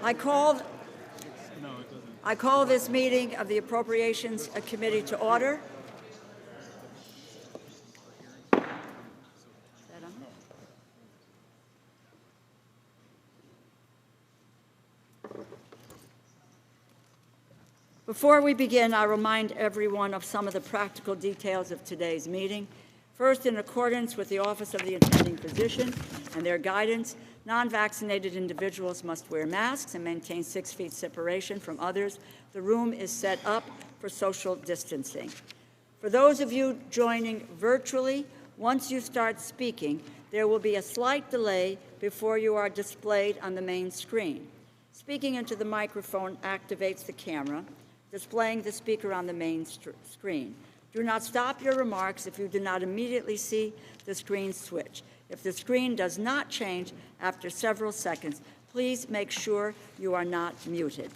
I call this meeting of the Appropriations Committee to order. Before we begin, I remind everyone of some of the practical details of today's meeting. First, in accordance with the Office of the Attending Physician and their guidance, non-vaccinated individuals must wear masks and maintain 6 feet separation from others. The room is set up for social distancing. For those of you joining virtually, once you start speaking, there will be a slight delay before you are displayed on the main screen. Speaking into the microphone activates the camera, displaying the speaker on the main screen. Do not stop your remarks if you do not immediately see the screen switch. If the screen does not change after several seconds, please make sure you are not muted.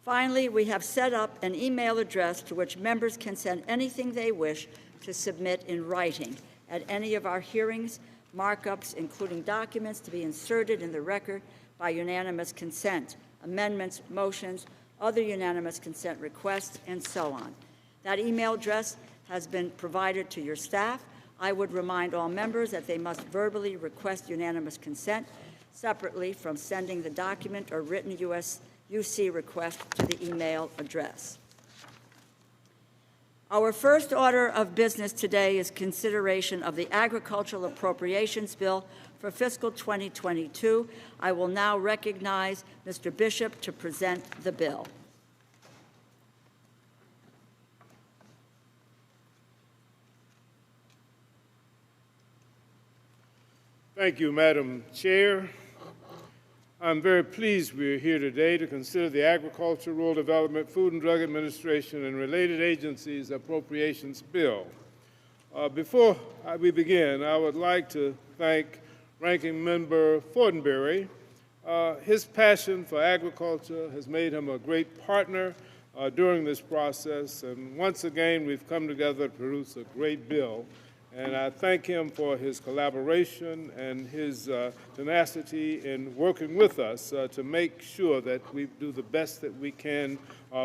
Finally, we have set up an email address to which members can send anything they wish to submit in writing at any of our hearings, markups, including documents to be inserted in the record by unanimous consent, amendments, motions, other unanimous consent requests, and so on. That email address has been provided to your staff. I would remind all members that they must verbally request unanimous consent separately from sending the document or written UC request to the email address. Our first order of business today is consideration of the Agricultural Appropriations Bill for fiscal 2022. I will now recognize Mr. Bishop to present the bill. Thank you, Madam Chair. I'm very pleased we are here today to consider the Agriculture, Rural Development, Food and Drug Administration, and related agencies appropriations bill. Before we begin, I would like to thank Ranking Member Fortenberry. His passion for agriculture has made him a great partner during this process, and once again we've come together to produce a great bill. And I thank him for his collaboration and his tenacity in working with us to make sure that we do the best that we can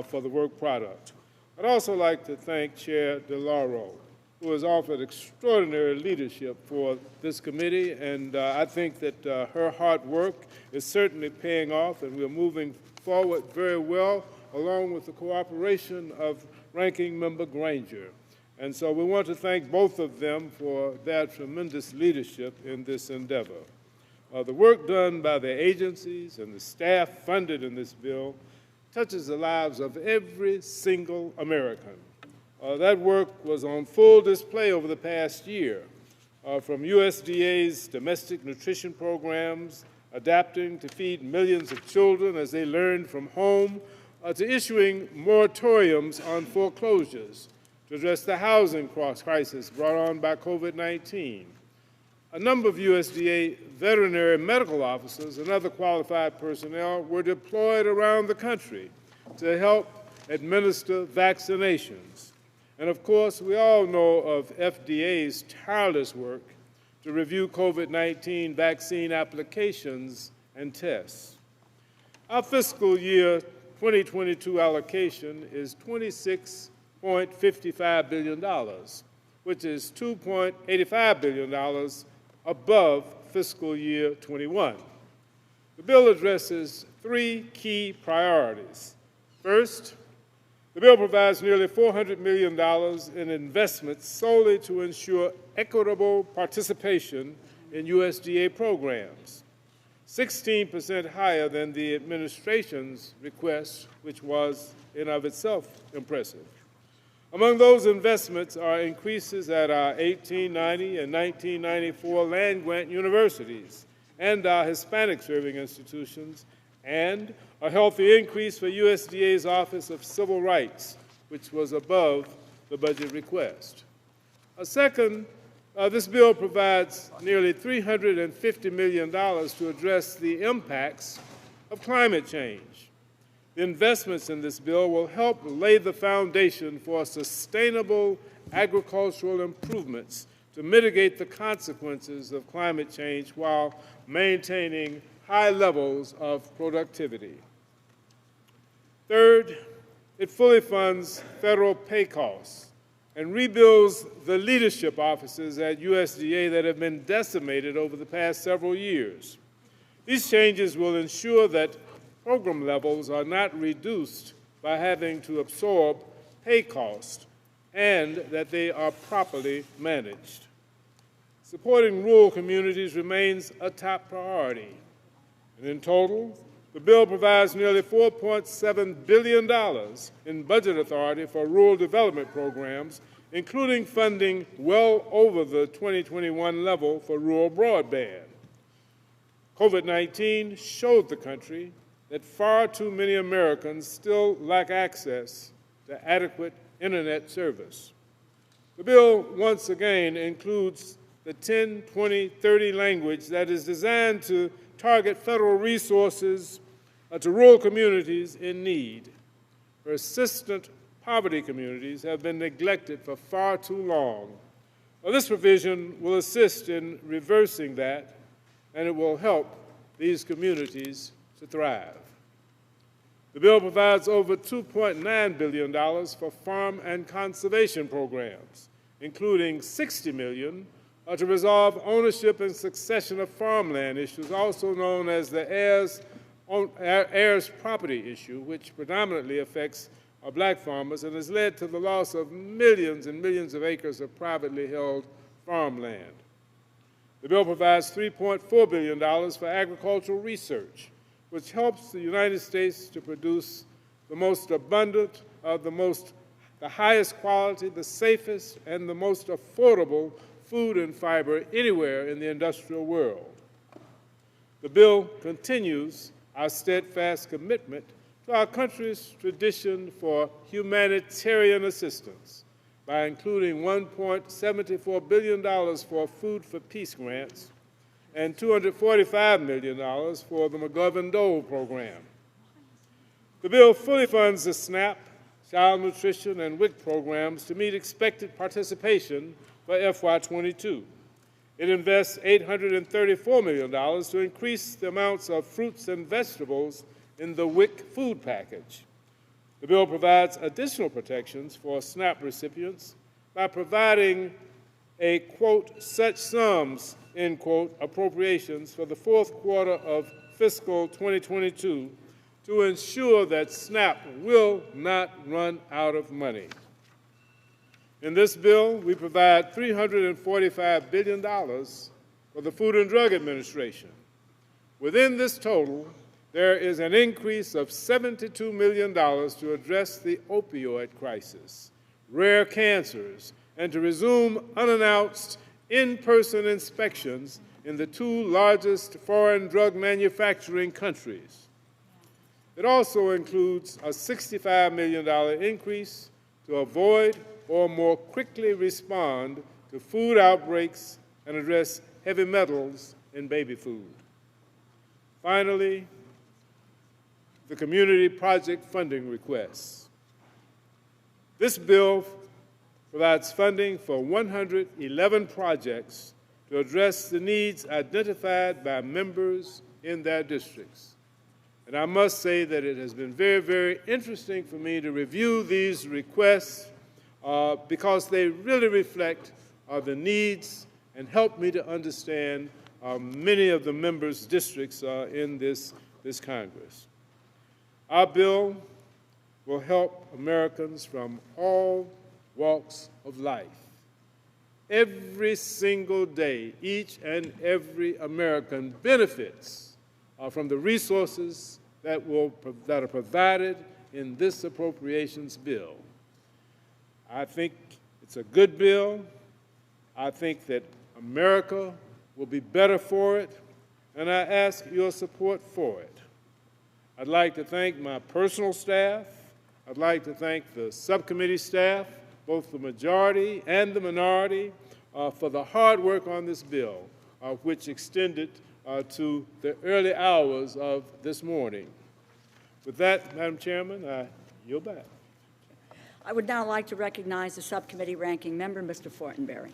for the work product. I'd also like to thank Chair DeLauro, who has offered extraordinary leadership for this committee, and I think that her hard work is certainly paying off, and we're moving forward very well, along with the cooperation of Ranking Member Granger. And so we want to thank both of them for their tremendous leadership in this endeavor. The work done by the agencies and the staff funded in this bill touches the lives of every single American. That work was on full display over the past year, from USDA's domestic nutrition programs, adapting to feed millions of children as they learned from home, to issuing moratoriums on foreclosures, to address the housing crisis brought on by COVID-19. A number of USDA veterinary medical officers and other qualified personnel were deployed around the country to help administer vaccinations. And of course, we all know of FDA's tireless work to review COVID-19 vaccine applications and tests. Our fiscal year 2022 allocation is $26.55 billion, which is $2.85 billion above fiscal year 21. The bill addresses 3 key priorities. First, the bill provides nearly $400 million in investments solely to ensure equitable participation in USDA programs, 16% higher than the administration's request, which was in of itself impressive. Among those investments are increases at our 1890 and 1994 land-grant universities and our Hispanic-serving institutions, and a healthy increase for USDA's Office of Civil Rights, which was above the budget request. Second, this bill provides nearly $350 million to address the impacts of climate change. The investments in this bill will help lay the foundation for sustainable agricultural improvements to mitigate the consequences of climate change while maintaining high levels of productivity. Third, it fully funds federal pay costs and rebuilds the leadership offices at USDA that have been decimated over the past several years. These changes will ensure that program levels are not reduced by having to absorb pay costs and that they are properly managed. Supporting rural communities remains a top priority. And in total, the bill provides nearly $4.7 billion in budget authority for rural development programs, including funding well over the 2021 level for rural broadband. COVID-19 showed the country that far too many Americans still lack access to adequate internet service. The bill once again includes the 10, 20, 30 language that is designed to target federal resources to rural communities in need. Persistent poverty communities have been neglected for far too long. Well, this provision will assist in reversing that, and it will help these communities to thrive. The bill provides over $2.9 billion for farm and conservation programs, including $60 million to resolve ownership and succession of farmland issues, also known as the heirs property issue, which predominantly affects black farmers and has led to the loss of millions and millions of acres of privately held farmland. The bill provides $3.4 billion for agricultural research, which helps the United States to produce the most abundant, the highest quality, the safest, and the most affordable food and fiber anywhere in the industrial world. The bill continues our steadfast commitment to our country's tradition for humanitarian assistance by including $1.74 billion for Food for Peace grants and $245 million for the McGovern-Dole program. The bill fully funds the SNAP, child nutrition, and WIC programs to meet expected participation for FY22. It invests $834 million to increase the amounts of fruits and vegetables in the WIC food package. The bill provides additional protections for SNAP recipients by providing a, quote, such sums, end quote, appropriations for the fourth quarter of fiscal 2022 to ensure that SNAP will not run out of money. In this bill, we provide $345 billion for the Food and Drug Administration. Within this total, there is an increase of $72 million to address the opioid crisis, rare cancers, and to resume unannounced in-person inspections in the two largest foreign drug manufacturing countries. It also includes a $65 million increase to avoid or more quickly respond to food outbreaks and address heavy metals in baby food. Finally, the community project funding requests. This bill provides funding for 111 projects to address the needs identified by members in their districts. And I must say that it has been very, very interesting for me to review these requests because they really reflect the needs and help me to understand many of the members' districts in this Congress. Our bill will help Americans from all walks of life. Every single day, each and every American benefits from the resources that are provided in this appropriations bill. I think it's a good bill. I think that America will be better for it, and I ask your support for it. I'd like to thank my personal staff. I'd like to thank the subcommittee staff, both the majority and the minority, for the hard work on this bill, which extended to the early hours of this morning. With that, Madam Chairman, I yield back. I would now like to recognize the subcommittee ranking member, Mr. Fortenberry.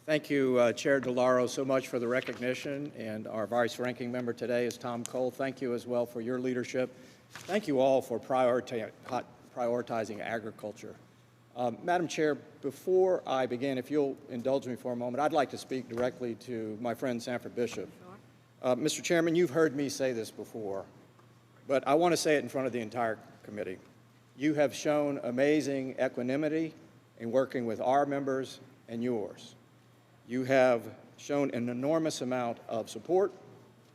Thank you, Chair DeLauro, so much for the recognition, and our vice-ranking member today is Tom Cole. Thank you as well for your leadership. Thank you all for prioritizing agriculture. Madam Chair, before I begin, if you'll indulge me for a moment, I'd like to speak directly to my friend Sanford Bishop. Mr. Chairman, you've heard me say this before, but I want to say it in front of the entire committee. You have shown amazing equanimity in working with our members and yours. You have shown an enormous amount of support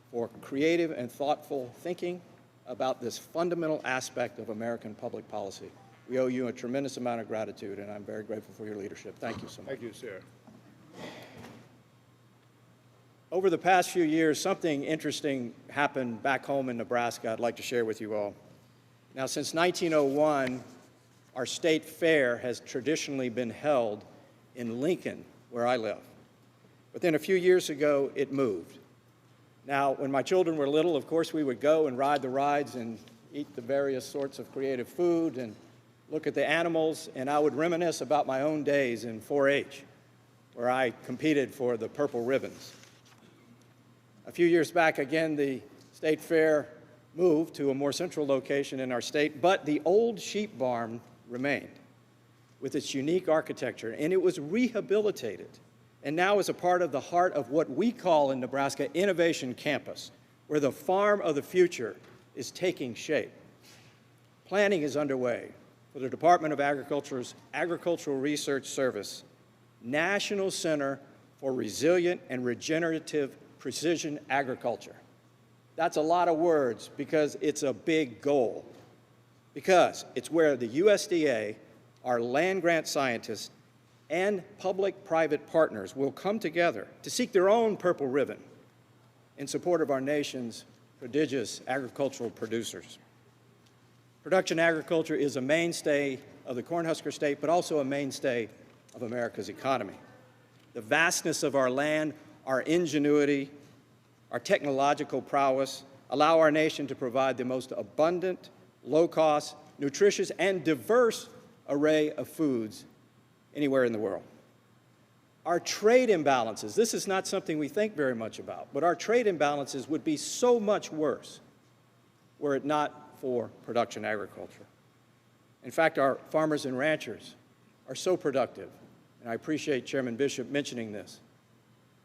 for creative and thoughtful thinking about this fundamental aspect of American public policy. We owe you a tremendous amount of gratitude, and I'm very grateful for your leadership. Thank you so much. Thank you, sir. Over the past few years, something interesting happened back home in Nebraska I'd like to share with you all. Now, since 1901, our state fair has traditionally been held in Lincoln, where I live. But then a few years ago, it moved. Now, when my children were little, of course, we would go and ride the rides and eat the various sorts of creative food and look at the animals, and I would reminisce about my own days in 4-H, where I competed for the purple ribbons. A few years back, again, the state fair moved to a more central location in our state, but the old sheep barn remained with its unique architecture, and it was rehabilitated, and now is a part of the heart of what we call in Nebraska Innovation Campus, where the farm of the future is taking shape. Planning is underway for the Department of Agriculture's Agricultural Research Service National Center for Resilient and Regenerative Precision Agriculture. That's a lot of words because it's a big goal, because it's where the USDA, our land-grant scientists, and public-private partners will come together to seek their own purple ribbon in support of our nation's prodigious agricultural producers. Production agriculture is a mainstay of the Cornhusker State, but also a mainstay of America's economy. The vastness of our land, our ingenuity, our technological prowess allow our nation to provide the most abundant, low-cost, nutritious, and diverse array of foods anywhere in the world. Our trade imbalances, this is not something we think very much about, but our trade imbalances would be so much worse were it not for production agriculture. In fact, our farmers and ranchers are so productive, and I appreciate Chairman Bishop mentioning this,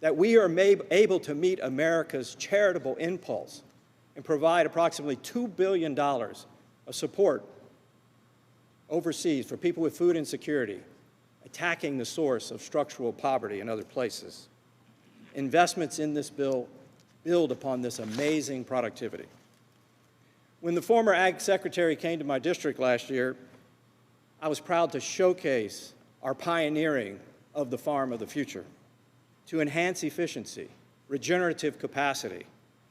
that we are able to meet America's charitable impulse and provide approximately $2 billion of support overseas for people with food insecurity, attacking the source of structural poverty in other places. Investments in this bill build upon this amazing productivity. When the former Ag Secretary came to my district last year, I was proud to showcase our pioneering of the farm of the future to enhance efficiency, regenerative capacity,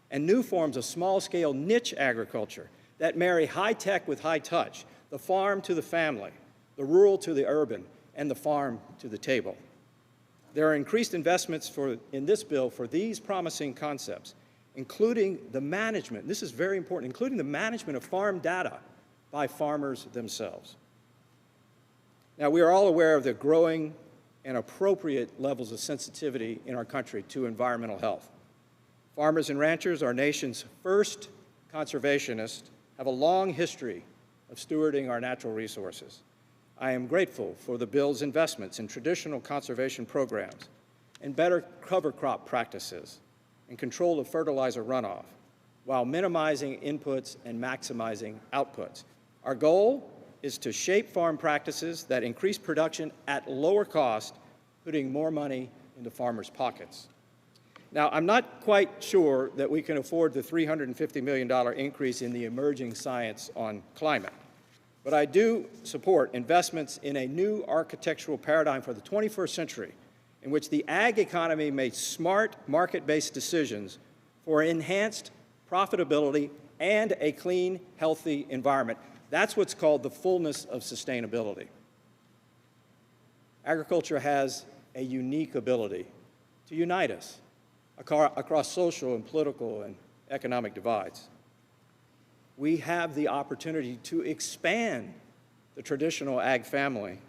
and new forms of small-scale niche agriculture that marry high-tech with high-touch, the farm to the family, the rural to the urban, and the farm to the table. There are increased investments in this bill for these promising concepts, including the management, this is very important, including the management of farm data by farmers themselves. Now, we are all aware of the growing and appropriate levels of sensitivity in our country to environmental health. Farmers and ranchers, our nation's first conservationists, have a long history of stewarding our natural resources. I am grateful for the bill's investments in traditional conservation programs and better cover crop practices and control of fertilizer runoff while minimizing inputs and maximizing outputs. Our goal is to shape farm practices that increase production at lower cost, putting more money into farmers' pockets. Now, I'm not quite sure that we can afford the $350 million increase in the emerging science on climate, but I do support investments in a new architectural paradigm for the 21st century in which the ag economy makes smart, market-based decisions for enhanced profitability and a clean, healthy environment. That's what's called the fullness of sustainability. Agriculture has a unique ability to unite us across social and political and economic divides. We have the opportunity to expand the traditional ag family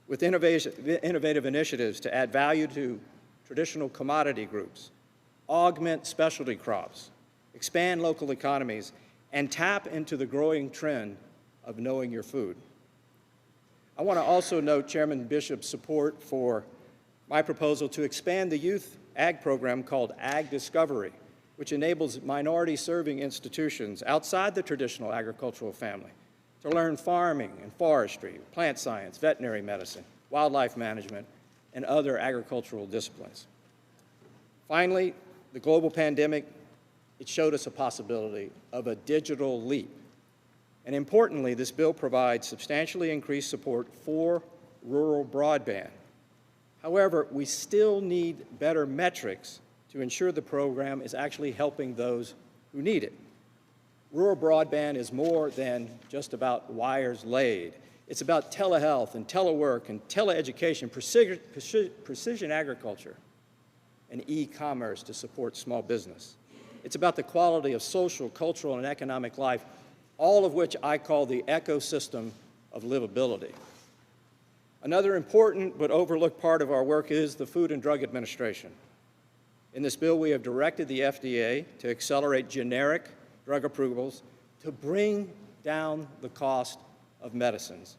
with innovative initiatives to add value to traditional commodity groups, augment specialty crops, expand local economies, and tap into the growing trend of knowing your food. I want to also note Chairman Bishop's support for my proposal to expand the youth ag program called Ag Discovery, which enables minority-serving institutions outside the traditional agricultural family to learn farming and forestry, plant science, veterinary medicine, wildlife management, and other agricultural disciplines. Finally, the global pandemic, it showed us a possibility of a digital leap. And importantly, this bill provides substantially increased support for rural broadband. However, we still need better metrics to ensure the program is actually helping those who need it. Rural broadband is more than just about wires laid. It's about telehealth and telework and teleeducation, precision agriculture, and e-commerce to support small business. It's about the quality of social, cultural, and economic life, all of which I call the ecosystem of livability. Another important but overlooked part of our work is the Food and Drug Administration. In this bill, we have directed the FDA to accelerate generic drug approvals to bring down the cost of medicines,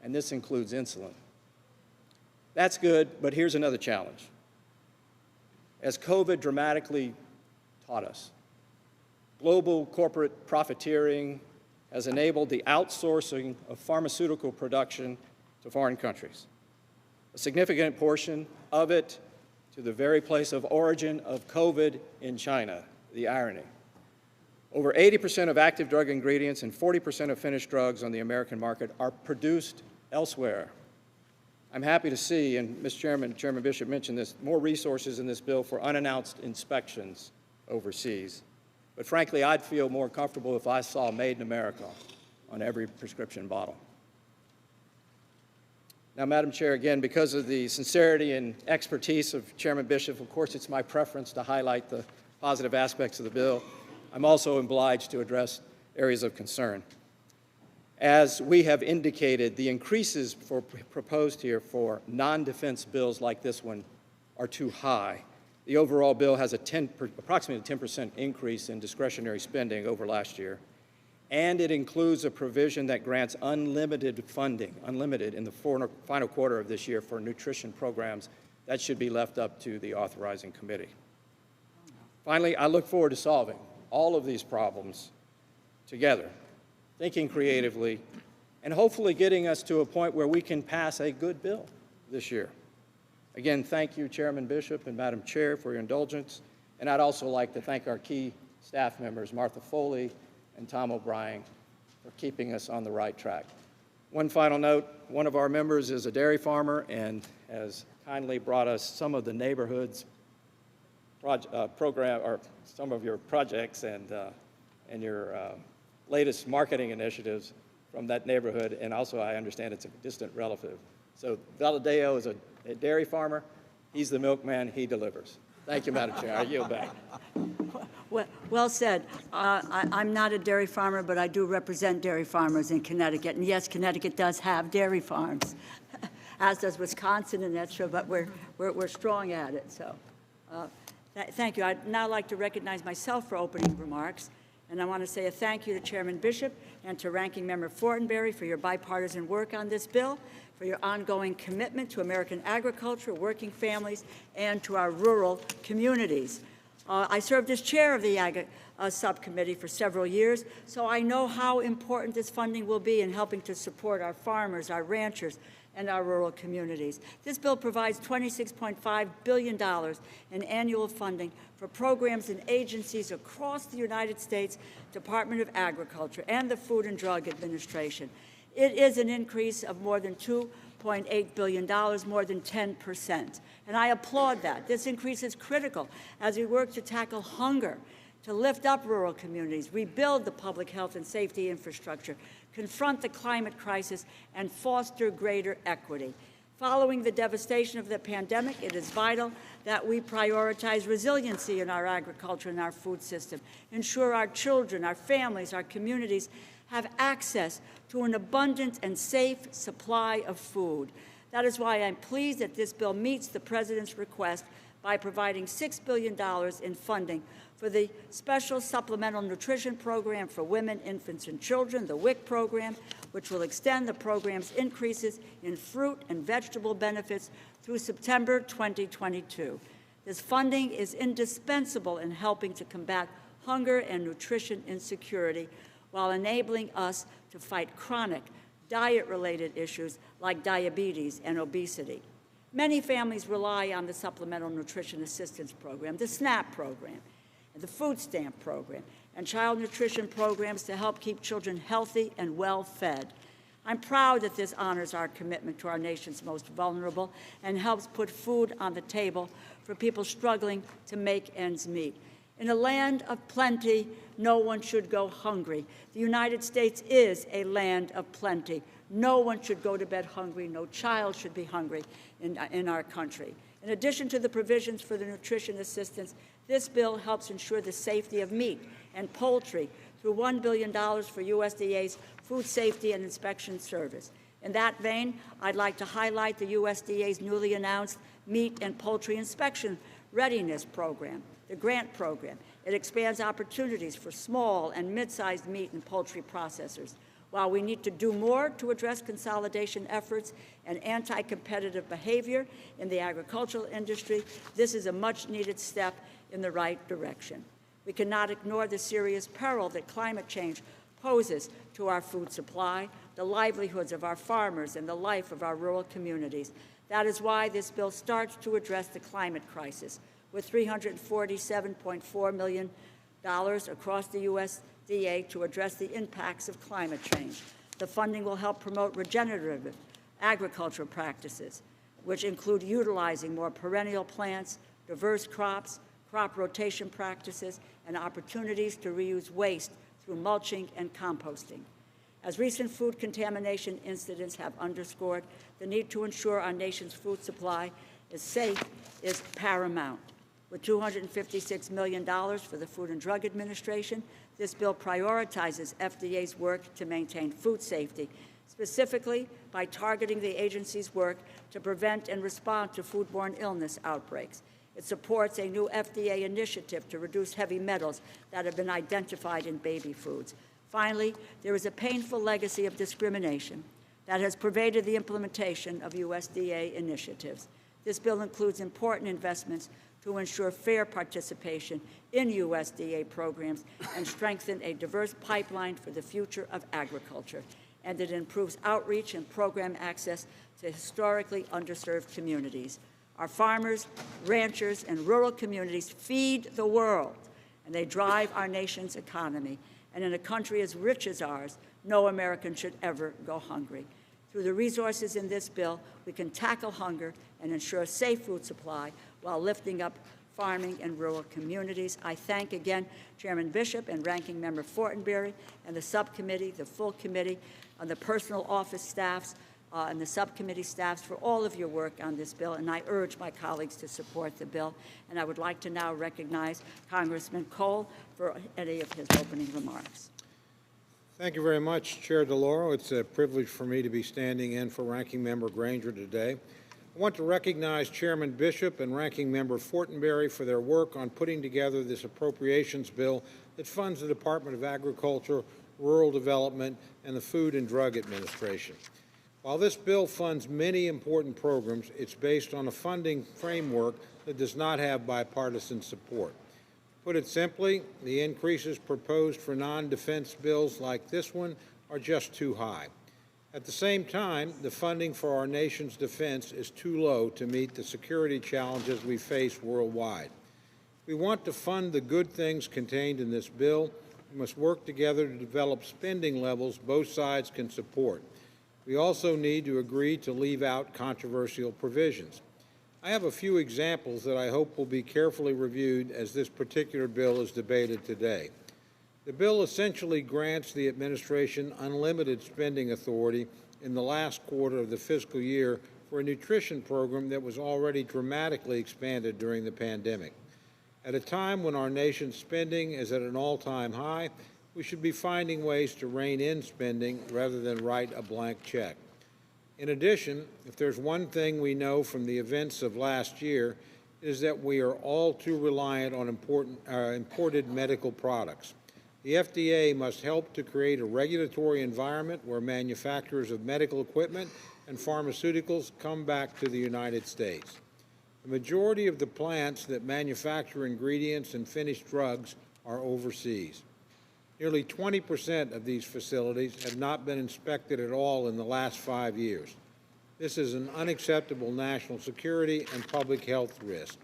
and this includes insulin. That's good, but here's another challenge. As COVID dramatically taught us, global corporate profiteering has enabled the outsourcing of pharmaceutical production to foreign countries. A significant portion of it to the very place of origin of COVID in China, the irony. Over 80% of active drug ingredients and 40% of finished drugs on the American market are produced elsewhere. I'm happy to see, and Mr. Chairman, Chairman Bishop mentioned this, more resources in this bill for unannounced inspections overseas. But frankly, I'd feel more comfortable if I saw Made in America on every prescription bottle. Now, Madam Chair, again, because of the sincerity and expertise of Chairman Bishop, of course, it's my preference to highlight the positive aspects of the bill. I'm also obliged to address areas of concern. As we have indicated, the increases proposed here for non-defense bills like this one are too high. The overall bill has approximately a 10% increase in discretionary spending over last year, and it includes a provision that grants unlimited funding, unlimited in the final quarter of this year for nutrition programs. That should be left up to the authorizing committee. Finally, I look forward to solving all of these problems together, thinking creatively, and hopefully getting us to a point where we can pass a good bill this year. Again, thank you, Chairman Bishop and Madam Chair, for your indulgence. And I'd also like to thank our key staff members, Martha Foley and Tom O'Brien, for keeping us on the right track. One final note, one of our members is a dairy farmer and has kindly brought us some of the neighborhood's program, or some of your projects and your latest marketing initiatives from that neighborhood, and also I understand it's a distant relative. So Valadeo is a dairy farmer. He's the milkman. He delivers. Thank you, Madam Chair. I yield back. Well said. I'm not a dairy farmer, but I do represent dairy farmers in Connecticut. And yes, Connecticut does have dairy farms, as does Wisconsin and Etna, but we're strong at it. So thank you. I'd now like to recognize myself for opening remarks. And I want to say a thank you to Chairman Bishop and to Ranking Member Fortenberry for your bipartisan work on this bill, for your ongoing commitment to American agriculture, working families, and to our rural communities. I served as chair of the Ag Subcommittee for several years, so I know how important this funding will be in helping to support our farmers, our ranchers, and our rural communities. This bill provides $26.5 billion in annual funding for programs and agencies across the United States Department of Agriculture and the Food and Drug Administration. It is an increase of more than $2.8 billion, more than 10%. And I applaud that. This increase is critical as we work to tackle hunger, to lift up rural communities, rebuild the public health and safety infrastructure, confront the climate crisis, and foster greater equity. Following the devastation of the pandemic, it is vital that we prioritize resiliency in our agriculture and our food system, ensure our children, our families, our communities have access to an abundant and safe supply of food. That is why I'm pleased that this bill meets the President's request by providing $6 billion in funding for the Special Supplemental Nutrition Program for Women, Infants, and Children, the WIC program, which will extend the program's increases in fruit and vegetable benefits through September 2022. This funding is indispensable in helping to combat hunger and nutrition insecurity while enabling us to fight chronic diet-related issues like diabetes and obesity. Many families rely on the Supplemental Nutrition Assistance Program, the SNAP program, and the food stamp program, and child nutrition programs to help keep children healthy and well-fed. I'm proud that this honors our commitment to our nation's most vulnerable and helps put food on the table for people struggling to make ends meet. In a land of plenty, no one should go hungry. The United States is a land of plenty. No one should go to bed hungry. No child should be hungry in our country. In addition to the provisions for the nutrition assistance, this bill helps ensure the safety of meat and poultry through $1 billion for USDA's Food Safety and Inspection Service. In that vein, I'd like to highlight the USDA's newly announced Meat and Poultry Inspection Readiness Program, the grant program. It expands opportunities for small and mid-sized meat and poultry processors. While we need to do more to address consolidation efforts and anti-competitive behavior in the agricultural industry, this is a much-needed step in the right direction. We cannot ignore the serious peril that climate change poses to our food supply, the livelihoods of our farmers, and the life of our rural communities. That is why this bill starts to address the climate crisis, with $347.4 million across the USDA to address the impacts of climate change. The funding will help promote regenerative agricultural practices, which include utilizing more perennial plants, diverse crops, crop rotation practices, and opportunities to reuse waste through mulching and composting. As recent food contamination incidents have underscored, the need to ensure our nation's food supply is safe is paramount. With $256 million for the Food and Drug Administration, this bill prioritizes FDA's work to maintain food safety, specifically by targeting the agency's work to prevent and respond to foodborne illness outbreaks. It supports a new FDA initiative to reduce heavy metals that have been identified in baby foods. Finally, there is a painful legacy of discrimination that has pervaded the implementation of USDA initiatives. This bill includes important investments to ensure fair participation in USDA programs and strengthen a diverse pipeline for the future of agriculture. And it improves outreach and program access to historically underserved communities. Our farmers, ranchers, and rural communities feed the world, and they drive our nation's economy. And in a country as rich as ours, no American should ever go hungry. Through the resources in this bill, we can tackle hunger and ensure a safe food supply while lifting up farming and rural communities. I thank again Chairman Bishop and Ranking Member Fortenberry and the subcommittee, the full committee, and the personal office staffs and the subcommittee staffs for all of your work on this bill, and I urge my colleagues to support the bill. And I would like to now recognize Congressman Cole for any of his opening remarks. Thank you very much, Chair DeLauro. It's a privilege for me to be standing in for Ranking Member Granger today. I want to recognize Chairman Bishop and Ranking Member Fortenberry for their work on putting together this appropriations bill that funds the Department of Agriculture, Rural Development, and the Food and Drug Administration. While this bill funds many important programs, it's based on a funding framework that does not have bipartisan support. Put it simply, the increases proposed for non-defense bills like this one are just too high. At the same time, the funding for our nation's defense is too low to meet the security challenges we face worldwide. We want to fund the good things contained in this bill. We must work together to develop spending levels both sides can support. We also need to agree to leave out controversial provisions. I have a few examples that I hope will be carefully reviewed as this particular bill is debated today. The bill essentially grants the administration unlimited spending authority in the last quarter of the fiscal year for a nutrition program that was already dramatically expanded during the pandemic. At a time when our nation's spending is at an all-time high, we should be finding ways to rein in spending rather than write a blank check. In addition, if there's one thing we know from the events of last year, it is that we are all too reliant on imported medical products. The FDA must help to create a regulatory environment where manufacturers of medical equipment and pharmaceuticals come back to the United States. The majority of the plants that manufacture ingredients and finished drugs are overseas. Nearly 20% of these facilities have not been inspected at all in the last 5 years. This is an unacceptable national security and public health risk.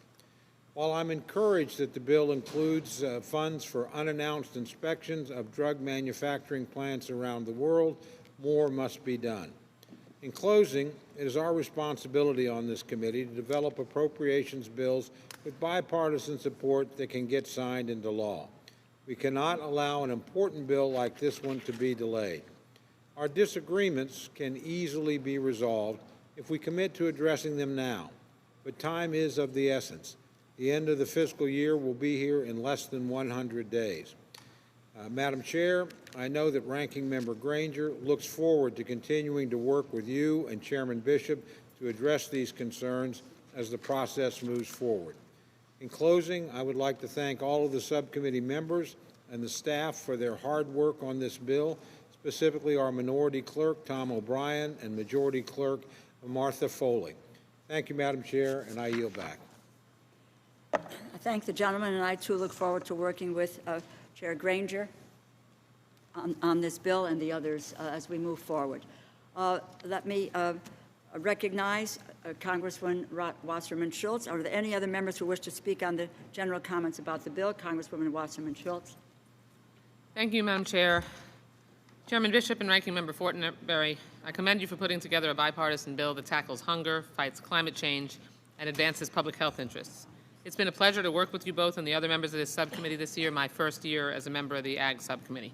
While I'm encouraged that the bill includes funds for unannounced inspections of drug manufacturing plants around the world, more must be done. In closing, it is our responsibility on this committee to develop appropriations bills with bipartisan support that can get signed into law. We cannot allow an important bill like this one to be delayed. Our disagreements can easily be resolved if we commit to addressing them now, but time is of the essence. The end of the fiscal year will be here in less than 100 days. Madam Chair, I know that Ranking Member Granger looks forward to continuing to work with you and Chairman Bishop to address these concerns as the process moves forward. In closing, I would like to thank all of the subcommittee members and the staff for their hard work on this bill, specifically our Minority Clerk, Tom O'Brien, and Majority Clerk, Martha Foley. Thank you, Madam Chair, and I yield back. I thank the gentleman, and I too look forward to working with Chair Granger on this bill and the others as we move forward. Let me recognize Congresswoman Wasserman Schultz. Are there any other members who wish to speak on the general comments about the bill? Congresswoman Wasserman Schultz. Thank you, Madam Chair. Chairman Bishop and Ranking Member Fortenberry, I commend you for putting together a bipartisan bill that tackles hunger, fights climate change, and advances public health interests. It's been a pleasure to work with you both and the other members of this subcommittee this year, my first year as a member of the Ag Subcommittee.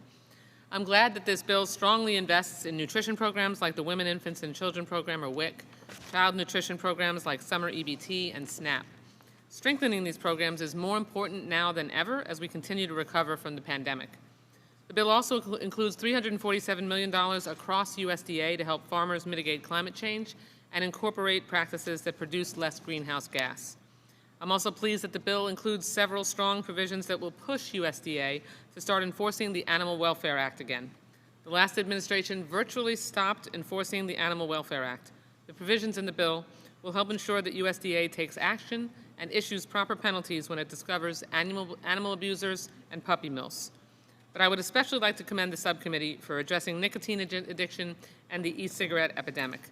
I'm glad that this bill strongly invests in nutrition programs like the Women, Infants, and Children Program, or WIC, child nutrition programs like Summer EBT and SNAP. Strengthening these programs is more important now than ever as we continue to recover from the pandemic. The bill also includes $347 million across USDA to help farmers mitigate climate change and incorporate practices that produce less greenhouse gas. I'm also pleased that the bill includes several strong provisions that will push USDA to start enforcing the Animal Welfare Act again. The last administration virtually stopped enforcing the Animal Welfare Act. The provisions in the bill will help ensure that USDA takes action and issues proper penalties when it discovers animal abusers and puppy mills. But I would especially like to commend the subcommittee for addressing nicotine addiction and the e-cigarette epidemic.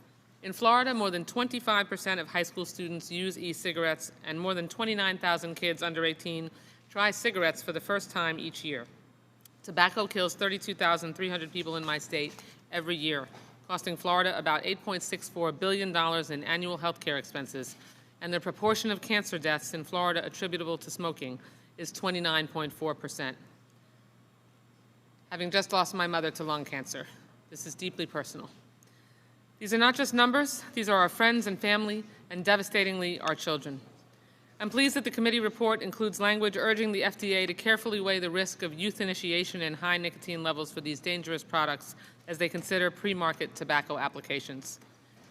In Florida, more than 25% of high school students use e-cigarettes, and more than 29,000 kids under 18 try cigarettes for the first time each year. Tobacco kills 32,300 people in my state every year, costing Florida about $8.64 billion in annual health care expenses, and the proportion of cancer deaths in Florida attributable to smoking is 29.4%. Having just lost my mother to lung cancer, this is deeply personal. These are not just numbers, these are our friends and family, and devastatingly, our children. I'm pleased that the committee report includes language urging the FDA to carefully weigh the risk of youth initiation and high nicotine levels for these dangerous products as they consider pre-market tobacco applications.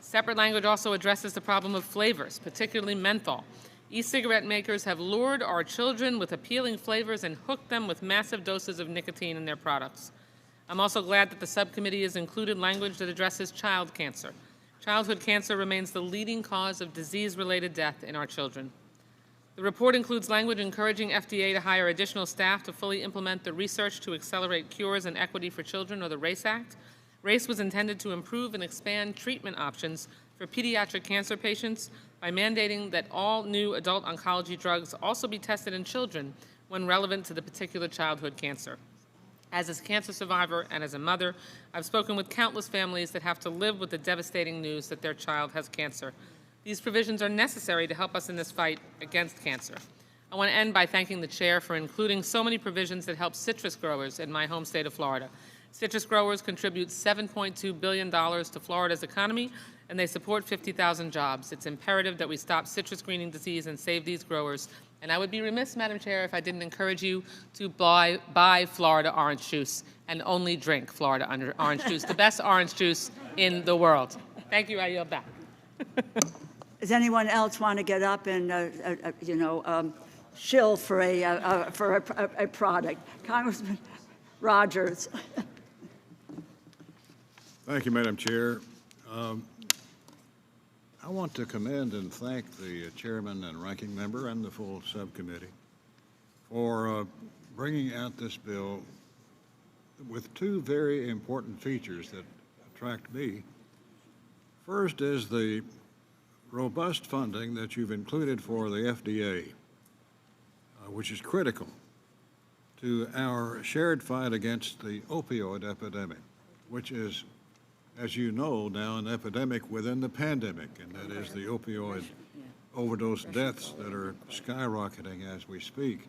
Separate language also addresses the problem of flavors, particularly menthol. E-cigarette makers have lured our children with appealing flavors and hooked them with massive doses of nicotine in their products. I'm also glad that the subcommittee has included language that addresses child cancer. Childhood cancer remains the leading cause of disease-related death in our children. The report includes language encouraging FDA to hire additional staff to fully implement the Research to Accelerate Cures and Equity for Children, or the RACE Act. RACE was intended to improve and expand treatment options for pediatric cancer patients by mandating that all new adult oncology drugs also be tested in children when relevant to the particular childhood cancer. As a cancer survivor and as a mother, I've spoken with countless families that have to live with the devastating news that their child has cancer. These provisions are necessary to help us in this fight against cancer. I want to end by thanking the chair for including so many provisions that help citrus growers in my home state of Florida. Citrus growers contribute $7.2 billion to Florida's economy, and they support 50,000 jobs. It's imperative that we stop citrus greening disease and save these growers. And I would be remiss, Madam Chair, if I didn't encourage you to buy Florida orange juice and only drink Florida orange juice, the best orange juice in the world. Thank you. I yield back. Does anyone else want to get up and, shill for a product? Congressman Rogers. Thank you, Madam Chair. I want to commend and thank the chairman and ranking member and the full subcommittee for bringing out this bill with two very important features that attract me. First is the robust funding that you've included for the FDA, which is critical to our shared fight against the opioid epidemic, which is, as you know, now an epidemic within the pandemic, and that is the opioid overdose deaths that are skyrocketing as we speak.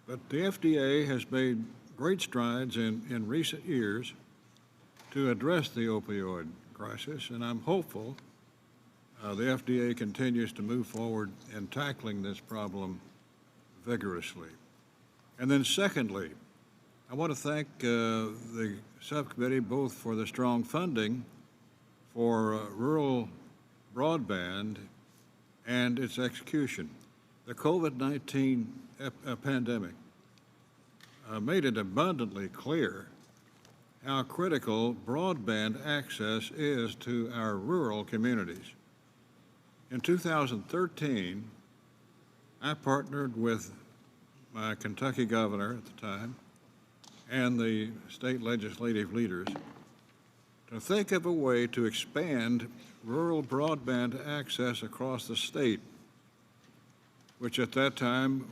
But the FDA has made great strides in recent years to address the opioid crisis, and I'm hopeful the FDA continues to move forward in tackling this problem vigorously. And then secondly, I want to thank the subcommittee both for the strong funding for rural broadband and its execution. The COVID-19 pandemic made it abundantly clear how critical broadband access is to our rural communities. In 2013, I partnered with my Kentucky governor at the time and the state legislative leaders to think of a way to expand rural broadband access across the state, which at that time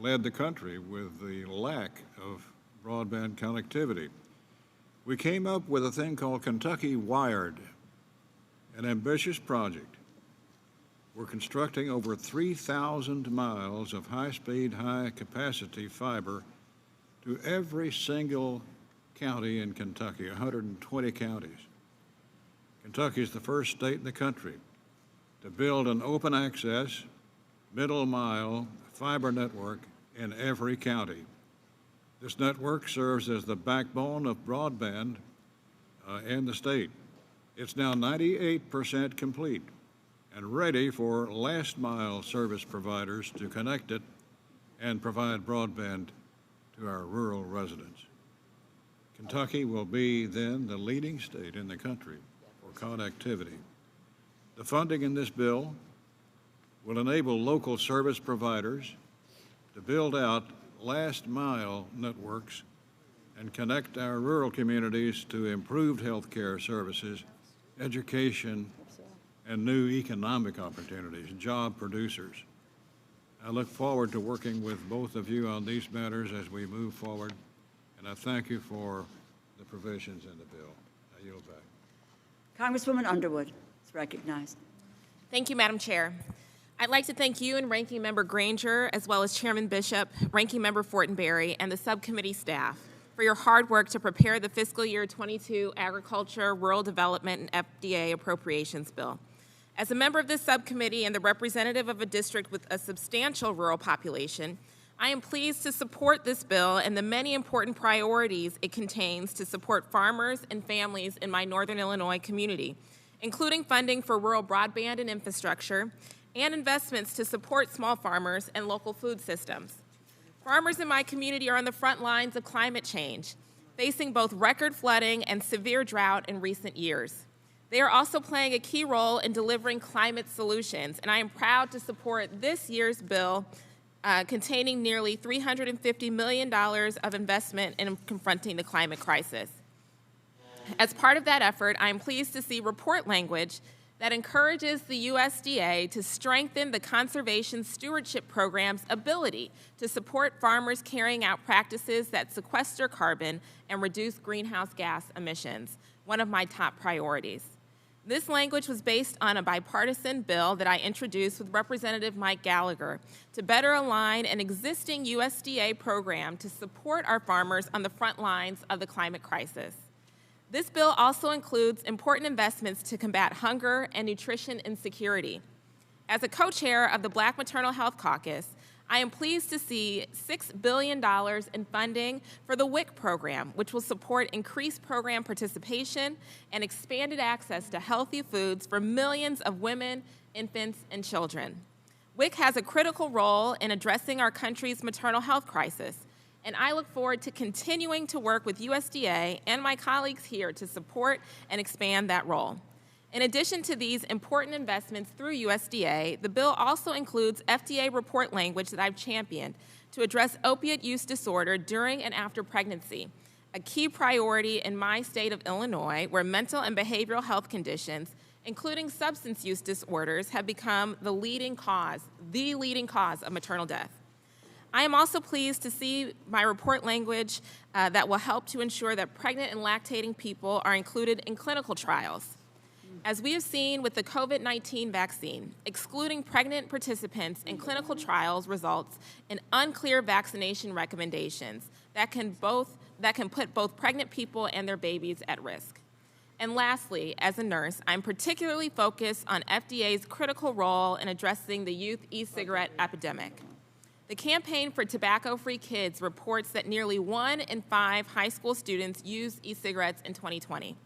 led the country with the lack of broadband connectivity. We came up with a thing called Kentucky Wired, an ambitious project. We're constructing over 3,000 miles of high-speed, high-capacity fiber to every single county in Kentucky, 120 counties. Kentucky is the first state in the country to build an open access, middle-mile fiber network in every county. This network serves as the backbone of broadband in the state. It's now 98% complete and ready for last-mile service providers to connect it and provide broadband to our rural residents. Kentucky will be then the leading state in the country for connectivity. The funding in this bill will enable local service providers to build out last-mile networks and connect our rural communities to improved health care services, education, and new economic opportunities, job producers. I look forward to working with both of you on these matters as we move forward, and I thank you for the provisions in the bill. I yield back. Congresswoman Underwood is recognized. Thank you, Madam Chair. I'd like to thank you and Ranking Member Granger, as well as Chairman Bishop, Ranking Member Fortenberry, and the subcommittee staff for your hard work to prepare the fiscal year 22 Agriculture, Rural Development, and FDA Appropriations Bill. As a member of this subcommittee and the representative of a district with a substantial rural population, I am pleased to support this bill and the many important priorities it contains to support farmers and families in my Northern Illinois community, including funding for rural broadband and infrastructure, and investments to support small farmers and local food systems. Farmers in my community are on the front lines of climate change, facing both record flooding and severe drought in recent years. They are also playing a key role in delivering climate solutions, and I am proud to support this year's bill containing nearly $350 million of investment in confronting the climate crisis. As part of that effort, I am pleased to see report language that encourages the USDA to strengthen the Conservation Stewardship Program's ability to support farmers carrying out practices that sequester carbon and reduce greenhouse gas emissions, one of my top priorities. This language was based on a bipartisan bill that I introduced with Representative Mike Gallagher to better align an existing USDA program to support our farmers on the front lines of the climate crisis. This bill also includes important investments to combat hunger and nutrition insecurity. As a co-chair of the Black Maternal Health Caucus, I am pleased to see $6 billion in funding for the WIC program, which will support increased program participation and expanded access to healthy foods for millions of women, infants, and children. WIC has a critical role in addressing our country's maternal health crisis, and I look forward to continuing to work with USDA and my colleagues here to support and expand that role. In addition to these important investments through USDA, the bill also includes FDA report language that I've championed to address opiate use disorder during and after pregnancy, a key priority in my state of Illinois, where mental and behavioral health conditions, including substance use disorders, have become the leading cause of maternal death. I am also pleased to see my report language that will help to ensure that pregnant and lactating people are included in clinical trials. As we have seen with the COVID-19 vaccine, excluding pregnant participants in clinical trials results in unclear vaccination recommendations that can put both pregnant people and their babies at risk. And lastly, as a nurse, I'm particularly focused on FDA's critical role in addressing the youth e-cigarette epidemic. The Campaign for Tobacco-Free Kids reports that nearly 1 in 5 high school students used e-cigarettes in 2020.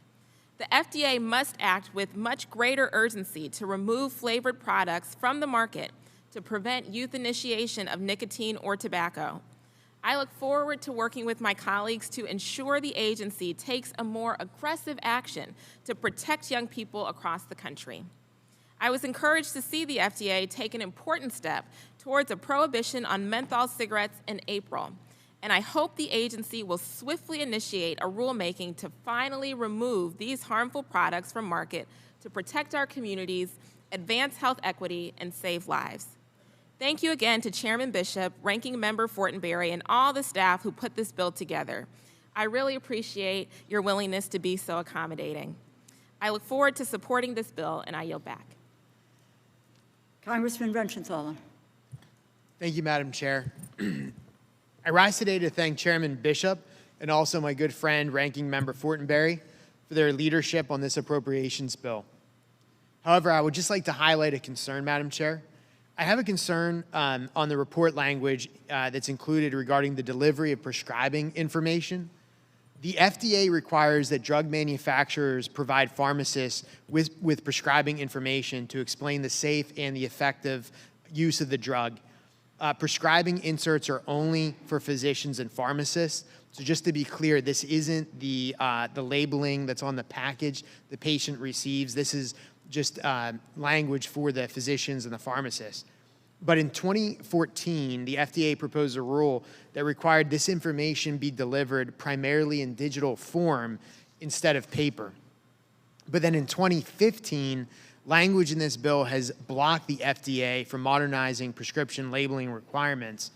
The FDA must act with much greater urgency to remove flavored products from the market to prevent youth initiation of nicotine or tobacco. I look forward to working with my colleagues to ensure the agency takes a more aggressive action to protect young people across the country. I was encouraged to see the FDA take an important step towards a prohibition on menthol cigarettes in April, and I hope the agency will swiftly initiate a rulemaking to finally remove these harmful products from market to protect our communities, advance health equity, and save lives. Thank you again to Chairman Bishop, Ranking Member Fortenberry, and all the staff who put this bill together. I really appreciate your willingness to be so accommodating. I look forward to supporting this bill, and I yield back. Congressman Rentschenthaler. Thank you, Madam Chair. I rise today to thank Chairman Bishop and also my good friend, Ranking Member Fortenberry, for their leadership on this appropriations bill. However, I would just like to highlight a concern, Madam Chair. I have a concern on the report language that's included regarding the delivery of prescribing information. The FDA requires that drug manufacturers provide pharmacists with prescribing information to explain the safe and the effective use of the drug. Prescribing inserts are only for physicians and pharmacists. So just to be clear, this isn't the labeling that's on the package the patient receives. This is just language for the physicians and the pharmacists. But in 2014, the FDA proposed a rule that required this information be delivered primarily in digital form instead of paper. But then in 2015, language in this bill has blocked the FDA from modernizing prescription labeling requirements,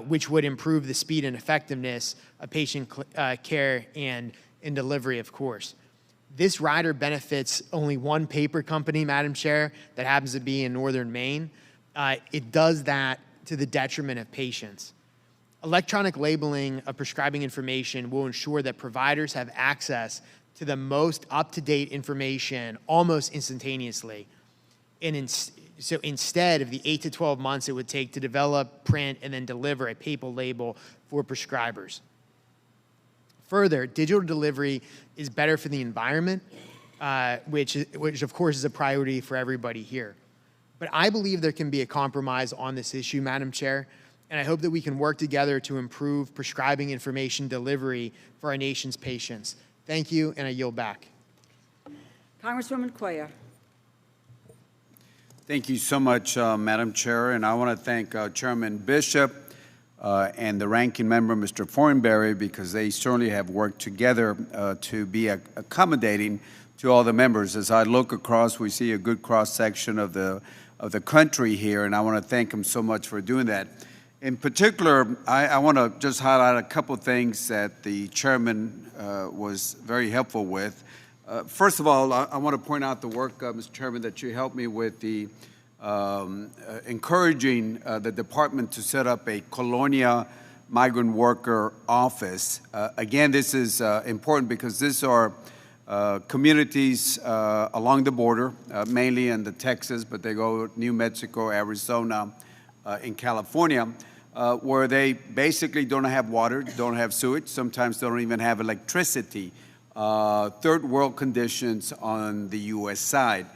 which would improve the speed and effectiveness of patient care and delivery, of course. This rider benefits only one paper company, Madam Chair, that happens to be in northern Maine. It does that to the detriment of patients. Electronic labeling of prescribing information will ensure that providers have access to the most up-to-date information almost instantaneously. And so instead of the 8 to 12 months it would take to develop, print, and then deliver a paper label for prescribers. Further, digital delivery is better for the environment, which of course is a priority for everybody here. But I believe there can be a compromise on this issue, Madam Chair, and I hope that we can work together to improve prescribing information delivery for our nation's patients. Thank you, and I yield back. Congresswoman Cuellar. Thank you so much, Madam Chair, and I want to thank Chairman Bishop and the Ranking Member, Mr. Fortenberry, because they certainly have worked together to be accommodating to all the members. As I look across, we see a good cross-section of the country here, and I want to thank them so much for doing that. In particular, I want to just highlight a couple things that the chairman was very helpful with. First of all, I want to point out the work, Mr. Chairman, that you helped me with the encouraging the department to set up a Colonia migrant worker office. Again, this is important because these are communities along the border, mainly in the Texas, but they go New Mexico, Arizona, in California, where they basically don't have water, don't have sewage, sometimes they don't even have electricity. Third world conditions on the U.S. side.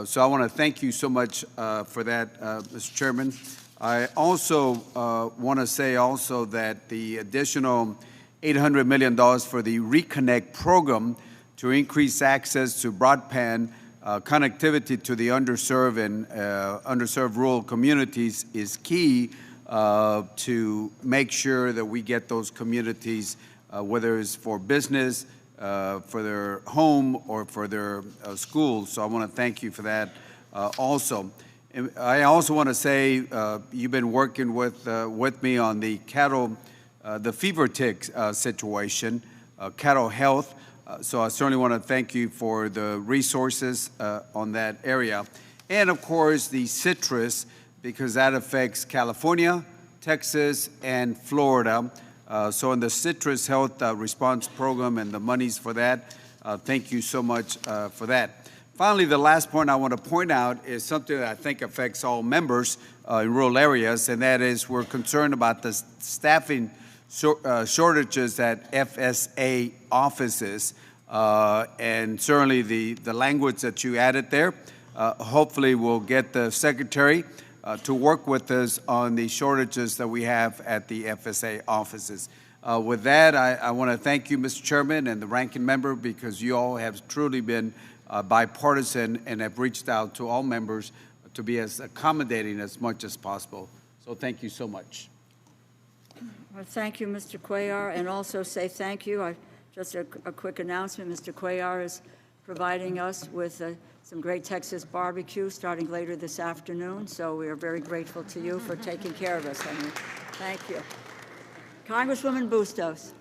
So I want to thank you so much for that, Mr. Chairman. I also want to say also that the additional $800 million for the Reconnect program to increase access to broadband connectivity to the underserved and underserved rural communities is key to make sure that we get those communities, whether it's for business, for their home, or for their schools. So I want to thank you for that also. And I also want to say you've been working with me on the cattle, the fever tick situation, cattle health. So I certainly want to thank you for the resources on that area. And of course, the citrus, because that affects California, Texas, and Florida. So in the citrus health response program and the monies for that, thank you so much for that. Finally, the last point I want to point out is something that I think affects all members in rural areas, and that is we're concerned about the staffing shortages at FSA offices, and certainly the language that you added there, hopefully will get the Secretary to work with us on the shortages that we have at the FSA offices. With that, I want to thank you, Mr. Chairman, and the ranking member, because you all have truly been bipartisan and have reached out to all members to be as accommodating as much as possible. So thank you so much. Well, thank you, Mr. Cuellar, and also say thank you. Just a quick announcement. Mr. Cuellar is providing us with some great Texas barbecue starting later this afternoon, so we are very grateful to you for taking care of us, Henry. Thank you. Congresswoman Bustos.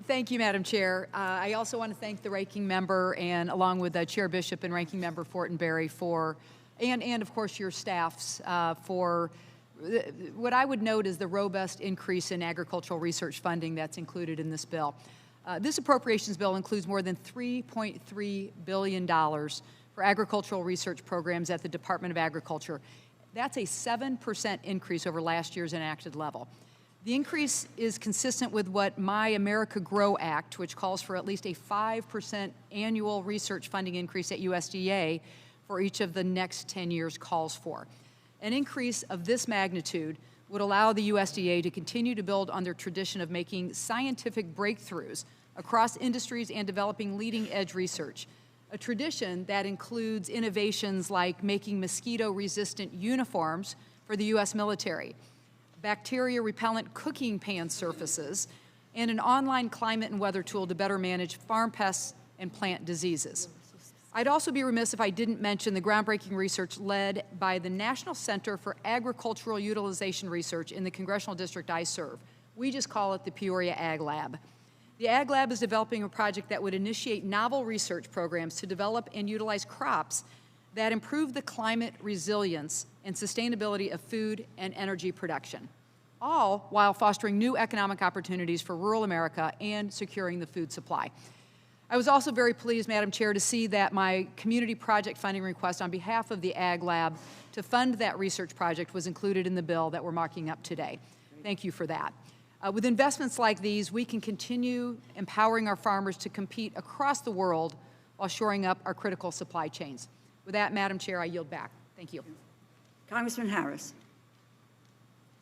Thank you, Madam Chair. I also want to thank the ranking member, and along with Chair Bishop and Ranking Member Fortenberry for, and of course your staffs for what I would note is the robust increase in agricultural research funding that's included in this bill. This appropriations bill includes more than $3.3 billion for agricultural research programs at the Department of Agriculture. That's a 7% increase over last year's enacted level. The increase is consistent with what My America Grow Act, which calls for at least a 5% annual research funding increase at USDA for each of the next 10 years, calls for. An increase of this magnitude would allow the USDA to continue to build on their tradition of making scientific breakthroughs across industries and developing leading-edge research, a tradition that includes innovations like making mosquito-resistant uniforms for the U.S. military, bacteria-repellent cooking pan surfaces, and an online climate and weather tool to better manage farm pests and plant diseases. I'd also be remiss if I didn't mention the groundbreaking research led by the National Center for Agricultural Utilization Research in the congressional district I serve. We just call it the Peoria Ag Lab. The Ag Lab is developing a project that would initiate novel research programs to develop and utilize crops that improve the climate resilience and sustainability of food and energy production, all while fostering new economic opportunities for rural America and securing the food supply. I was also very pleased, Madam Chair, to see that my community project funding request on behalf of the Ag Lab to fund that research project was included in the bill that we're marking up today. Thank you for that. With investments like these, we can continue empowering our farmers to compete across the world while shoring up our critical supply chains. With that, Madam Chair, I yield back. Thank you. Congressman Harris.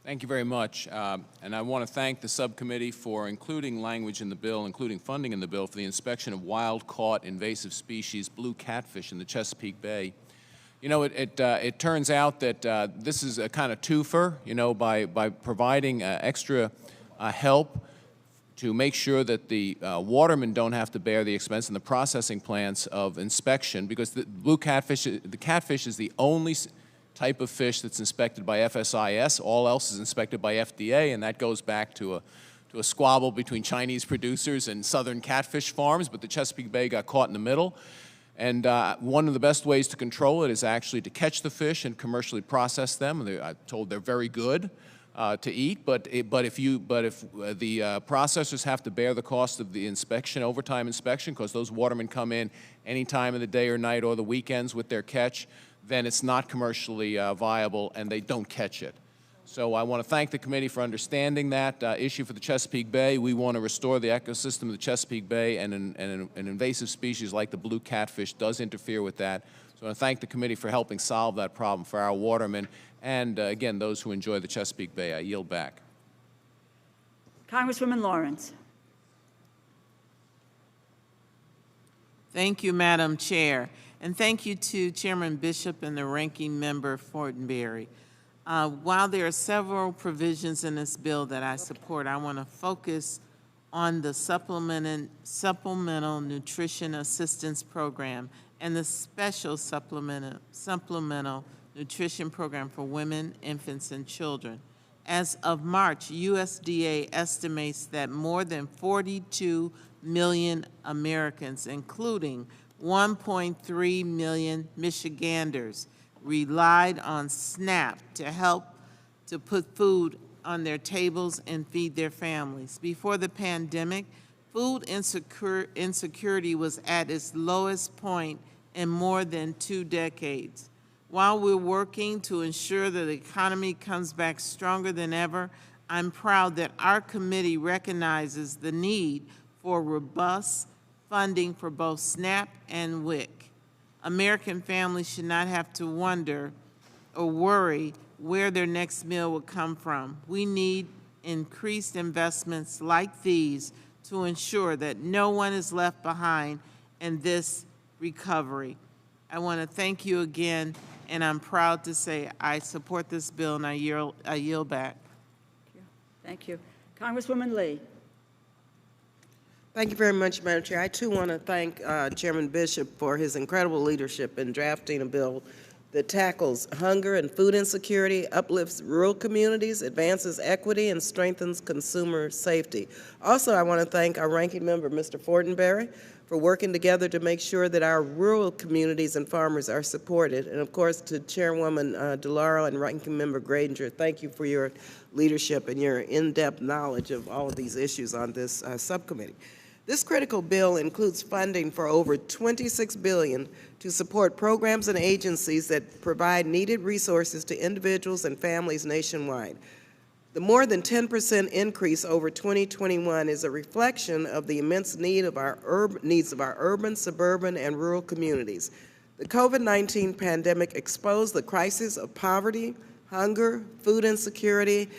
Thank you very much. And I want to thank the subcommittee for including language in the bill, including funding in the bill, for the inspection of wild-caught invasive species blue catfish in the Chesapeake Bay. You know, it turns out that this is a kind of twofer, you know, by providing extra help to make sure that the watermen don't have to bear the expense in the processing plants of inspection, because the catfish is the only type of fish that's inspected by FSIS. All else is inspected by FDA, and that goes back to a squabble between Chinese producers and southern catfish farms, but the Chesapeake Bay got caught in the middle. And one of the best ways to control it is actually to catch the fish and commercially process them. I'm told they're very good to eat, but if the processors have to bear the cost of the inspection, overtime inspection, because those watermen come in any time of the day or night or the weekends with their catch, then it's not commercially viable and they don't catch it. So I want to thank the committee for understanding that issue for the Chesapeake Bay. We want to restore the ecosystem of the Chesapeake Bay, and an invasive species like the blue catfish does interfere with that. So I want to thank the committee for helping solve that problem for our watermen and, again, those who enjoy the Chesapeake Bay. I yield back. Congresswoman Lawrence. Thank you, Madam Chair. And thank you to Chairman Bishop and the Ranking Member Fortenberry. While there are several provisions in this bill that I support, I want to focus on the Supplemental Nutrition Assistance Program and the Special Supplemental Nutrition Program for women, infants, and children. As of March, USDA estimates that more than 42 million Americans, including 1.3 million Michiganders, relied on SNAP to help to put food on their tables and feed their families. Before the pandemic, food insecurity was at its lowest point in more than 2 decades. While we're working to ensure that the economy comes back stronger than ever, I'm proud that our committee recognizes the need for robust funding for both SNAP and WIC. American families should not have to wonder or worry where their next meal will come from. We need increased investments like these to ensure that no one is left behind in this recovery. I want to thank you again, and I'm proud to say I support this bill, and I yield back. Thank you. Congresswoman Lee. Thank you very much, Madam Chair. I, too, want to thank Chairman Bishop for his incredible leadership in drafting a bill that tackles hunger and food insecurity, uplifts rural communities, advances equity, and strengthens consumer safety. Also, I want to thank our ranking member, Mr. Fortenberry, for working together to make sure that our rural communities and farmers are supported. And, of course, to Chairwoman DeLauro and Ranking Member Granger, thank you for your leadership and your in-depth knowledge of all of these issues on this subcommittee. This critical bill includes funding for over $26 billion to support programs and agencies that provide needed resources to individuals and families nationwide. The more than 10% increase over 2021 is a reflection of the immense needs of our urban, suburban, and rural communities. The COVID-19 pandemic exposed the crisis of poverty, hunger, food insecurity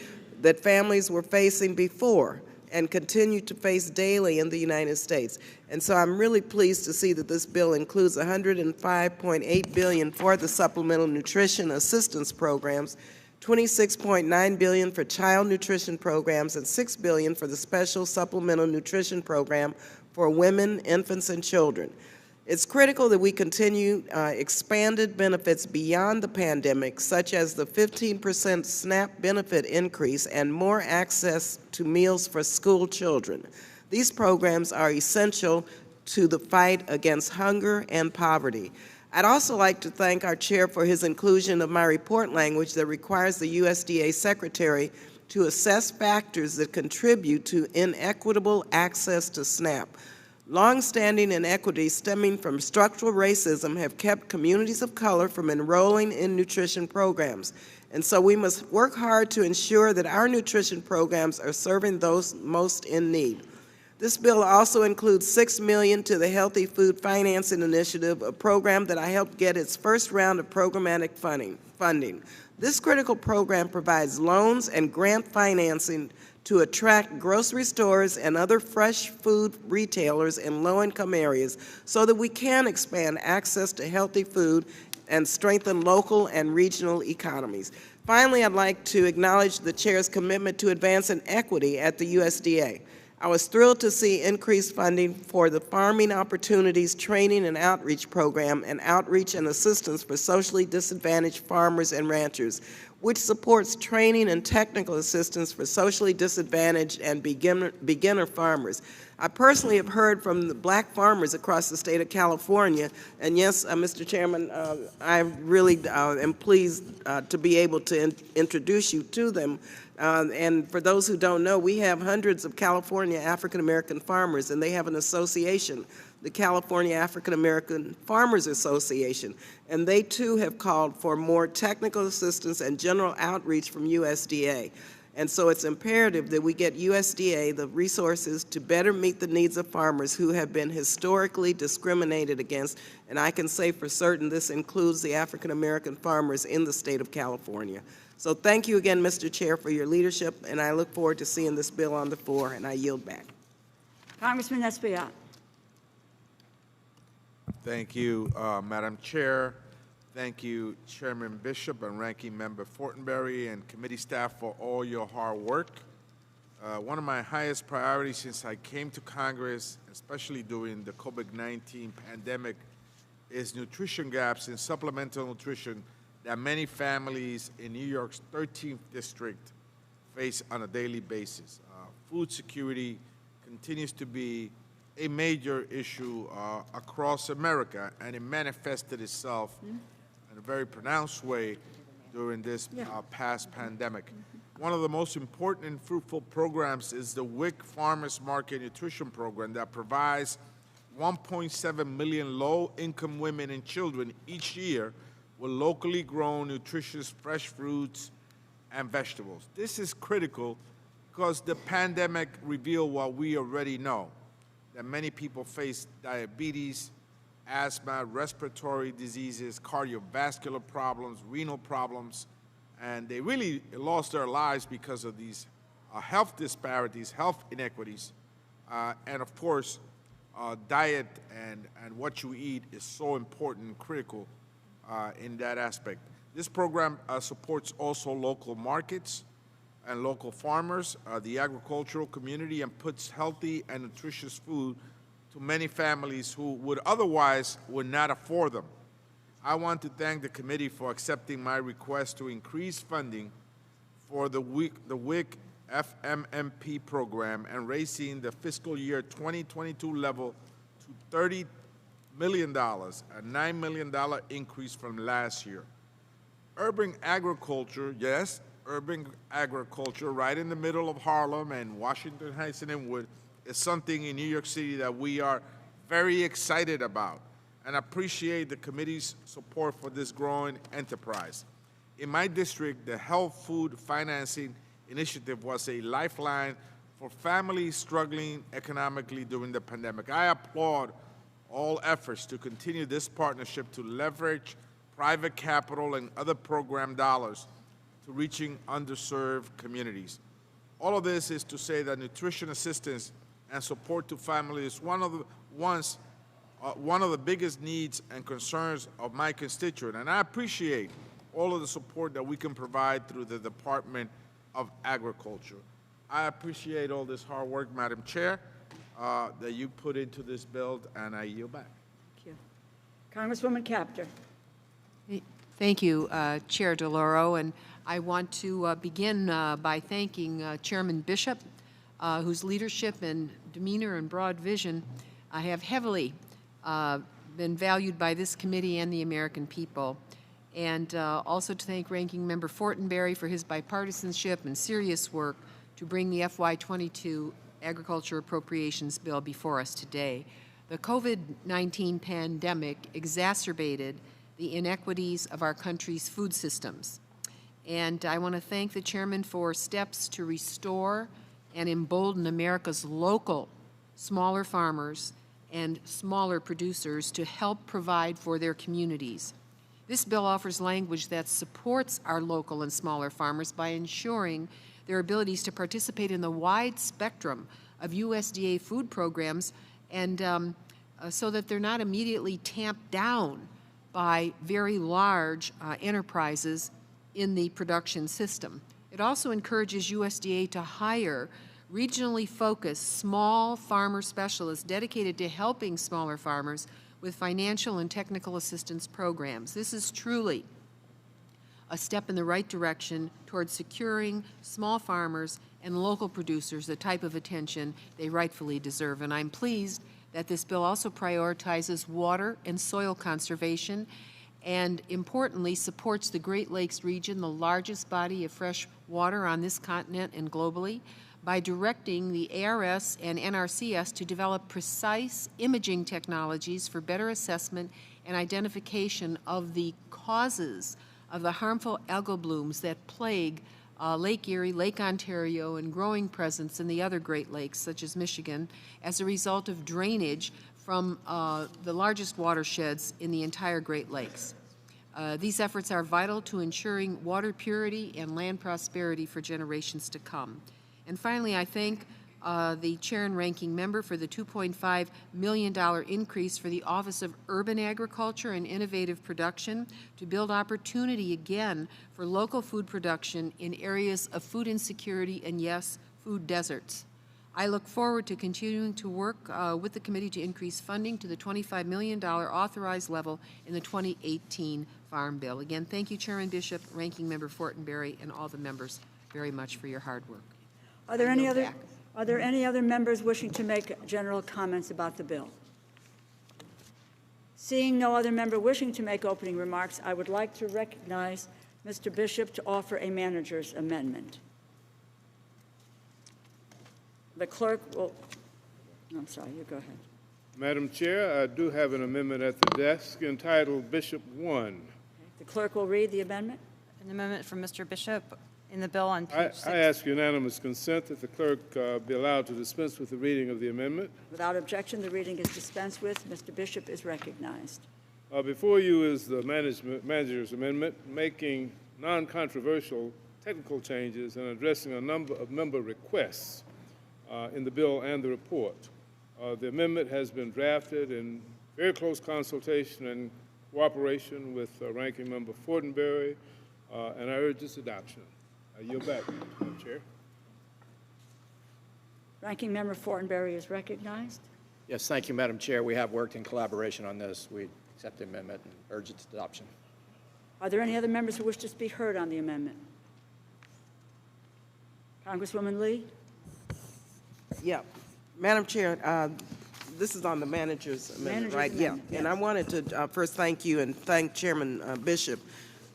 that families were facing before and continue to face daily in the United States. And so I'm really pleased to see that this bill includes $105.8 billion for the Supplemental Nutrition Assistance Programs, $26.9 billion for child nutrition programs, and $6 billion for the Special Supplemental Nutrition Program for women, infants, and children. It's critical that we continue expanded benefits beyond the pandemic, such as the 15% SNAP benefit increase and more access to meals for school children. These programs are essential to the fight against hunger and poverty. I'd also like to thank our chair for his inclusion of my report language that requires the USDA secretary to assess factors that contribute to inequitable access to SNAP. Long-standing inequities stemming from structural racism have kept communities of color from enrolling in nutrition programs. And so we must work hard to ensure that our nutrition programs are serving those most in need. This bill also includes $6 million to the Healthy Food Financing Initiative, a program that I helped get its first round of programmatic funding. This critical program provides loans and grant financing to attract grocery stores and other fresh food retailers in low-income areas so that we can expand access to healthy food and strengthen local and regional economies. Finally, I'd like to acknowledge the chair's commitment to advancing equity at the USDA. I was thrilled to see increased funding for the Farming Opportunities Training and Outreach Program and Outreach and Assistance for Socially Disadvantaged Farmers and Ranchers, which supports training and technical assistance for socially disadvantaged and beginner farmers. I personally have heard from the black farmers across the state of California, and yes, Mr. Chairman, I really am pleased to be able to introduce you to them. And for those who don't know, we have hundreds of California African American farmers, and they have an association, the California African American Farmers Association, and they too have called for more technical assistance and general outreach from USDA. And so it's imperative that we get USDA the resources to better meet the needs of farmers who have been historically discriminated against, and I can say for certain this includes the African American farmers in the state of California. So thank you again, Mr. Chair, for your leadership, and I look forward to seeing this bill on the floor, and I yield back. Congressman Espaillat. Thank you, Madam Chair. Thank you, Chairman Bishop and Ranking Member Fortenberry and committee staff for all your hard work. One of my highest priorities since I came to Congress, especially during the COVID-19 pandemic, is nutrition gaps in supplemental nutrition that many families in New York's 13th district face on a daily basis. Food security continues to be a major issue across America, and it manifested itself in a very pronounced way during this past pandemic. One of the most important and fruitful programs is the WIC Farmers Market Nutrition Program that provides 1.7 million low-income women and children each year with locally grown, nutritious, fresh fruits and vegetables. This is critical because the pandemic revealed what we already know, that many people face diabetes, asthma, respiratory diseases, cardiovascular problems, renal problems, and they really lost their lives because of these health disparities, health inequities, and of course, diet and what you eat is so important and critical in that aspect. This program supports also local markets and local farmers, the agricultural community, and puts healthy and nutritious food to many families who would otherwise not afford them. I want to thank the committee for accepting my request to increase funding for the WIC FMMP program and raising the fiscal year 2022 level to $30 million, a $9 million increase from last year. Urban agriculture, yes, urban agriculture right in the middle of Harlem and Washington Heights and Inwood is something in New York City that we are very excited about and appreciate the committee's support for this growing enterprise. In my district, the Health Food Financing Initiative was a lifeline for families struggling economically during the pandemic. I applaud all efforts to continue this partnership to leverage private capital and other program dollars to reaching underserved communities. All of this is to say that nutrition assistance and support to families is one of the biggest needs and concerns of my constituent, and I appreciate all of the support that we can provide through the Department of Agriculture. I appreciate all this hard work, Madam Chair, that you put into this bill, and I yield back. Thank you. Congresswoman Capter. Thank you, Chair DeLauro, and I want to begin by thanking Chairman Bishop, whose leadership and demeanor and broad vision have heavily been valued by this committee and the American people. And also to thank Ranking Member Fortenberry for his bipartisanship and serious work to bring the FY22 Agriculture Appropriations Bill before us today. The COVID-19 pandemic exacerbated the inequities of our country's food systems. And I want to thank the chairman for steps to restore and embolden America's local smaller farmers and smaller producers to help provide for their communities. This bill offers language that supports our local and smaller farmers by ensuring their abilities to participate in the wide spectrum of USDA food programs and so that they're not immediately tamped down by very large enterprises in the production system. It also encourages USDA to hire regionally focused small farmer specialists dedicated to helping smaller farmers with financial and technical assistance programs. This is truly a step in the right direction towards securing small farmers and and local producers the type of attention they rightfully deserve. And I'm pleased that this bill also prioritizes water and soil conservation and, importantly, supports the Great Lakes region, the largest body of fresh water on this continent and globally, by directing the ARS and NRCS to develop precise imaging technologies for better assessment and identification of the causes of the harmful algal blooms that plague Lake Erie, Lake Ontario, and growing presence in the other Great Lakes, such as Michigan, as a result of drainage from the largest watersheds in the entire Great Lakes. These efforts are vital to ensuring water purity and land prosperity for generations to come. And finally, I thank the Chair and Ranking Member for the $2.5 million increase for the Office of Urban Agriculture and Innovative Production to build opportunity again for local food production in areas of food insecurity and, yes, food deserts. I look forward to continuing to work with the committee to increase funding to the $25 million authorized level in the 2018 Farm Bill. Again, thank you, Chairman Bishop, Ranking Member Fortenberry, and all the members very much for your hard work. Are there any other members wishing to make general comments about the bill? Seeing no other member wishing to make opening remarks, I would like to recognize Mr. Bishop to offer a manager's amendment. The clerk will, I'm sorry, you go ahead. Madam Chair, I do have an amendment at the desk entitled Bishop 1. The clerk will read the amendment. An amendment from Mr. Bishop in the bill on page 6. I ask unanimous consent that the clerk be allowed to dispense with the reading of the amendment. Without objection, the reading is dispensed with. Mr. Bishop is recognized. Before you is the manager's amendment, making non-controversial technical changes and addressing a number of member requests in the bill and the report. The amendment has been drafted in very close consultation and cooperation with Ranking Member Fortenberry, and I urge its adoption. I yield back, Madam Chair. Ranking Member Fortenberry is recognized. Yes, thank you, Madam Chair. We have worked in collaboration on this. We accept the amendment and urge its adoption. Are there any other members who wish to speak heard on the amendment? Congresswoman Lee? Yeah. Madam Chair, this is on the manager's amendment, right? Amendment, Yeah. yes. And I wanted to first thank you and thank Chairman Bishop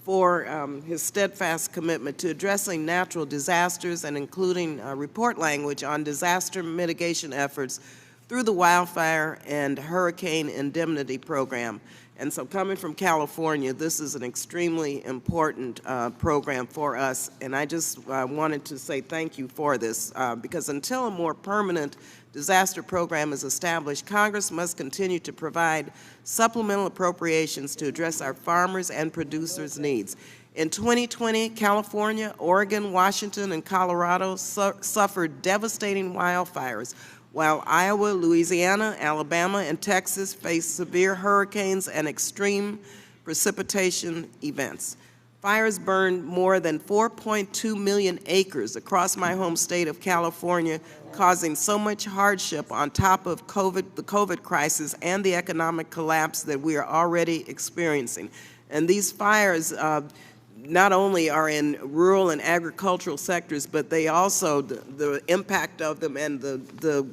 for his steadfast commitment to addressing natural disasters and including report language on disaster mitigation efforts through the Wildfire and Hurricane Indemnity Program. And so coming from California, this is an extremely important program for us. And I just wanted to say thank you for this because until a more permanent disaster program is established, Congress must continue to provide supplemental appropriations to address our farmers and producers' needs. In 2020, California, Oregon, Washington, and Colorado suffered devastating wildfires, while Iowa, Louisiana, Alabama, and Texas faced severe hurricanes and extreme precipitation events. Fires burned more than 4.2 million acres across my home state of California, causing so much hardship on top of the COVID crisis and the economic collapse that we are already experiencing. And these fires not only are in rural and agricultural sectors, but they also, the impact of them and the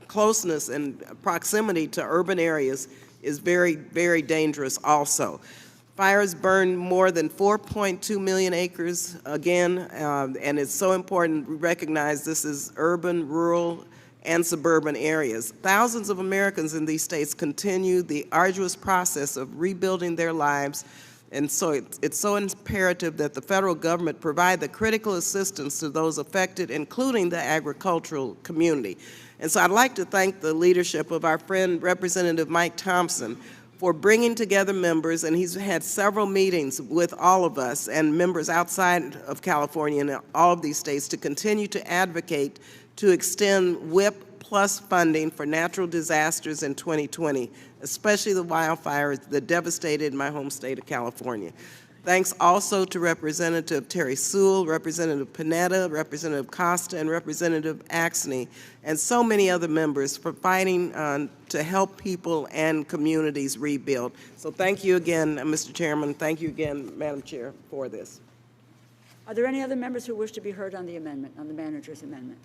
closeness and proximity to urban areas is very, very dangerous also. Fires burned more than 4.2 million acres, again, and it's so important we recognize this is urban, rural, and suburban areas. Thousands of Americans in these states continue the arduous process of rebuilding their lives, and so it's so imperative that the federal government provide the critical assistance to those affected, including the agricultural community. And so I'd like to thank the leadership of our friend, Representative Mike Thompson, for bringing together members, and he's had several meetings with all of us and members outside of California and all of these states to continue to advocate to extend WIP plus funding for natural disasters in 2020, especially the wildfires that devastated my home state of California. Thanks also to Representative Terry Sewell, Representative Panetta, Representative Costa, and Representative Axney, and so many other members for fighting to help people and communities rebuild. So thank you again, Mr. Chairman. Thank you again, Madam Chair, for this. Are there any other members who wish to be heard on the amendment, on the manager's amendment?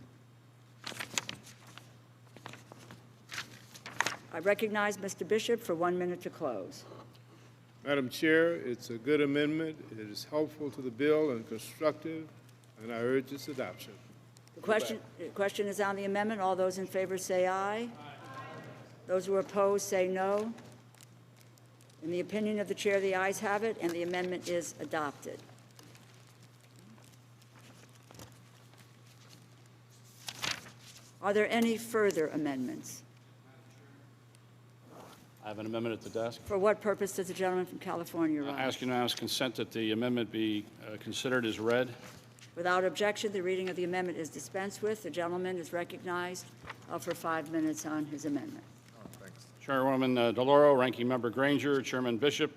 I recognize Mr. Bishop for 1 minute to close. Madam Chair, it's a good amendment. It is helpful to the bill and constructive, and I urge its adoption. The question is on the amendment. All those in favor say aye. Aye. Those who are opposed say no. In the opinion of the chair, the ayes have it, and the amendment is adopted. Are there any further amendments? I have an amendment at the desk. For what purpose does the gentleman from California rise? Ask unanimous consent that the amendment be considered as read. Without objection, the reading of the amendment is dispensed with. The gentleman is recognized for 5 minutes on his amendment. Chairwoman DeLauro, Ranking Member Granger, Chairman Bishop,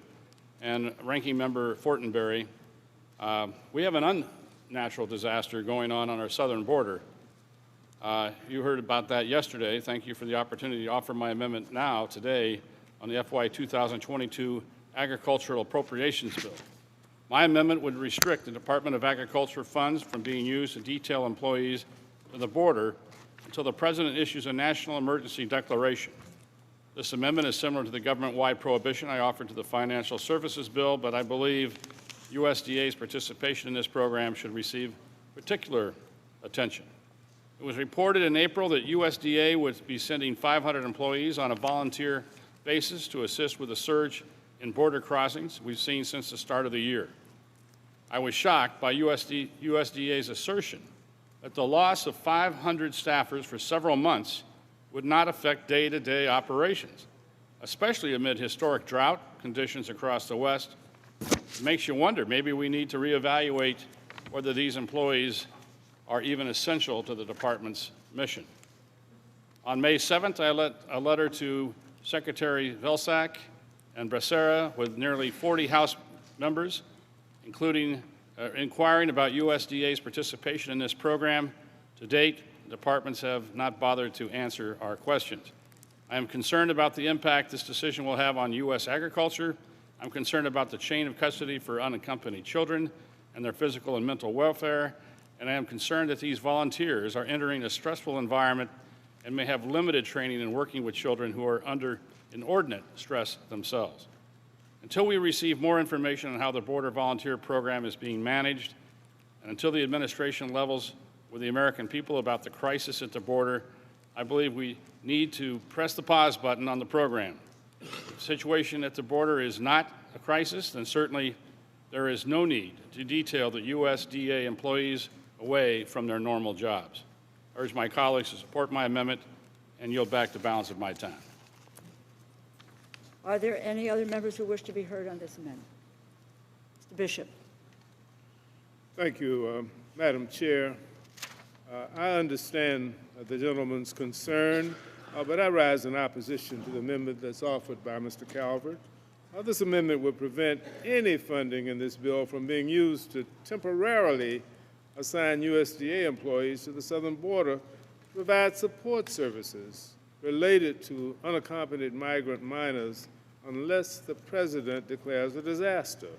and Ranking Member Fortenberry. We have an unnatural disaster going on our southern border. You heard about that yesterday. Thank you for the opportunity to offer my amendment now, today, on the FY 2022 Agricultural Appropriations Bill. My amendment would restrict the Department of Agriculture funds from being used to detail employees to the border until the President issues a national emergency declaration. This amendment is similar to the government-wide prohibition I offered to the Financial Services Bill, but I believe USDA's participation in this program should receive particular attention. It was reported in April that USDA would be sending 500 employees on a volunteer basis to assist with a surge in border crossings we've seen since the start of the year. I was shocked by USDA's assertion that the loss of 500 staffers for several months would not affect day-to-day operations, especially amid historic drought conditions across the West. It makes you wonder, maybe we need to reevaluate whether these employees are even essential to the department's mission. On May 7th, I led a letter to Secretary Vilsack and Becerra with nearly 40 House members, including inquiring about USDA's participation in this program. To date, departments have not bothered to answer our questions. I am concerned about the impact this decision will have on U.S. agriculture. I'm concerned about the chain of custody for unaccompanied children and their physical and mental welfare, and I am concerned that these volunteers are entering a stressful environment and may have limited training in working with children who are under inordinate stress themselves. Until we receive more information on how the border volunteer program is being managed, and until the administration levels with the American people about the crisis at the border, I believe we need to press the pause button on the program. If the situation at the border is not a crisis, then certainly there is no need to detail the USDA employees away from their normal jobs. I urge my colleagues to support my amendment and yield back the balance of my time. Are there any other members who wish to be heard on this amendment? Mr. Bishop. Thank you, Madam Chair. I understand the gentleman's concern, but I rise in opposition to the amendment that's offered by Mr. Calvert. This amendment would prevent any funding in this bill from being used to temporarily assign USDA employees to the southern border to provide support services related to unaccompanied migrant minors unless the President declares a disaster.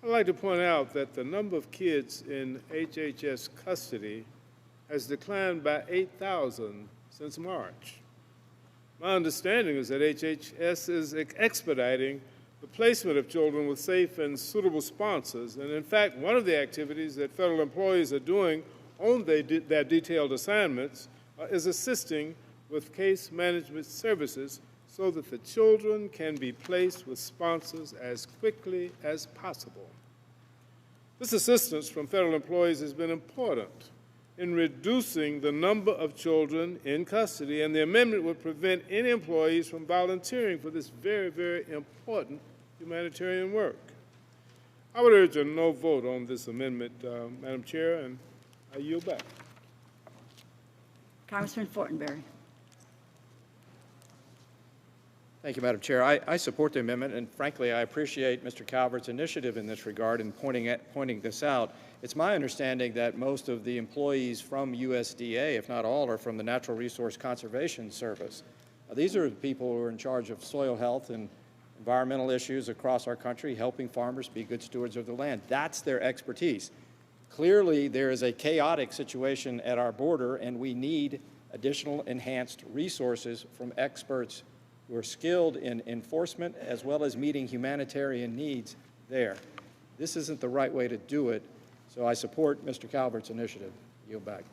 I'd like to point out that the number of kids in HHS custody has declined by 8,000 since March. My understanding is that HHS is expediting the placement of children with safe and suitable sponsors, and in fact, one of the activities that federal employees are doing on their detailed assignments is assisting with case management services so that the children can be placed with sponsors as quickly as possible. This assistance from federal employees has been important in reducing the number of children in custody, and the amendment would prevent any employees from volunteering for this very, very important humanitarian work. I would urge a no vote on this amendment, Madam Chair, and I yield back. Congressman Fortenberry. Thank you, Madam Chair. I support the amendment, and frankly, I appreciate Mr. Calvert's initiative in this regard in pointing this out. It's my understanding that most of the employees from USDA, if not all, are from the Natural Resource Conservation Service. These are the people who are in charge of soil health and environmental issues across our country, helping farmers be good stewards of the land. That's their expertise. Clearly, there is a chaotic situation at our border, and we need additional enhanced resources from experts who are skilled in enforcement as well as meeting humanitarian needs there. This isn't the right way to do it, so I support Mr. Calvert's initiative. Yield back.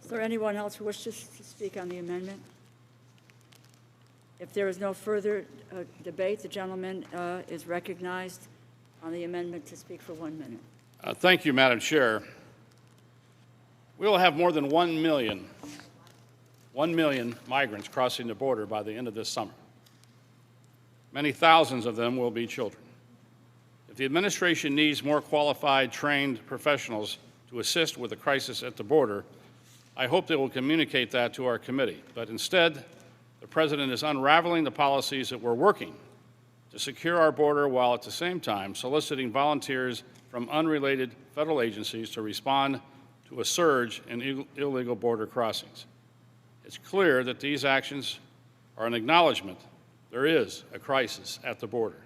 Is there anyone else who wishes to speak on the amendment? If there is no further debate, the gentleman is recognized on the amendment to speak for 1 minute. Thank you, Madam Chair. We will have more than 1 million migrants crossing the border by the end of this summer. Many thousands of them will be children. If the administration needs more qualified, trained professionals to assist with the crisis at the border, I hope they will communicate that to our committee. But instead, the President is unraveling the policies that we're working to secure our border while at the same time soliciting volunteers from unrelated federal agencies to respond to a surge in illegal border crossings. It's clear that these actions are an acknowledgement there is a crisis at the border.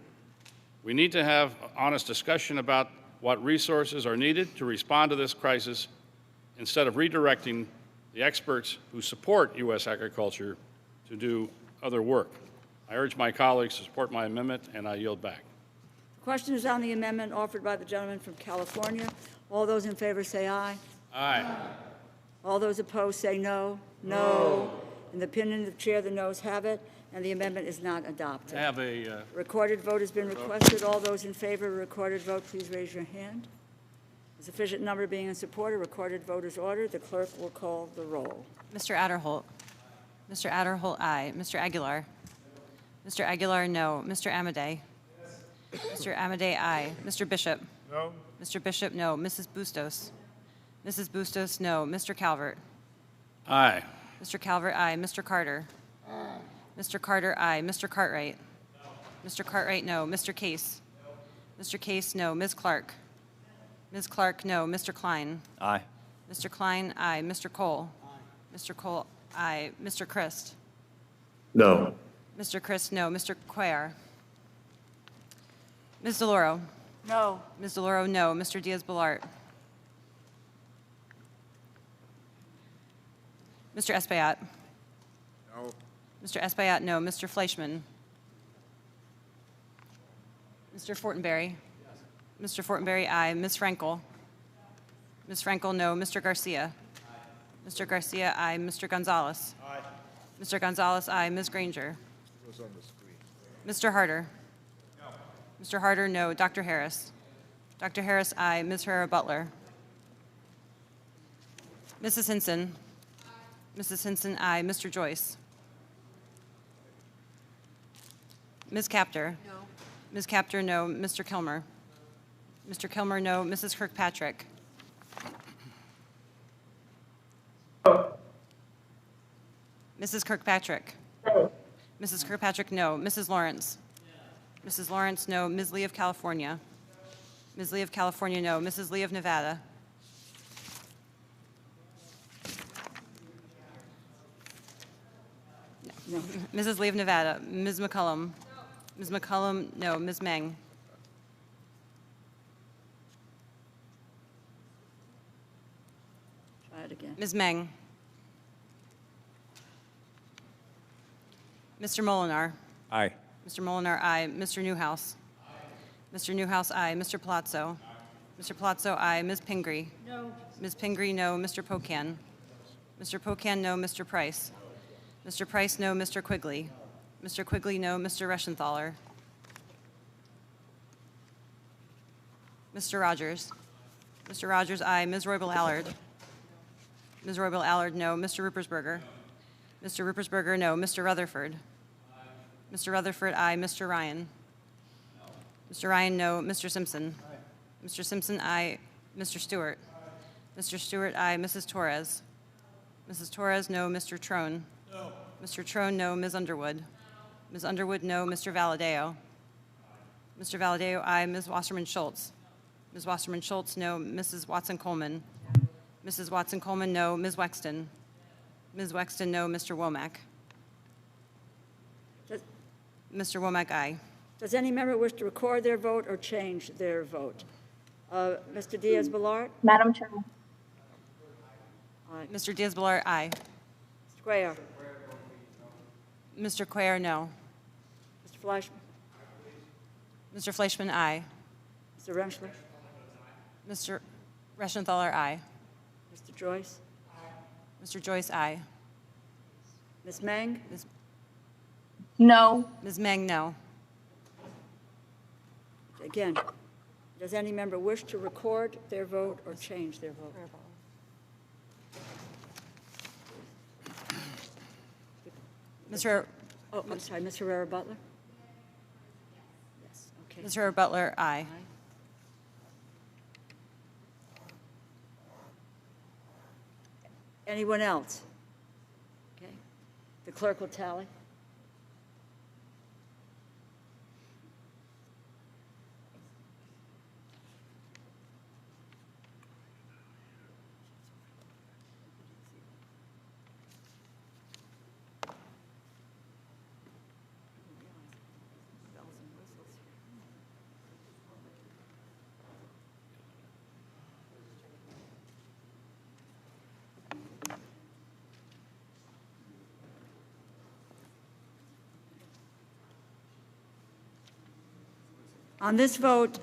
We need to have an honest discussion about what resources are needed to respond to this crisis instead of redirecting the experts who support U.S. agriculture to do other work. I urge my colleagues to support my amendment, and I yield back. The question is on the amendment offered by the gentleman from California. All those in favor say aye. Aye. All those opposed say no. No. In the opinion of the chair, the noes have it, and the amendment is not adopted. I have a Recorded vote has been requested. All those in favor of a recorded vote, please raise your hand. A sufficient number being in support, a recorded vote is ordered. The clerk will call the roll. Mr. Adderholt. Mr. Adderholt, aye. Mr. Aguilar. Mr. Aguilar, no. Mr. Amadei. Mr. Amadei, aye. Mr. Bishop. No. Mr. Bishop, no. Mrs. Bustos. Mrs. Bustos, no. Mr. Calvert. aye. Mr. Calvert, aye. Mr. Carter. Mr. Carter, aye. Mr. Cartwright. Mr. Cartwright, no. Mr. Case. Mr. Case, no. Ms. Clark. Ms. Clark, no. Mr. Klein. Aye. Mr. Klein, aye. Mr. Cole. Mr. Cole, aye. Mr. Christ. No. Mr. Christ, no. Mr. Cuellar. Ms. DeLauro. No. Ms. DeLauro, no. Mr. Diaz-Balart. Mr. Espaillat. No. Mr. Espaillat, no. Mr. Fleischman. Mr. Fortenberry. Mr. Fortenberry, aye. Ms. Frankel. Ms. Frankel, no. Mr. Garcia. Mr. Garcia, aye. Mr. Gonzalez. Aye. Mr. Gonzalez, aye. Ms. Granger. It was on the screen. Mr. Harder. No. Mr. Harder, no. Dr. Harris. Dr. Harris, aye. Ms. Herrera-Butler. Mrs. Hinson. Mrs. Hinson, aye. Mr. Joyce. Ms. Capter. No. Ms. Capter, no. Mr. Kilmer. Mr. Kilmer, no. Mrs. Kirkpatrick. Mrs. Kirkpatrick. No. Mrs. Kirkpatrick, no. Mrs. Lawrence. Mrs. Lawrence, no. Ms. Lee of California. Ms. Lee of California, no. Mrs. Lee of Nevada. No. Mrs. Lee of Nevada. Ms. McCullum. Ms. McCullum, no. Ms. Meng. Try it again. Ms. Meng. Mr. Molinar. Aye. Mr. Molinar, aye. Mr. Newhouse. Aye. Mr. Newhouse, aye. Mr. Palazzo. Aye. Mr. Palazzo, aye. Ms. Pingree. No. Ms. Pingree, no. Mr. Pocan. Mr. Pocan, no. Mr. Price. Mr. Price, no. Mr. Quigley. Mr. Quigley, no. Mr. Reschenthaler. Mr. Rogers. Mr. Rogers, aye. Ms. Roybal-Allard. Ms. Roybal-Allard, no. Mr. Ruppersberger. Mr. Ruppersberger, no. Mr. Rutherford. Mr. Rutherford, aye. Mr. Ryan. Mr. Ryan, no. Mr. Simpson. Mr. Simpson, aye. Mr. Stewart. Mr. Stewart, aye. Mrs. Torres. Mrs. Torres, no. Mr. Trone. No. Mr. Trone, no. Ms. Underwood. Ms. Underwood, no. Mr. Valadeo. Mr. Valadeo, aye. Ms. Wasserman Schultz. Ms. Wasserman Schultz, no. Mrs. Watson Coleman. Mrs. Watson Coleman, no. Ms. Wexton. Ms. Wexton, no. Mr. Womack. Mr. Womack, aye. Does any member wish to record their vote or change their vote? Mr. Diaz-Balart? Madam Chair. Aye. Mr. Diaz-Balart, aye. Mr. Cuellar? Mr. Cuellar, no. Mr. Fleischman? Mr. Fleischman, aye. Mr. Rentschler? Mr. Reschenthaler, aye. Mr. Joyce? Mr. Joyce, aye. Ms. Meng? No. Ms. Meng, no. Again, does any member wish to record their vote or change their vote? Mr. Oh, I'm sorry, Ms. Herrera Butler? Yes, okay. Ms. Herrera Butler, aye. Anyone else? Okay. The clerk will tally. On this vote,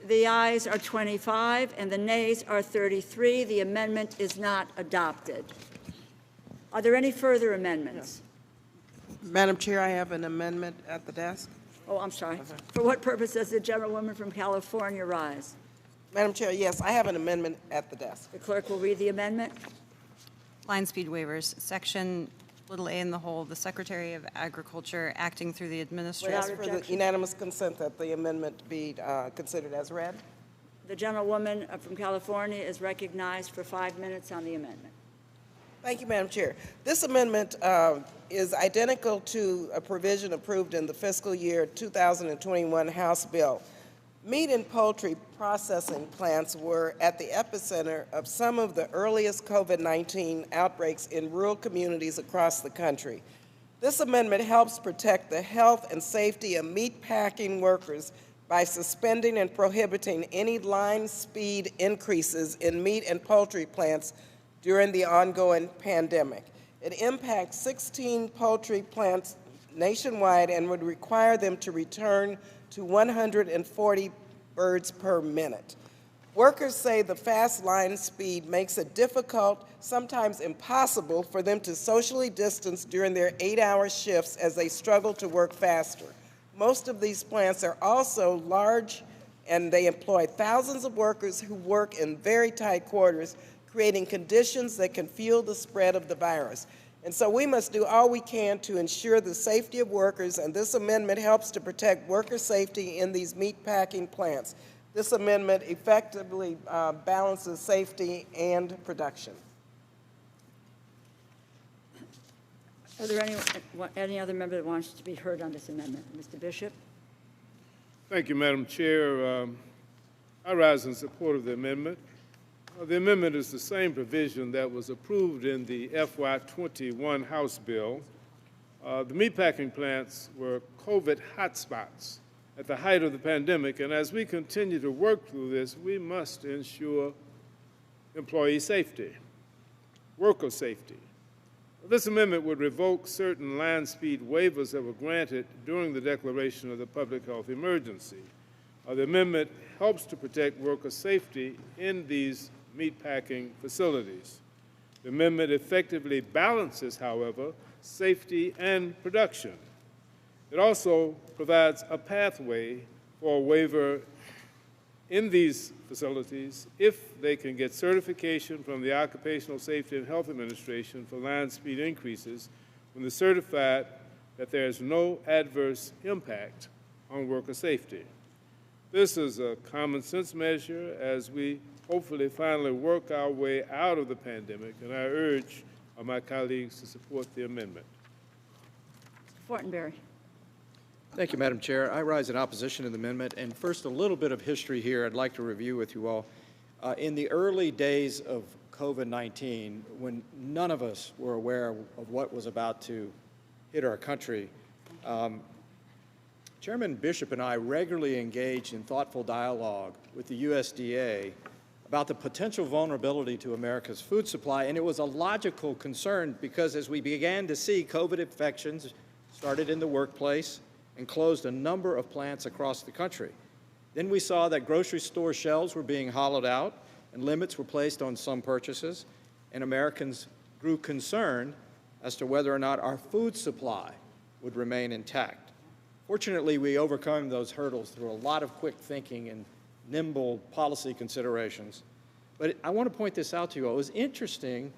the ayes are 25 and the nays are 33. The amendment is not adopted. Are there any further amendments? Madam Chair, I have an amendment at the desk. Oh, I'm sorry. For what purpose does the gentlewoman from California rise? Madam Chair, yes, I have an amendment at the desk. The clerk will read the amendment. Line speed waivers, section little a in the whole, the Secretary of Agriculture acting through the administrator. Without Ask for the objection. unanimous consent that the amendment be considered as read. The gentlewoman from California is recognized for 5 minutes on the amendment. Thank you, Madam Chair. This amendment is identical to a provision approved in the fiscal year 2021 House bill. Meat and poultry processing plants were at the epicenter of some of the earliest COVID-19 outbreaks in rural communities across the country. This amendment helps protect the health and safety of meat packing workers by suspending and prohibiting any line speed increases in meat and poultry plants during the ongoing pandemic. It impacts 16 poultry plants nationwide and would require them to return to 140 birds per minute. Workers say the fast line speed makes it difficult, sometimes impossible, for them to socially distance during their 8-hour shifts as they struggle to work faster. Most of these plants are also large, and they employ thousands of workers who work in very tight quarters, creating conditions that can fuel the spread of the virus. And so we must do all we can to ensure the safety of workers, and this amendment helps to protect worker safety in these meat packing plants. This amendment effectively balances safety and production. Are there any other member that wants to be heard on this amendment? Mr. Bishop? Thank you, Madam Chair. I rise in support of the amendment. The amendment is the same provision that was approved in the FY21 House bill. The meatpacking plants were COVID hotspots at the height of the pandemic, and as we continue to work through this, we must ensure employee safety, worker safety. This amendment would revoke certain land speed waivers that were granted during the declaration of the public health emergency. The amendment helps to protect worker safety in these meatpacking facilities. The amendment effectively balances, however, safety and production. It also provides a pathway for a waiver in these facilities if they can get certification from the Occupational Safety and Health Administration for land speed increases when they're certified that there is no adverse impact on worker safety. This is a common sense measure as we hopefully finally work our way out of the pandemic, and I urge my colleagues to support the amendment. Fortenberry. Thank you, Madam Chair. I rise in opposition to the amendment. And first, a little bit of history here I'd like to review with you all. In the early days of COVID-19, when none of us were aware of what was about to hit our country, Chairman Bishop and I regularly engage in thoughtful dialogue with the USDA about the potential vulnerability to America's food supply, and it was a logical concern because as we began to see COVID infections started in the workplace and closed a number of plants across the country. Then we saw that grocery store shelves were being hollowed out and limits were placed on some purchases, and Americans grew concerned as to whether or not our food supply would remain intact. Fortunately, we overcame those hurdles through a lot of quick thinking and nimble policy considerations. But I want to point this out to you all. It was interesting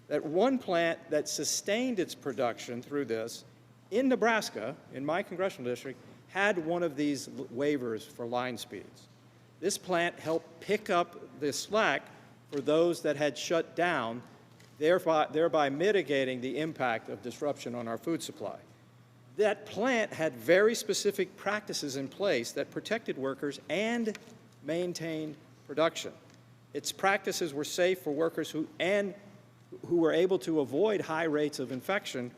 that one plant that sustained its production through this in Nebraska, in my congressional district, had one of these waivers for line speeds. This plant helped pick up the slack for those that had shut down, thereby mitigating the impact of disruption on our food supply. That plant had very specific practices in place that protected workers and maintained production. Its practices were safe for workers who were able to avoid high rates of infection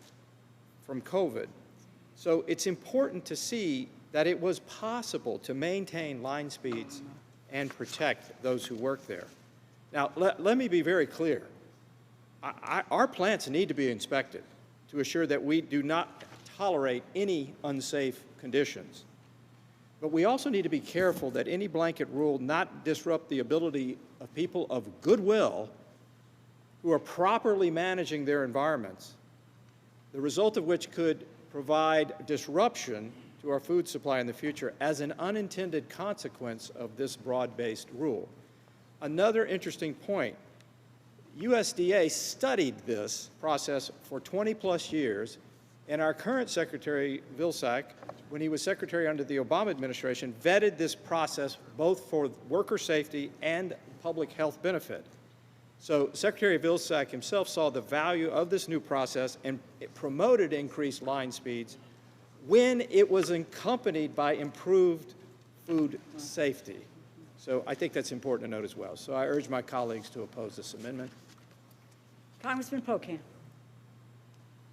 from COVID. So it's important to see that it was possible to maintain line speeds and protect those who work there. Now, let me be very clear. Our plants need to be inspected to assure that we do not tolerate any unsafe conditions. But we also need to be careful that any blanket rule not disrupt the ability of people of goodwill who are properly managing their environments, the result of which could provide disruption to our food supply in the future as an unintended consequence of this broad-based rule. Another interesting point, USDA studied this process for 20-plus years, and our current Secretary Vilsack, when he was Secretary under the Obama administration, vetted this process both for worker safety and public health benefit. So Secretary Vilsack himself saw the value of this new process and it promoted increased line speeds when it was accompanied by improved food safety. So I think that's important to note as well. So I urge my colleagues to oppose this amendment. Congressman Pocan.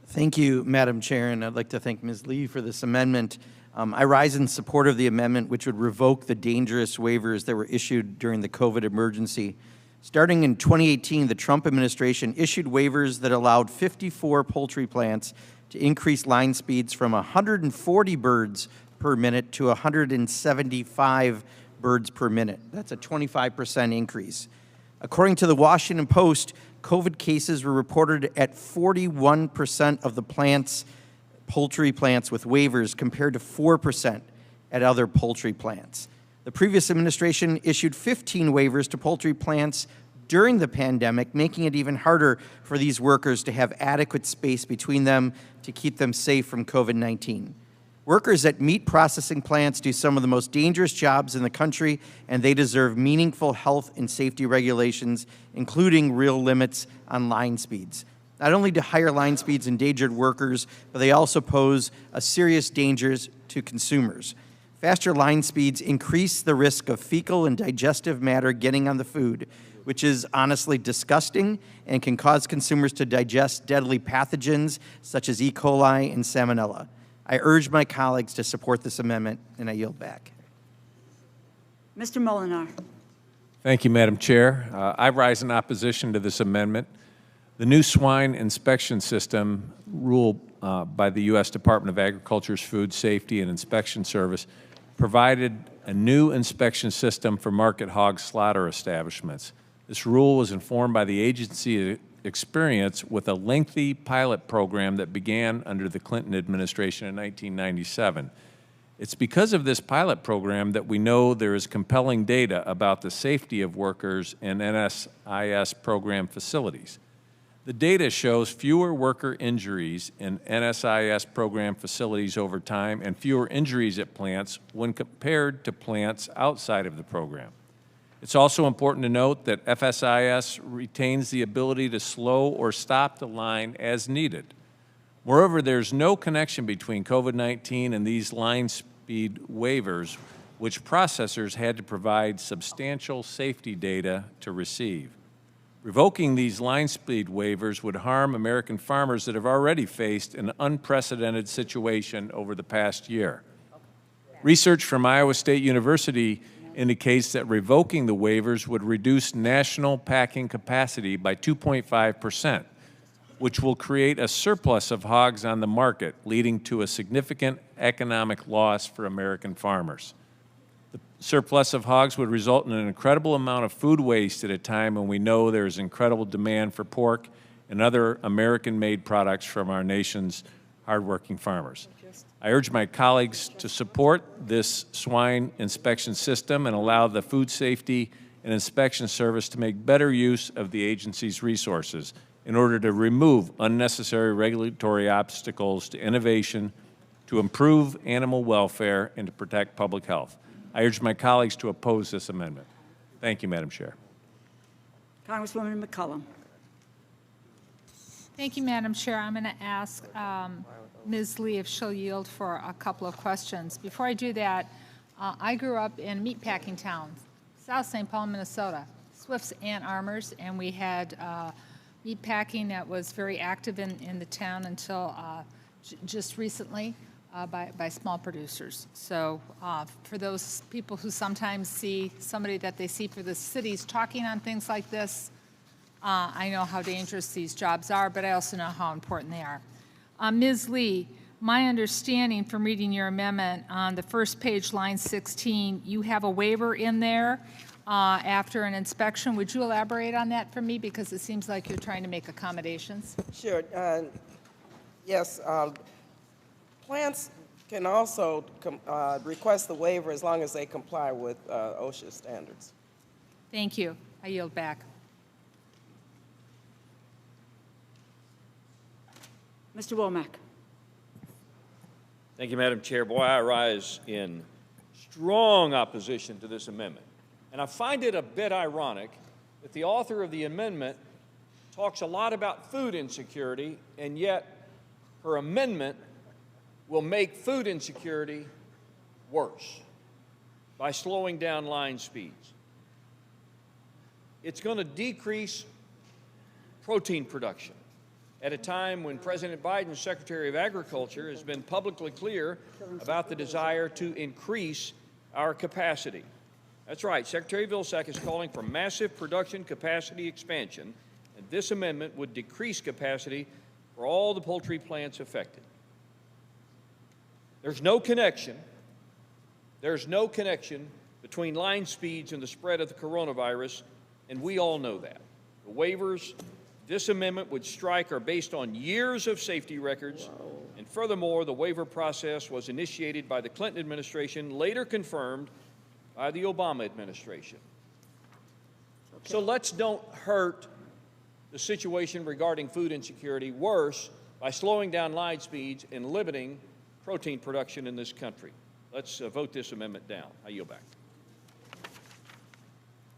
Thank you, Madam Chair, and I'd like to thank Ms. Lee for this amendment. I rise in support of the amendment, which would revoke the dangerous waivers that were issued during the COVID emergency. Starting in 2018, the Trump administration issued waivers that allowed 54 poultry plants to increase line speeds from 140 birds per minute to 175 birds per minute. That's a 25% increase. According to the Washington Post, COVID cases were reported at 41% of the poultry plants with waivers compared to 4% at other poultry plants. The previous administration issued 15 waivers to poultry plants during the pandemic, making it even harder for these workers to have adequate space between them to keep them safe from COVID-19. Workers at meat processing plants do some of the most dangerous jobs in the country, and they deserve meaningful health and safety regulations, including real limits on line speeds. Not only do higher line speeds endanger workers, but they also pose a serious dangers to consumers. Faster line speeds increase the risk of fecal and digestive matter getting on the food, which is honestly disgusting and can cause consumers to digest deadly pathogens such as E. coli and Salmonella. I urge my colleagues to support this amendment, and I yield back. Mr. Molinar. Thank you, Madam Chair. I rise in opposition to this amendment. The new swine inspection system rule by the U.S. Department of Agriculture's Food Safety and Inspection Service provided a new inspection system for market hog slaughter establishments. This rule was informed by the agency's experience with a lengthy pilot program that began under the Clinton administration in 1997. It's because of this pilot program that we know there is compelling data about the safety of workers in NSIS program facilities. The data shows fewer worker injuries in NSIS program facilities over time and fewer injuries at plants when compared to plants outside of the program. It's also important to note that FSIS retains the ability to slow or stop the line as needed. Moreover, there's no connection between COVID-19 and these line speed waivers, which processors had to provide substantial safety data to receive. Revoking these line speed waivers would harm American farmers that have already faced an unprecedented situation over the past year. Research from Iowa State University indicates that revoking the waivers would reduce national packing capacity by 2.5%, which will create a surplus of hogs on the market, leading to a significant economic loss for American farmers. The surplus of hogs would result in an incredible amount of food waste at a time when we know there is incredible demand for pork and other American-made products from our nation's hardworking farmers. I urge my colleagues to support this swine inspection system and allow the Food Safety and Inspection Service to make better use of the agency's resources in order to remove unnecessary regulatory obstacles to innovation, to improve animal welfare, and to protect public health. I urge my colleagues to oppose this amendment. Thank you, Madam Chair. Congresswoman McCollum. Thank you, Madam Chair. I'm going to ask Ms. Lee if she'll yield for a couple of questions. Before I do that, I grew up in meatpacking towns, South St. Paul, Minnesota, Swift's Ann Armours, and we had meatpacking that was very active in the town until just recently by small producers. So for those people who sometimes see somebody that they see for the cities talking on things like this, I know how dangerous these jobs are, but I also know how important they are. Ms. Lee, my understanding from reading your amendment on the first page, line 16, you have a waiver in there after an inspection. Would you elaborate on that for me? Because it seems like you're trying to make accommodations. Sure. Yes. Plants can also request the waiver as long as they comply with OSHA standards. Thank you. I yield back. Mr. Womack. Thank you, Madam Chair. Boy, I rise in strong opposition to this amendment. And I find it a bit ironic that the author of the amendment talks a lot about food insecurity, and yet her amendment will make food insecurity worse by slowing down line speeds. It's going to decrease protein production at a time when President Biden's Secretary of Agriculture has been publicly clear about the desire to increase our capacity. That's right, Secretary Vilsack is calling for massive production capacity expansion, and this amendment would decrease capacity for all the poultry plants affected. There's no connection between line speeds and the spread of the coronavirus, and we all know that. The waivers this amendment would strike are based on years of safety records, and furthermore, the waiver process was initiated by the Clinton administration, later confirmed by the Obama administration. Okay. So let's don't hurt the situation regarding food insecurity worse by slowing down line speeds and limiting protein production in this country. Let's vote this amendment down. I yield back.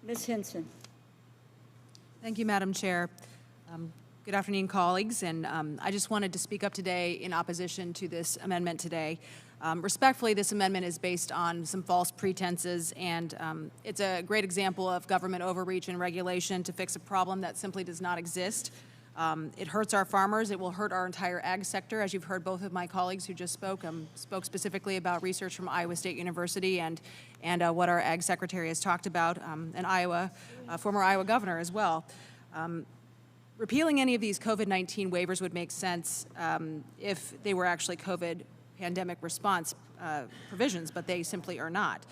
Ms. Hinson. Thank you, Madam Chair. Good afternoon, colleagues, and I just wanted to speak up today in opposition to this amendment today. Respectfully, this amendment is based on some false pretenses, and it's a great example of government overreach and regulation to fix a problem that simply does not exist. It hurts our farmers. It will hurt our entire ag sector, as you've heard both of my colleagues who just spoke specifically about research from Iowa State University and what our ag secretary has talked about, and former Iowa governor as well. Repealing any of these COVID-19 waivers would make sense if they were actually COVID pandemic response provisions, but they simply are not.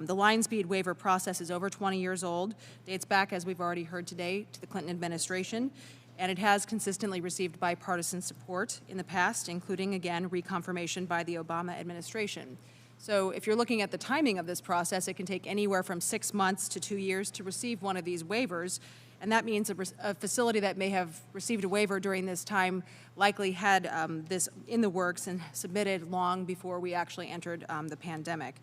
The line speed waiver process is over 20 years old, dates back, as we've already heard today, to the Clinton administration, and it has consistently received bipartisan support in the past, including, again, reconfirmation by the Obama administration. So if you're looking at the timing of this process, it can take anywhere from 6 months to 2 years to receive one of these waivers. And that means a facility that may have received a waiver during this time likely had this in the works and submitted long before we actually entered the pandemic.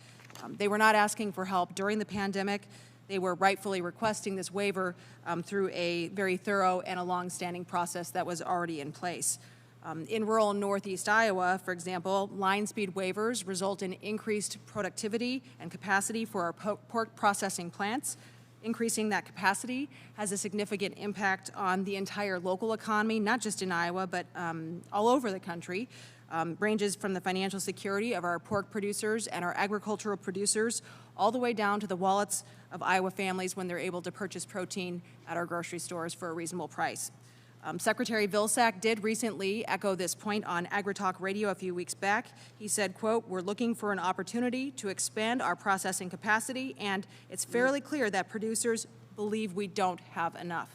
They were not asking for help during the pandemic. They were rightfully requesting this waiver through a very thorough and a long-standing process that was already in place. In rural and northeast Iowa, for example, line speed waivers result in increased productivity and capacity for our pork processing plants. increasing that capacity has a significant impact on the entire local economy, not just in Iowa, but all over the country. Ranges from the financial security of our pork producers and our agricultural producers all the way down to the wallets of Iowa families when they're able to purchase protein at our grocery stores for a reasonable price. Secretary Vilsack did recently echo this point on AgriTalk Radio a few weeks back. He said, quote, "We're looking for an opportunity to expand our processing capacity, and it's fairly clear that producers believe we don't have enough."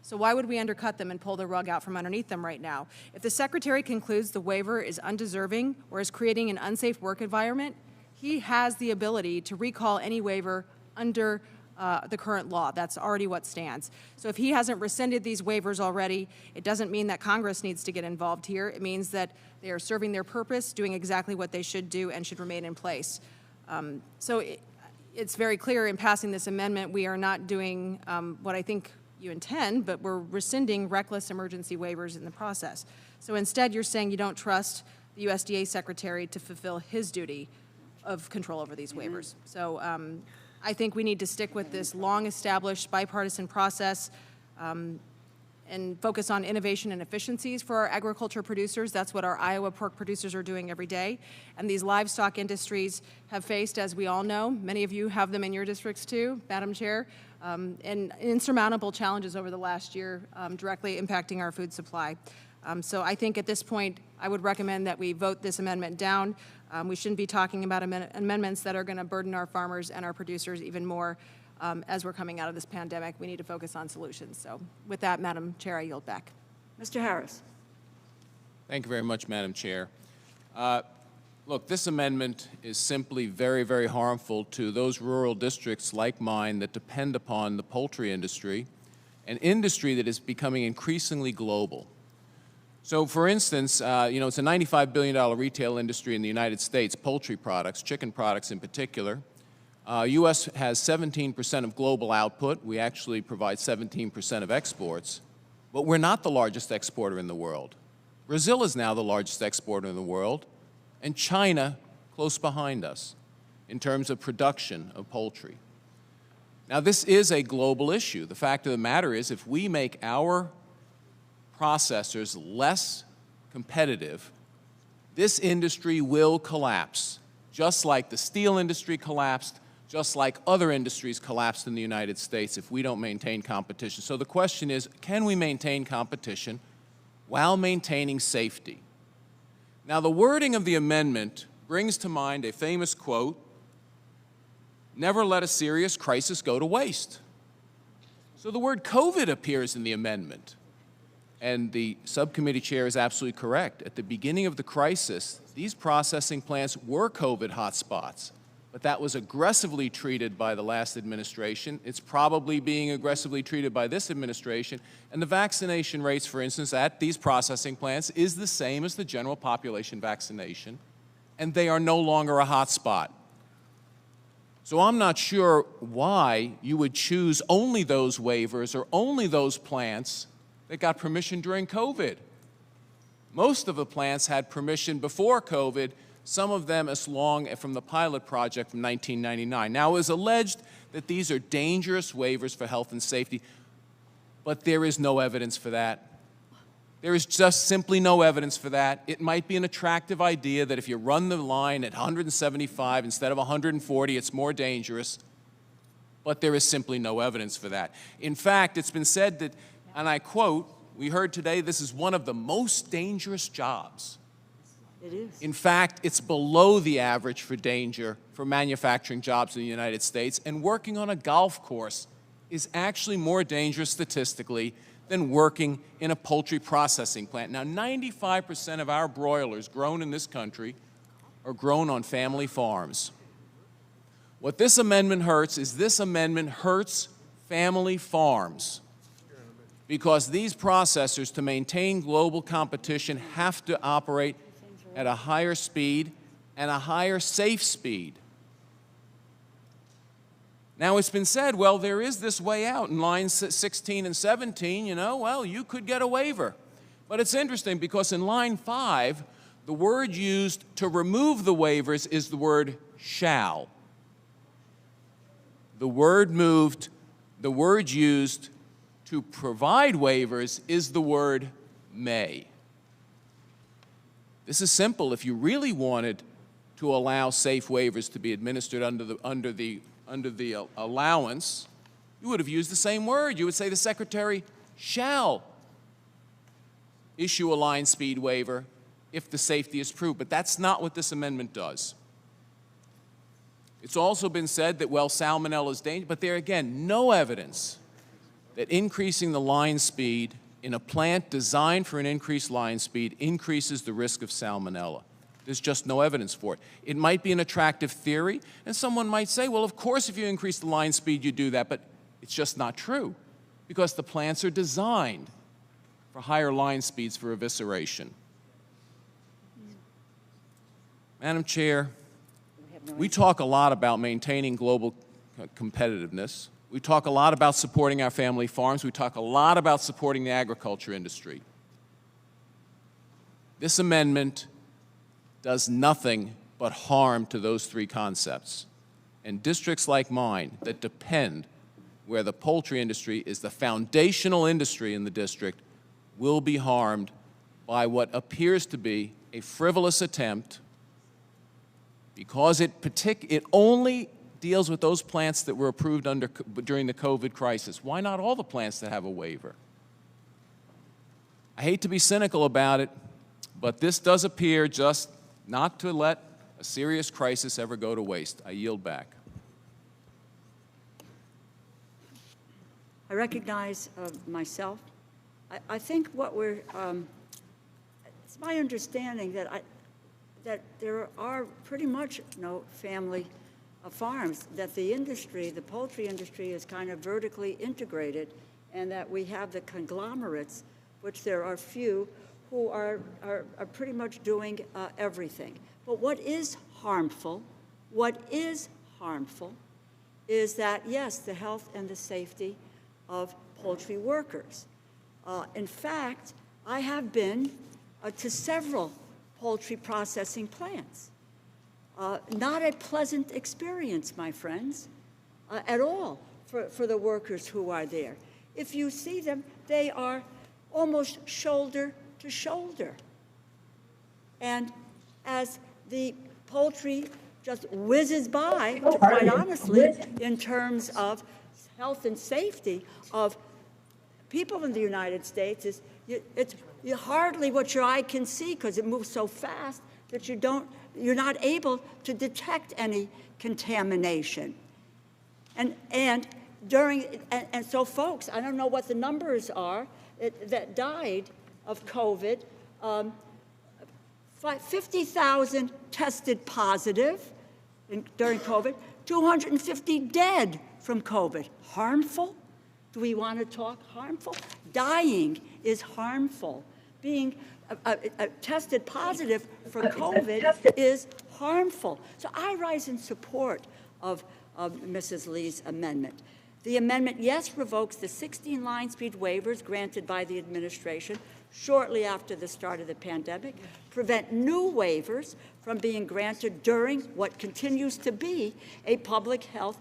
So why would we undercut them and pull the rug out from underneath them right now? If the Secretary concludes the waiver is undeserving or is creating an unsafe work environment, he has the ability to recall any waiver under the current law. That's already what stands. So if he hasn't rescinded these waivers already, it doesn't mean that Congress needs to get involved here. It means that they are serving their purpose, doing exactly what they should do, and should remain in place. It's very clear in passing this amendment, we are not doing what I think you intend, but we're rescinding reckless emergency waivers in the process. So instead, you're saying you don't trust the USDA Secretary to fulfill his duty of control over these waivers. So I think we need to stick with this long-established bipartisan process and focus on innovation and efficiencies for our agriculture producers. That's what our Iowa pork producers are doing every day. And these livestock industries have faced, as we all know, many of you have them in your districts too, Madam Chair, and insurmountable challenges over the last year directly impacting our food supply. So I think at this point, I would recommend that we vote this amendment down. We shouldn't be talking about amendments that are going to burden our farmers and our producers even more as we're coming out of this pandemic. We need to focus on solutions. So with that, Madam Chair, I yield back. Mr. Harris. Thank you very much, Madam Chair. Look, this amendment is simply very, very harmful to those rural districts like mine that depend upon the poultry industry, an industry that is becoming increasingly global. So, for instance, it's a $95 billion retail industry in the United States, poultry products, chicken products in particular. U.S. has 17% of global output. We actually provide 17% of exports. But we're not the largest exporter in the world. Brazil is now the largest exporter in the world, and China close behind us in terms of production of poultry. Now, this is a global issue. The fact of the matter is, if we make our processors less competitive, this industry will collapse, just like the steel industry collapsed, just like other industries collapsed in the United States if we don't maintain competition. So the question is, can we maintain competition while maintaining safety? Now, the wording of the amendment brings to mind a famous quote, "Never let a serious crisis go to waste." So the word COVID appears in the amendment. And the subcommittee chair is absolutely correct. At the beginning of the crisis, these processing plants were COVID hotspots, but that was aggressively treated by the last administration. It's probably being aggressively treated by this administration. And the vaccination rates, for instance, at these processing plants is the same as the general population vaccination, and they are no longer a hotspot. So I'm not sure why you would choose only those waivers or only those plants that got permission during COVID. Most of the plants had permission before COVID, some of them as long from the pilot project from 1999. Now, it was alleged that these are dangerous waivers for health and safety, but there is no evidence for that. There is just simply no evidence for that. It might be an attractive idea that if you run the line at 175 instead of 140, it's more dangerous, but there is simply no evidence for that. In fact, it's been said that, and I quote, we heard today, this is one of the most dangerous jobs. It is. In fact, it's below the average for danger for manufacturing jobs in the United States, and working on a golf course is actually more dangerous statistically than working in a poultry processing plant. Now, 95% of our broilers grown in this country are grown on family farms. What this amendment hurts is this amendment hurts family farms, because these processors, to maintain global competition, have to operate at a higher speed and a higher safe speed. Now, it's been said, well, there is this way out in lines 16 and 17, well, you could get a waiver. But it's interesting because in line 5, the word used to remove the waivers is the word shall. The word moved the word used to provide waivers is the word may. This is simple. If you really wanted to allow safe waivers to be administered under the allowance, you would have used the same word. You would say the Secretary shall issue a line speed waiver if the safety is proved. But that's not what this amendment does. It's also been said that, well, salmonella is dangerous, but there again, no evidence that increasing the line speed in a plant designed for an increased line speed increases the risk of salmonella. There's just no evidence for it. It might be an attractive theory, and someone might say, well, of course, if you increase the line speed, you do that, but it's just not true, because the plants are designed for higher line speeds for evisceration. Madam Chair, we talk a lot about maintaining global competitiveness. We talk a lot about supporting our family farms. We talk a lot about supporting the agriculture industry. This amendment does nothing but harm to those three concepts. And districts like mine that depend, where the poultry industry is the foundational industry in the district, will be harmed by what appears to be a frivolous attempt, because it only deals with those plants that were approved during the COVID crisis. Why not all the plants that have a waiver? I hate to be cynical about it, but this does appear just not to let a serious crisis ever go to waste. I yield back. I recognize myself. I think what we're, it's my understanding that there are pretty much no family farms, that the industry, the poultry industry, is kind of vertically integrated, and that we have the conglomerates, which there are few, who are pretty much doing everything. But what is harmful is that, yes, the health and the safety of poultry workers. In fact, I have been to several poultry processing plants. Not a pleasant experience, my friends, at all for the workers who are there. If you see them, they are almost shoulder to shoulder. And as the poultry just whizzes by, quite honestly, in terms of health and safety of people in the United States, it's hardly what your eye can see, because it moves so fast that you're not able to detect any contamination. And so folks, I don't know what the numbers are that died of COVID. 50,000 tested positive during COVID, 250 dead from COVID. Harmful? Do we want to talk harmful? Dying is harmful. Being tested positive for COVID is harmful. So I rise in support of Mrs. Lee's amendment. The amendment, yes, revokes the 16 line speed waivers granted by the administration shortly after the start of the pandemic, prevent new waivers from being granted during what continues to be a public health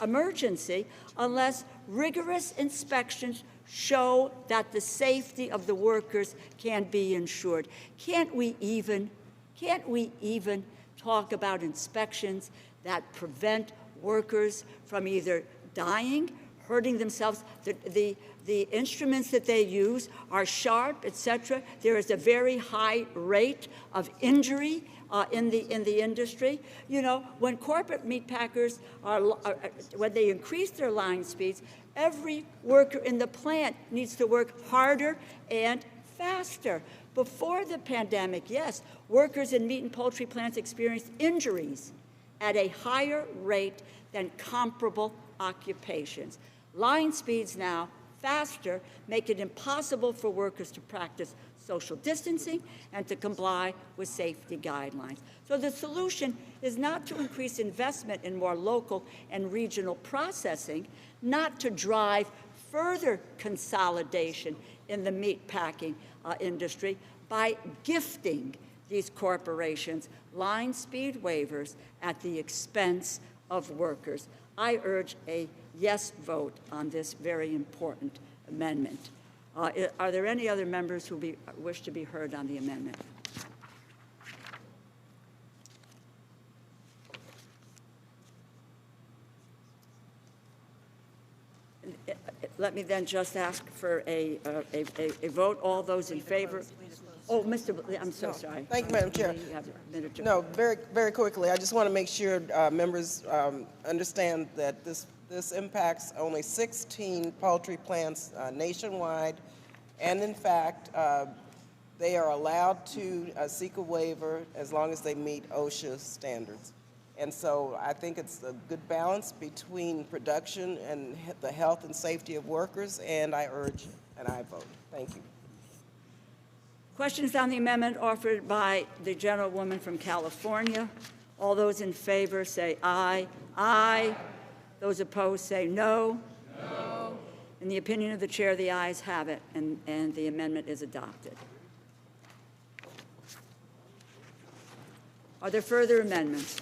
emergency, unless rigorous inspections show that the safety of the workers can be ensured. Can't we even talk about inspections that prevent workers from either dying, hurting themselves? The instruments that they use are sharp, etc. There is a very high rate of injury in the industry. You know, when corporate meat packers when they increase their line speeds, every worker in the plant needs to work harder and faster. Before the pandemic, yes, workers in meat and poultry plants experienced injuries at a higher rate than comparable occupations. Line speeds now, faster, make it impossible for workers to practice social distancing and to comply with safety guidelines. So the solution is not to increase investment in more local and regional processing, not to drive further consolidation in the meat packing industry by gifting these corporations line speed waivers at the expense of workers. I urge a yes vote on this very important amendment. Are there any other members who wish to be heard on the amendment? Let me then just ask for a vote. All those in favor? Oh, I'm so sorry. Thank you, Madam Chair. You have a minute to- No, very quickly. I just want to make sure members understand that this impacts only 16 poultry plants nationwide, and in fact, they are allowed to seek a waiver as long as they meet OSHA standards. And so I think it's a good balance between production and the health and safety of workers, and I urge and I vote. Thank you. Questions on the amendment offered by the gentlewoman from California. All those in favor say aye. Aye. Those opposed say no. No. In the opinion of the chair, the ayes have it, and the amendment is adopted. Are there further amendments?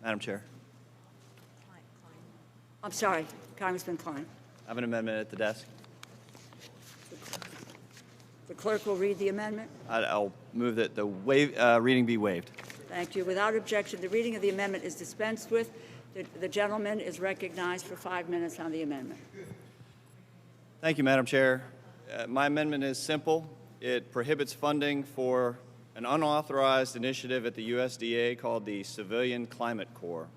Madam Chair, I'm sorry, Congressman Klein. I have an amendment at the desk. The clerk will read the amendment. I'll move that the reading be waived. Thank you. Without objection, the reading of the amendment is dispensed with. The gentleman is recognized for 5 minutes on the amendment. Thank you, Madam Chair. My amendment is simple. It prohibits funding for an unauthorized initiative at the USDA called the Civilian Climate Corps.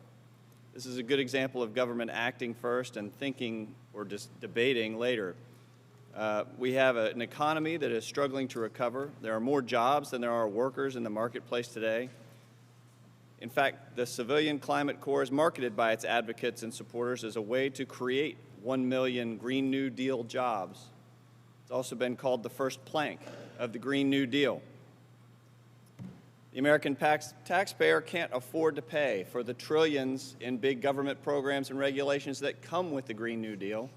This is a good example of government acting first and thinking or just debating later. We have an economy that is struggling to recover. There are more jobs than there are workers in the marketplace today. In fact, the Civilian Climate Corps is marketed by its advocates and supporters as a way to create 1 million Green New Deal jobs. It's also been called the first plank of the Green New Deal. The American taxpayer can't afford to pay for the trillions in big government programs and regulations that come with the Green New Deal,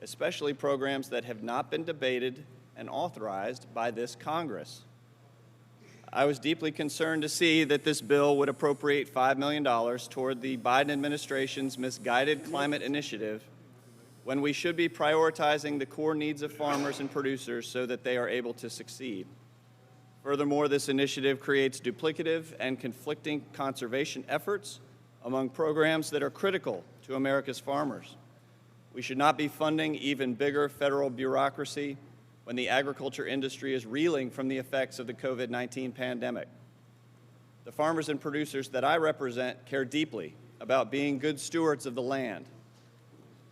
especially programs that have not been debated and authorized by this Congress. I was deeply concerned to see that this bill would appropriate $5 million toward the Biden administration's misguided climate initiative when we should be prioritizing the core needs of farmers and producers so that they are able to succeed. Furthermore, this initiative creates duplicative and conflicting conservation efforts among programs that are critical to America's farmers. We should not be funding even bigger federal bureaucracy when the agriculture industry is reeling from the effects of the COVID-19 pandemic. The farmers and producers that I represent care deeply about being good stewards of the land.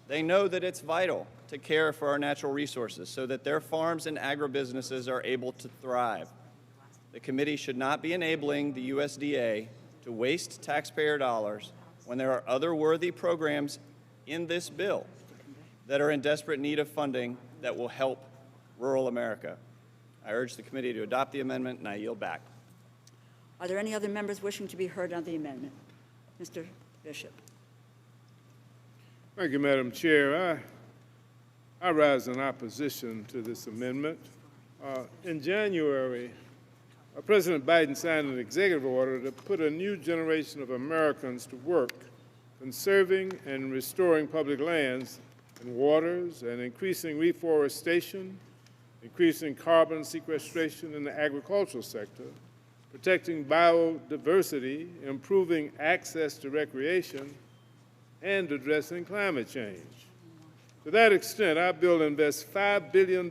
They know that it's vital to care for our natural resources so that their farms and agribusinesses are able to thrive. The committee should not be enabling the USDA to waste taxpayer dollars when there are other worthy programs in this bill that are in desperate need of funding that will help rural America. I urge the committee to adopt the amendment, and I yield back. Are there any other members wishing to be heard on the amendment? Mr. Bishop. Thank you, Madam Chair. I rise in opposition to this amendment. In January, President Biden signed an executive order to put a new generation of Americans to work conserving and restoring public lands and waters and increasing reforestation, increasing carbon sequestration in the agricultural sector, protecting biodiversity, improving access to recreation, and addressing climate change. To that extent, our bill invests $5 billion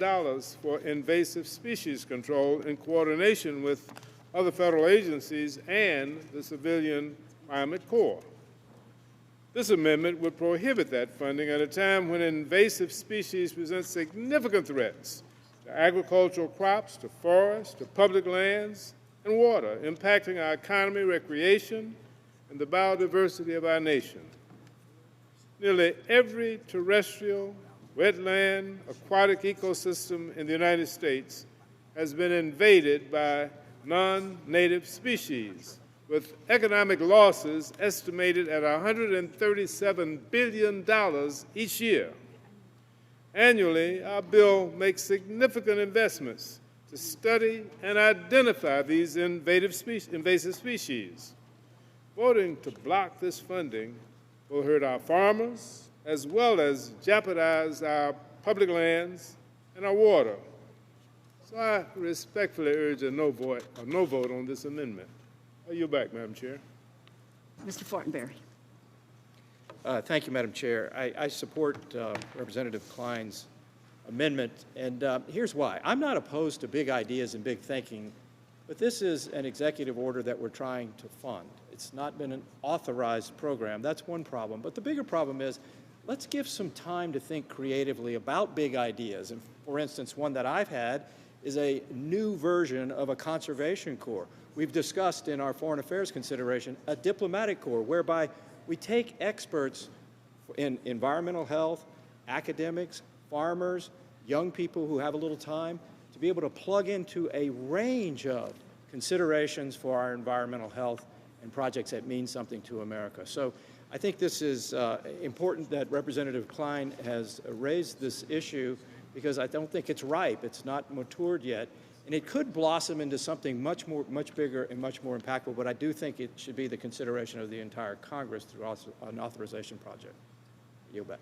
for invasive species control in coordination with other federal agencies and the Civilian Climate Corps. This amendment would prohibit that funding at a time when invasive species present significant threats to agricultural crops, to forests, to public lands, and water, impacting our economy, recreation, and the biodiversity of our nation. Nearly every terrestrial, wetland, aquatic ecosystem in the United States has been invaded by non-native species, with economic losses estimated at $137 billion each year. Annually, our bill makes significant investments to study and identify these invasive species. Voting to block this funding will hurt our farmers as well as jeopardize our public lands and our water. So I respectfully urge a no vote on this amendment. I yield back, Madam Chair. Mr. Fortenberry. Thank you, Madam Chair. I support Representative Klein's amendment, and here's why. I'm not opposed to big ideas and big thinking, but this is an executive order that we're trying to fund. It's not been an authorized program. That's one problem. But the bigger problem is, let's give some time to think creatively about big ideas. And for instance, one that I've had is a new version of a conservation corps. We've discussed in our foreign affairs consideration a diplomatic corps, whereby we take experts in environmental health, academics, farmers, young people who have a little time, to be able to plug into a range of considerations for our environmental health and projects that mean something to America. So I think this is important that Representative Klein has raised this issue, because I don't think it's ripe. It's not matured yet. And it could blossom into something much bigger and much more impactful, but I do think it should be the consideration of the entire Congress through an authorization project. Yield back.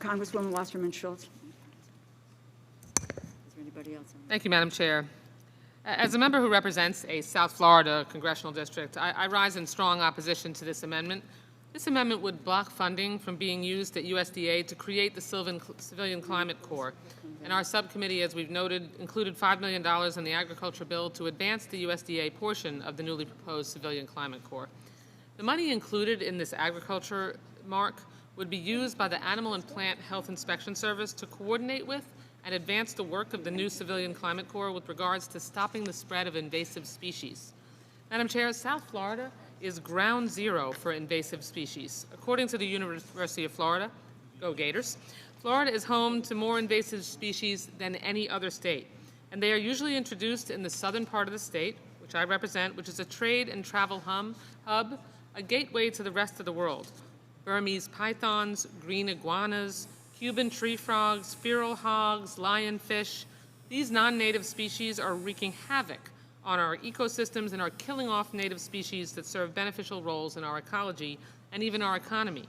Congresswoman Wasserman Schultz. Is there anybody else? Thank you, Madam Chair. As a member who represents a South Florida congressional district, I rise in strong opposition to this amendment. This amendment would block funding from being used at USDA to create the Civilian Climate Corps. And our subcommittee, as we've noted, included $5 million in the agriculture bill to advance the USDA portion of the newly proposed Civilian Climate Corps. The money included in this agriculture mark would be used by the Animal and Plant Health Inspection Service to coordinate with and advance the work of the new Civilian Climate Corps with regards to stopping the spread of invasive species. Madam Chair, South Florida is ground zero for invasive species. According to the University of Florida, go Gators, Florida is home to more invasive species than any other state, and they are usually introduced in the southern part of the state, which I represent, which is a trade and travel hub, a gateway to the rest of the world. Burmese pythons, green iguanas, Cuban tree frogs, feral hogs, lionfish. These non-native species are wreaking havoc on our ecosystems and are killing off native species that serve beneficial roles in our ecology and even our economy.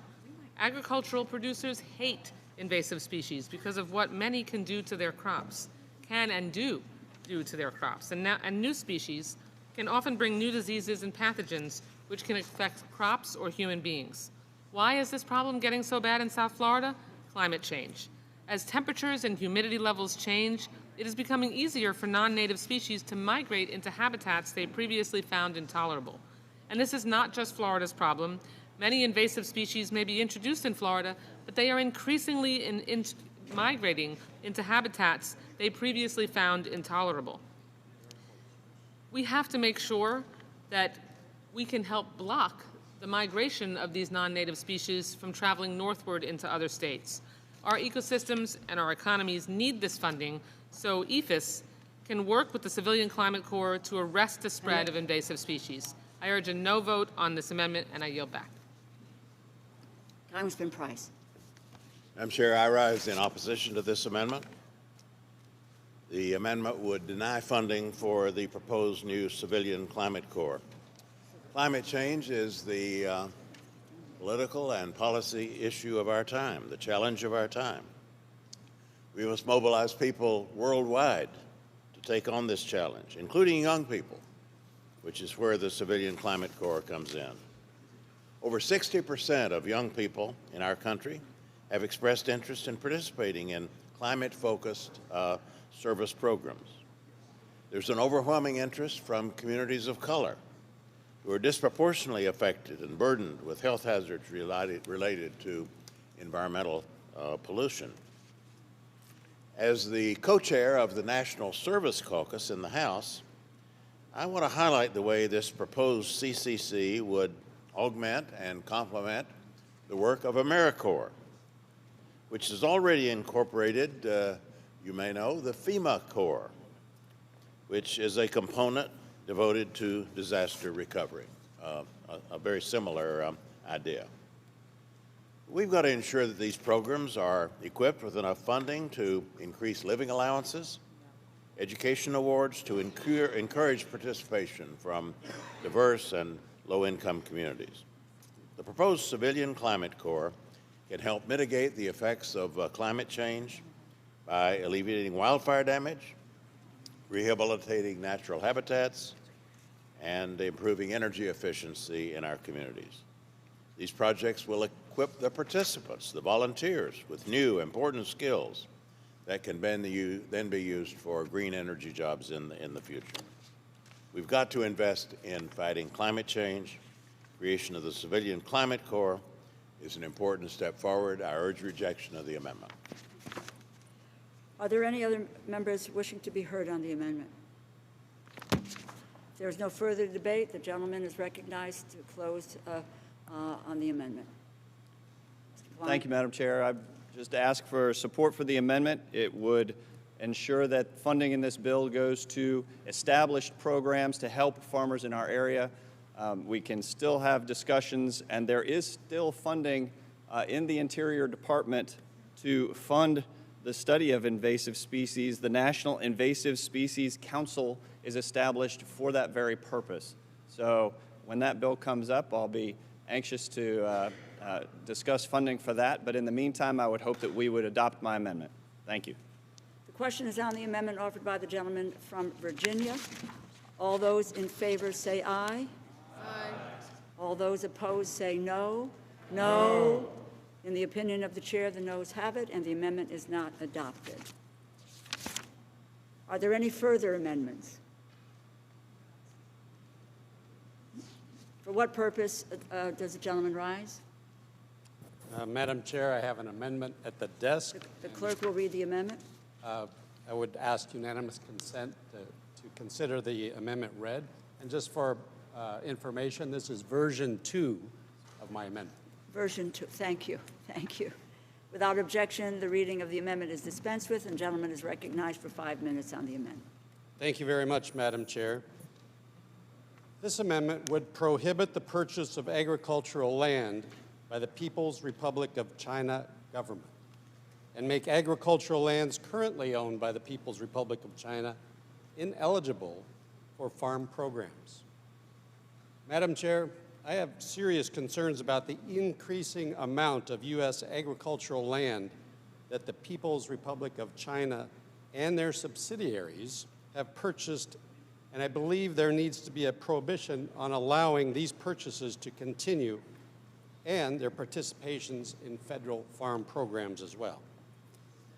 Agricultural producers hate invasive species because of what many can do to their crops, can and do to their crops. And new species can often bring new diseases and pathogens which can affect crops or human beings. Why is this problem getting so bad in South Florida? Climate change. As temperatures and humidity levels change, it is becoming easier for non-native species to migrate into habitats they previously found intolerable. And this is not just Florida's problem. Many invasive species may be introduced in Florida, but they are increasingly migrating into habitats they previously found intolerable. We have to make sure that we can help block the migration of these non-native species from traveling northward into other states. Our ecosystems and our economies need this funding so EFIS can work with the Civilian Climate Corps to arrest the spread of invasive species. I urge a no vote on this amendment, and I yield back. Congressman Price. Madam Chair, I rise in opposition to this amendment. The amendment would deny funding for the proposed new Civilian Climate Corps. Climate change is the political and policy issue of our time, the challenge of our time. We must mobilize people worldwide to take on this challenge, including young people, which is where the Civilian Climate Corps comes in. Over 60% of young people in our country have expressed interest in participating in climate-focused service programs. There's an overwhelming interest from communities of color who are disproportionately affected and burdened with health hazards related to environmental pollution. As the co-chair of the National Service Caucus in the House, I want to highlight the way this proposed CCC would augment and complement the work of AmeriCorps, which has already incorporated, you may know, the FEMA Corps, which is a component devoted to disaster recovery, a very similar idea. We've got to ensure that these programs are equipped with enough funding to increase living allowances, education awards to encourage participation from diverse and low-income communities. The proposed Civilian Climate Corps can help mitigate the effects of climate change by alleviating wildfire damage, rehabilitating natural habitats, and improving energy efficiency in our communities. These projects will equip the participants, the volunteers, with new important skills that can then be used for green energy jobs in the future. We've got to invest in fighting climate change. Creation of the Civilian Climate Corps is an important step forward. I urge rejection of the amendment. Are there any other members wishing to be heard on the amendment? If there is no further debate, the gentleman is recognized to close on the amendment. Thank you, Madam Chair. I just ask for support for the amendment. It would ensure that funding in this bill goes to established programs to help farmers in our area. We can still have discussions, and there is still funding in the Interior Department to fund the study of invasive species. The National Invasive Species Council is established for that very purpose. So when that bill comes up, I'll be anxious to discuss funding for that. But in the meantime, I would hope that we would adopt my amendment. Thank you. The question is on the amendment offered by the gentleman from Virginia. All those in favor say aye. Aye. All those opposed say no. No. In the opinion of the chair, the noes have it, and the amendment is not adopted. Are there any further amendments? For what purpose does the gentleman rise? Madam Chair, I have an amendment at the desk. The clerk will read the amendment. I would ask unanimous consent to consider the amendment read. And just for information, this is version 2 of my amendment. Version 2. Thank you. Thank you. Without objection, the reading of the amendment is dispensed with, and the gentleman is recognized for 5 minutes on the amendment. Thank you very much, Madam Chair. This amendment would prohibit the purchase of agricultural land by the People's Republic of China government and make agricultural lands currently owned by the People's Republic of China ineligible for farm programs. Madam Chair, I have serious concerns about the increasing amount of U.S. agricultural land that the People's Republic of China and their subsidiaries have purchased, and I believe there needs to be a prohibition on allowing these purchases to continue and their participations in federal farm programs as well.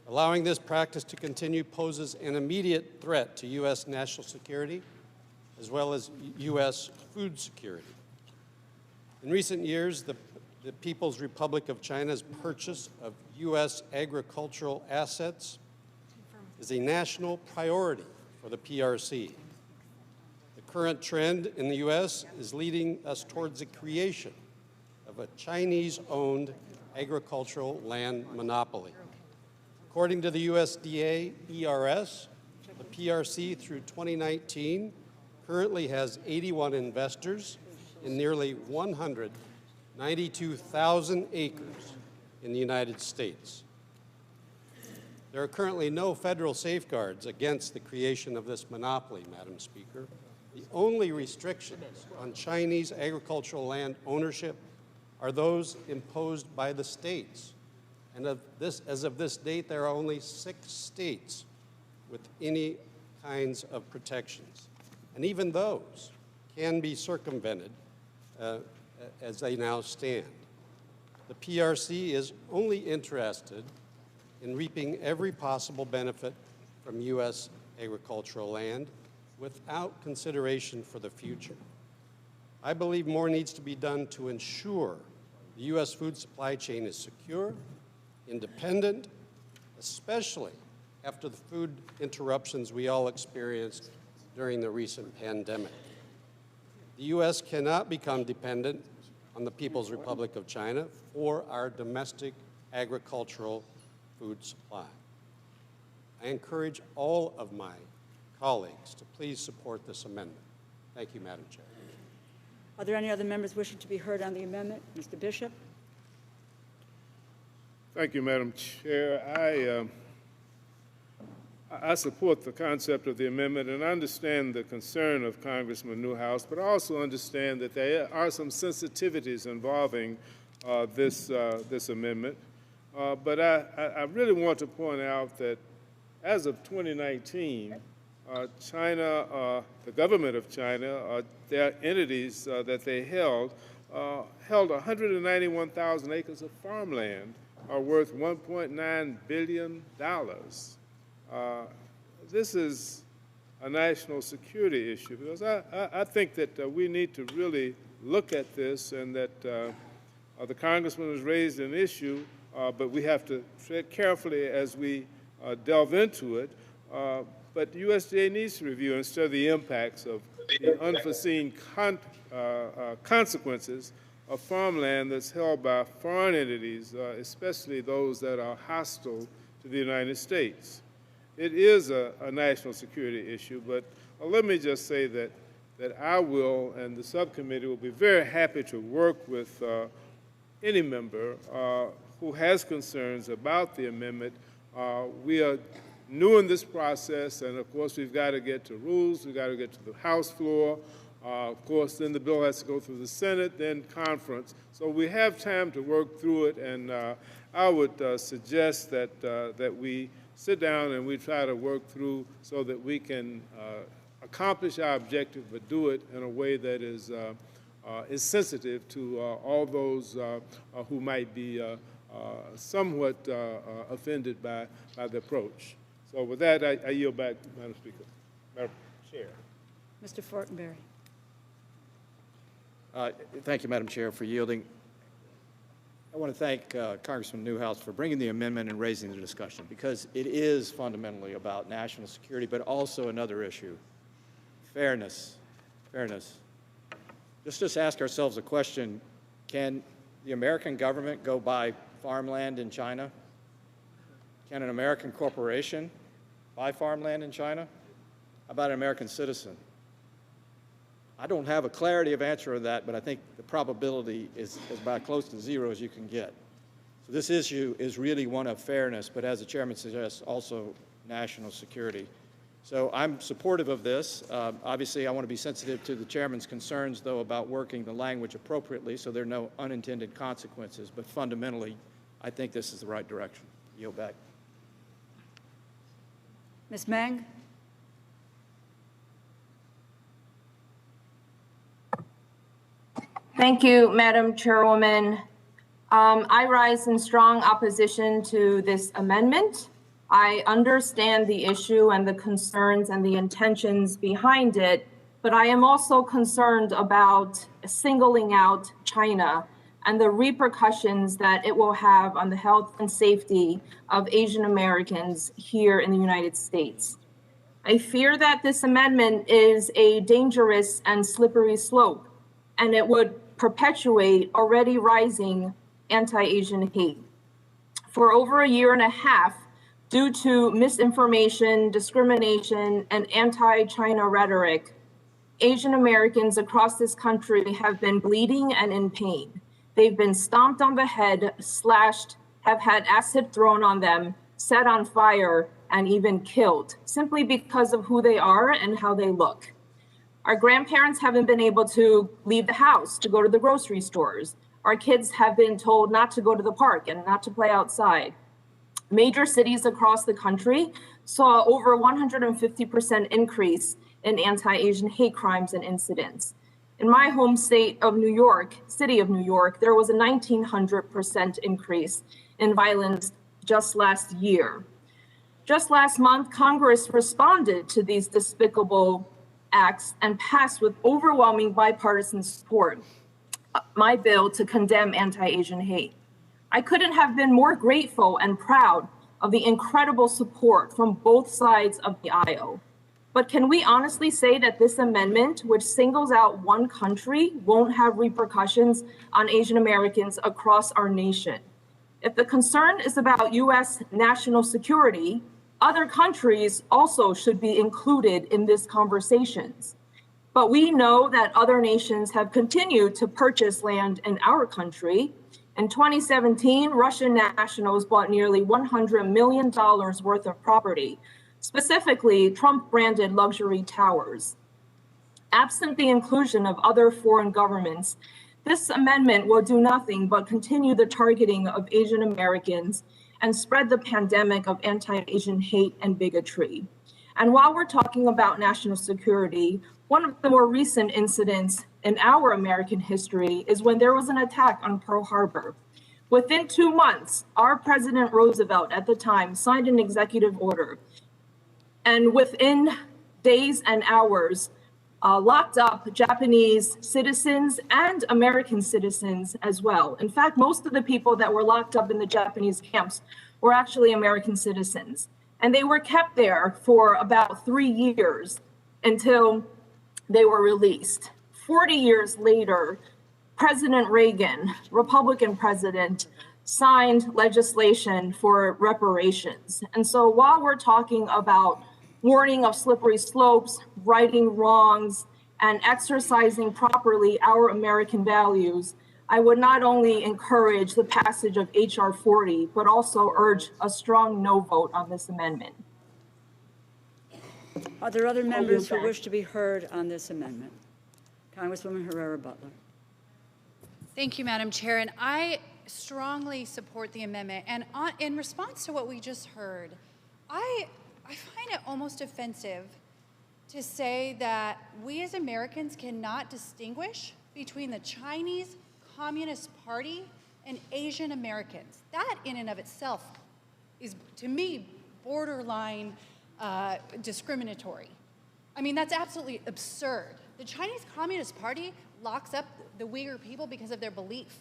Allowing this practice to continue poses an immediate threat to U.S. national security as well as U.S. food security. In recent years, the People's Republic of China's purchase of U.S. agricultural assets is a national priority for the PRC. The current trend in the U.S. is leading us towards the creation of a Chinese-owned agricultural land monopoly. According to the USDA ERS, the PRC through 2019 currently has 81 investors in nearly 192,000 acres in the United States. There are currently no federal safeguards against the creation of this monopoly, Madam Speaker. The only restrictions on Chinese agricultural land ownership are those imposed by the states. And as of this date, there are only 6 states with any kinds of protections. And even those can be circumvented as they now stand. The PRC is only interested in reaping every possible benefit from U.S. agricultural land without consideration for the future. I believe more needs to be done to ensure the U.S. food supply chain is secure, independent, especially after the food interruptions we all experienced during the recent pandemic. The U.S. cannot become dependent on the People's Republic of China for our domestic agricultural food supply. I encourage all of my colleagues to please support this amendment. Thank you, Madam Chair. Are there any other members wishing to be heard on the amendment? Mr. Bishop? I support the concept of the amendment and understand the concern of Congressman Newhouse, but I also understand that there are some sensitivities involving this amendment. But I really want to point out that as of 2019, China, the government of China, their entities that they held 191,000 acres of farmland are worth $1.9 billion. This is a national security issue because I think that we need to really look at this, and that the congressman has raised an issue, but we have to tread carefully as we delve into it. But the USDA needs to review and study the impacts of the unforeseen consequences of farmland that's held by foreign entities, especially those that are hostile to the United States. It is a national security issue, but let me just say that I will and the subcommittee will be very happy to work with any member who has concerns about the amendment. We are new in this process, and of course we've got to get to rules, we've got to get to the House floor. Of course, then the bill has to go through the Senate, then conference. So we have time to work through it, and I would suggest that we sit down and we try to work through so that we can accomplish our objective, but do it in a way that is sensitive to all those who might be somewhat offended by the approach. So with that, I yield back, Madam Speaker. Madam Chair. Mr. Fortenberry. Thank you, Madam Chair, for yielding. I want to thank Congressman Newhouse for bringing the amendment and raising the discussion, because it is fundamentally about national security, but also another issue, fairness. Fairness. Just ask ourselves a question: can the American government go buy farmland in China? Can an American corporation buy farmland in China? How about an American citizen? I don't have a clarity of answer to that, but I think the probability is about close to zero as you can get. So this issue is really one of fairness, but as the chairman suggests, also national security. So I'm supportive of this. Obviously, I want to be sensitive to the chairman's concerns, though, about working the language appropriately so there are no unintended consequences. But fundamentally, I think this is the right direction. Yield back. Ms. Meng? Thank you, Madam Chairwoman. I rise in strong opposition to this amendment. I understand the issue and the concerns and the intentions behind it, but I am also concerned about singling out China and the repercussions that it will have on the health and safety of Asian Americans here in the United States. I fear that this amendment is a dangerous and slippery slope, and it would perpetuate already rising anti-Asian hate. For over a year and a half, due to misinformation, discrimination, and anti-China rhetoric, Asian Americans across this country have been bleeding and in pain. They've been stomped on the head, slashed, have had acid thrown on them, set on fire, and even killed, simply because of who they are and how they look. Our grandparents haven't been able to leave the house to go to the grocery stores. Our kids have been told not to go to the park and not to play outside. Major cities across the country saw over 150% increase in anti-Asian hate crimes and incidents. In my home state of New York, city of New York, there was a 1,900% increase in violence just last year. Just last month, Congress responded to these despicable acts and passed with overwhelming bipartisan support my bill to condemn anti-Asian hate. I couldn't have been more grateful and proud of the incredible support from both sides of the aisle. But can we honestly say that this amendment, which singles out one country, won't have repercussions on Asian Americans across our nation? If the concern is about U.S. national security, other countries also should be included in these conversations. But we know that other nations have continued to purchase land in our country. In 2017, Russian nationals bought nearly $100 million worth of property. specifically Trump-branded luxury towers. Absent the inclusion of other foreign governments, this amendment will do nothing but continue the targeting of Asian Americans and spread the pandemic of anti-Asian hate and bigotry. And while we're talking about national security, one of the more recent incidents in our American history is when there was an attack on Pearl Harbor. Within 2 months, our President Roosevelt at the time signed an executive order, and within days and hours, locked up Japanese citizens and American citizens as well. In fact, most of the people that were locked up in the Japanese camps were actually American citizens. And they were kept there for about 3 years until they were released. 40 years later, President Reagan, Republican president, signed legislation for reparations. And so while we're talking about warning of slippery slopes, righting wrongs, and exercising properly our American values, I would not only encourage the passage of H.R. 40, but also urge a strong no vote on this amendment. Are there other members who wish to be heard on this amendment? Congresswoman Herrera Butler. Thank you, Madam Chair, and I strongly support the amendment. And in response to what we just heard, I find it almost offensive to say that we as Americans cannot distinguish between the Chinese Communist Party and Asian Americans. That in and of itself is, to me, borderline discriminatory. I mean, that's absolutely absurd. The Chinese Communist Party locks up the Uyghur people because of their belief.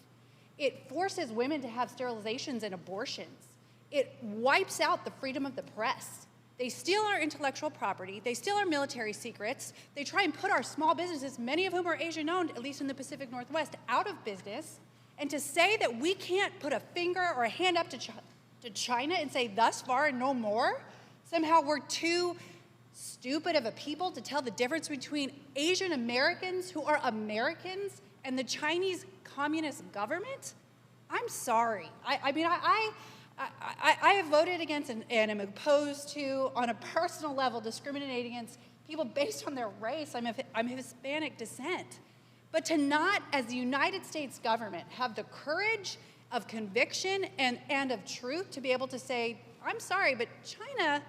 It forces women to have sterilizations and abortions. It wipes out the freedom of the press. They steal our intellectual property. They steal our military secrets. They try and put our small businesses, many of whom are Asian-owned, at least in the Pacific Northwest, out of business. And to say that we can't put a finger or a hand up to China and say thus far and no more, somehow we're too stupid of a people to tell the difference between Asian Americans who are Americans and the Chinese Communist government? I'm sorry. I have voted against and am opposed to, on a personal level, discriminating against people based on their race. I'm of Hispanic descent. But to not, as the United States government, have the courage of conviction and of truth to be able to say, I'm sorry, but China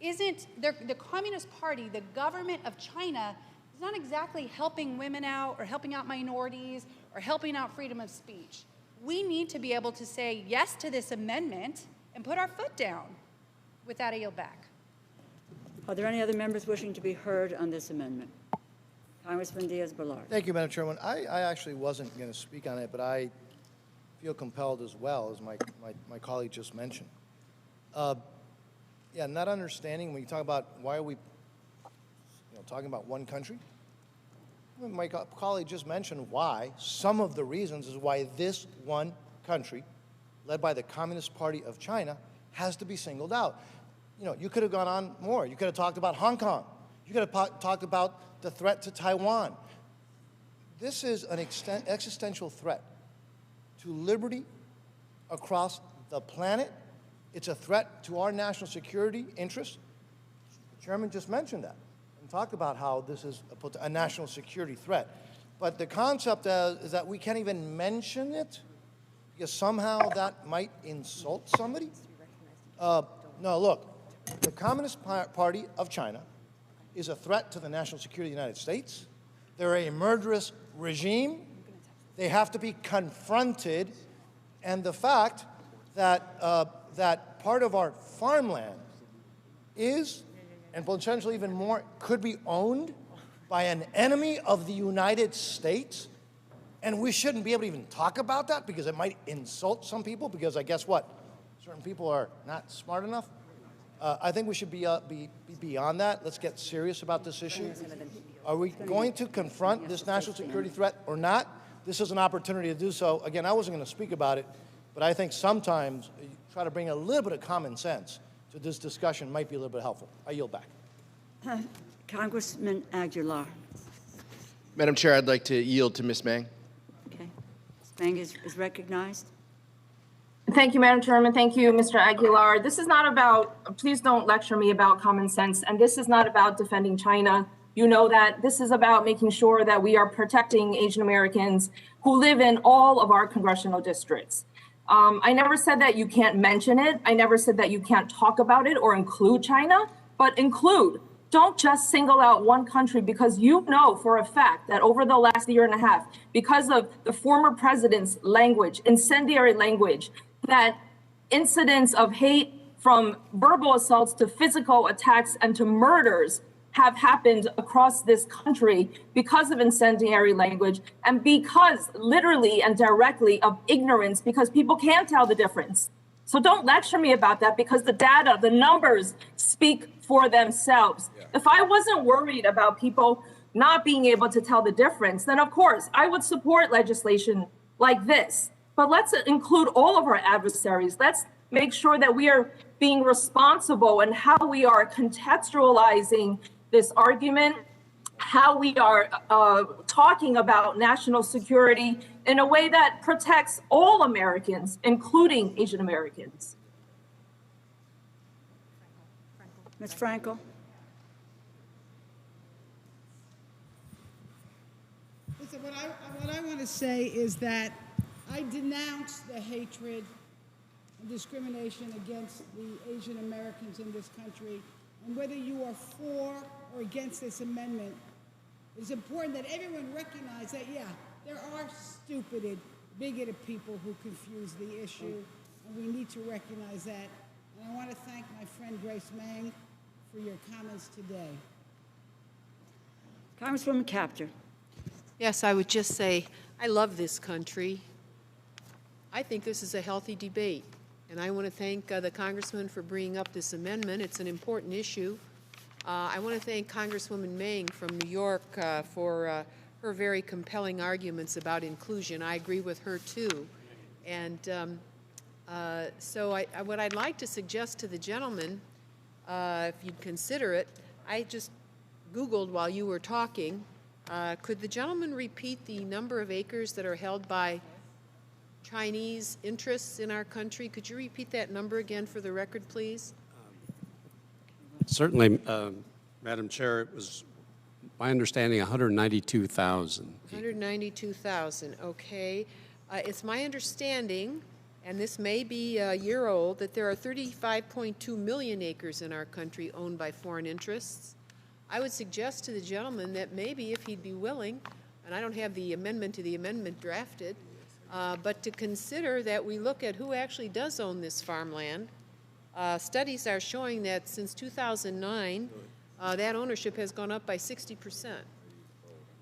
isn't, the Communist Party, the government of China, is not exactly helping women out or helping out minorities or helping out freedom of speech. We need to be able to say yes to this amendment and put our foot down. With that, I yield back. Are there any other members wishing to be heard on this amendment? Congressman Diaz-Balart. Thank you, Madam Chairman. I actually wasn't going to speak on it, but I feel compelled as well, as my colleague just mentioned. Yeah, not understanding when you talk about why are we talking about one country. My colleague just mentioned why. Some of the reasons is why this one country, led by the Communist Party of China, has to be singled out. You could have gone on more. You could have talked about Hong Kong. You could have talked about the threat to Taiwan. This is an existential threat to liberty across the planet. It's a threat to our national security interests. The chairman just mentioned that and talked about how this is a national security threat. But the concept is that we can't even mention it because somehow that might insult somebody. No, look, the Communist Party of China is a threat to the national security of the United States. They're a murderous regime. They have to be confronted. And the fact that that part of our farmland is, and potentially even more, could be owned by an enemy of the United States, and we shouldn't be able to even talk about that because it might insult some people, because I guess what? Certain people are not smart enough. I think we should be beyond that. Let's get serious about this issue. Are we going to confront this national security threat or not? This is an opportunity to do so. Again, I wasn't going to speak about it, but I think sometimes you try to bring a little bit of common sense to this discussion might be a little bit helpful. I yield back. Congressman Aguilar. Madam Chair, I'd like to yield to Ms. Mang. Okay. Ms. Mang is recognized. Thank you, Madam Chairman. Thank you, Mr. Aguilar. This is not about, please don't lecture me about common sense, and this is not about defending China. You know that. This is about making sure that we are protecting Asian Americans who live in all of our congressional districts. I never said that you can't mention it. I never said that you can't talk about it or include China, but include. Don't just single out one country, because you know for a fact that over the last year and a half, because of the former president's language, incendiary language, that incidents of hate, from verbal assaults to physical attacks and to murders, have happened across this country because of incendiary language and because literally and directly of ignorance, because people can't tell the difference. So don't lecture me about that, because the data, the numbers speak for themselves. Yeah. If I wasn't worried about people not being able to tell the difference, then of course I would support legislation like this. But let's include all of our adversaries. Let's make sure that we are being responsible in how we are contextualizing this argument, how we are talking about national security in a way that protects all Americans, including Asian Americans. Ms. Frankel. Listen, what I want to say is that I denounce the hatred and discrimination against the Asian Americans in this country. And whether you are for or against this amendment, it's important that everyone recognize that, yeah, there are stupid, bigoted people who confuse the issue, and we need to recognize that. And I want to thank my friend Grace Meng for your comments today. Congresswoman Kaptur. Yes, I would just say I love this country. I think this is a healthy debate, and I want to thank the Congressman for bringing up this amendment. It's an important issue. I want to thank Congresswoman Meng from New York for her very compelling arguments about inclusion. I agree with her too. And so what I'd like to suggest to the gentleman, if you'd consider it, I just Googled while you were talking. Could the gentleman repeat the number of acres that are held by Chinese interests in our country? Could you repeat that number again for the record, please? Certainly, Madam Chair, it was my understanding 192,000. 192,000, okay. It's my understanding, and this may be a year old, that there are 35.2 million acres in our country owned by foreign interests. I would suggest to the gentleman that maybe if he'd be willing, and I don't have the amendment to the amendment drafted, but to consider that we look at who actually does own this farmland. Studies are showing that since 2009, that ownership has gone up by 60%.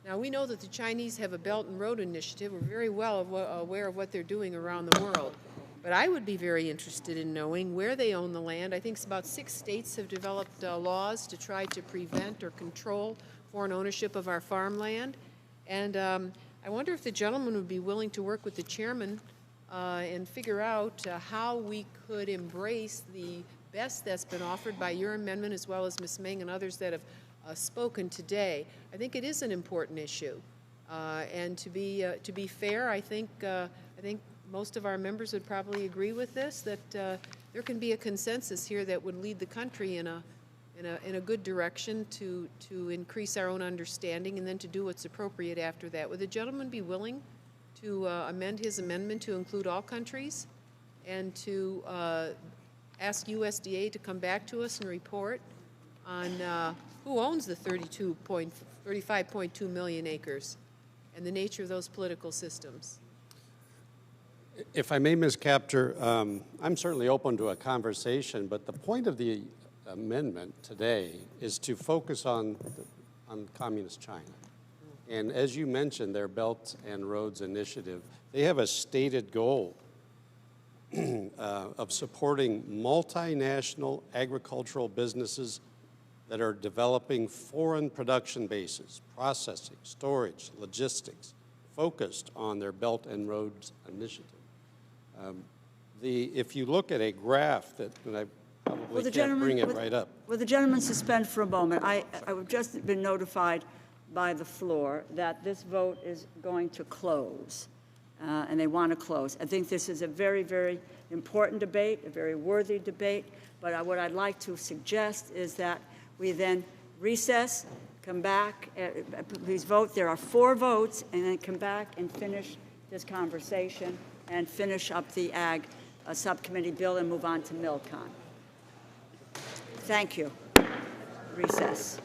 Now, we know that the Chinese have a Belt and Road Initiative. We're very well aware of what they're doing around the world. But I would be very interested in knowing where they own the land. I think about 6 states have developed laws to try to prevent or control foreign ownership of our farmland. And I wonder if the gentleman would be willing to work with the chairman and figure out how we could embrace the best that's been offered by your amendment, as well as Ms. Meng and others that have spoken today. I think it is an important issue, and to be fair, I think most of our members would probably agree with this, that there can be a consensus here that would lead the country in a good direction to increase our own understanding, and then to do what's appropriate after that. Would the gentleman be willing to amend his amendment to include all countries, and to ask USDA to come back to us and report on who owns the 35.2 million acres and the nature of those political systems? If I may, Ms. Kaptur, I'm certainly open to a conversation, but the point of the amendment today is to focus on Communist China. And as you mentioned, their Belt and Roads Initiative, they have a stated goal of supporting multinational agricultural businesses that are developing foreign production bases, processing, storage, logistics, focused on their Belt and Roads Initiative. If you look at a graph that, and I probably can't bring it right up. Will the gentleman suspend for a moment? I've just been notified by the floor that this vote is going to close. and they want to close. I think this is a very, very important debate, a very worthy debate, but what I'd like to suggest is that we then recess, come back, please vote. There are 4 votes, and then come back and finish this conversation and finish up the Ag Subcommittee bill and move on to MilCon. Thank you. Recess.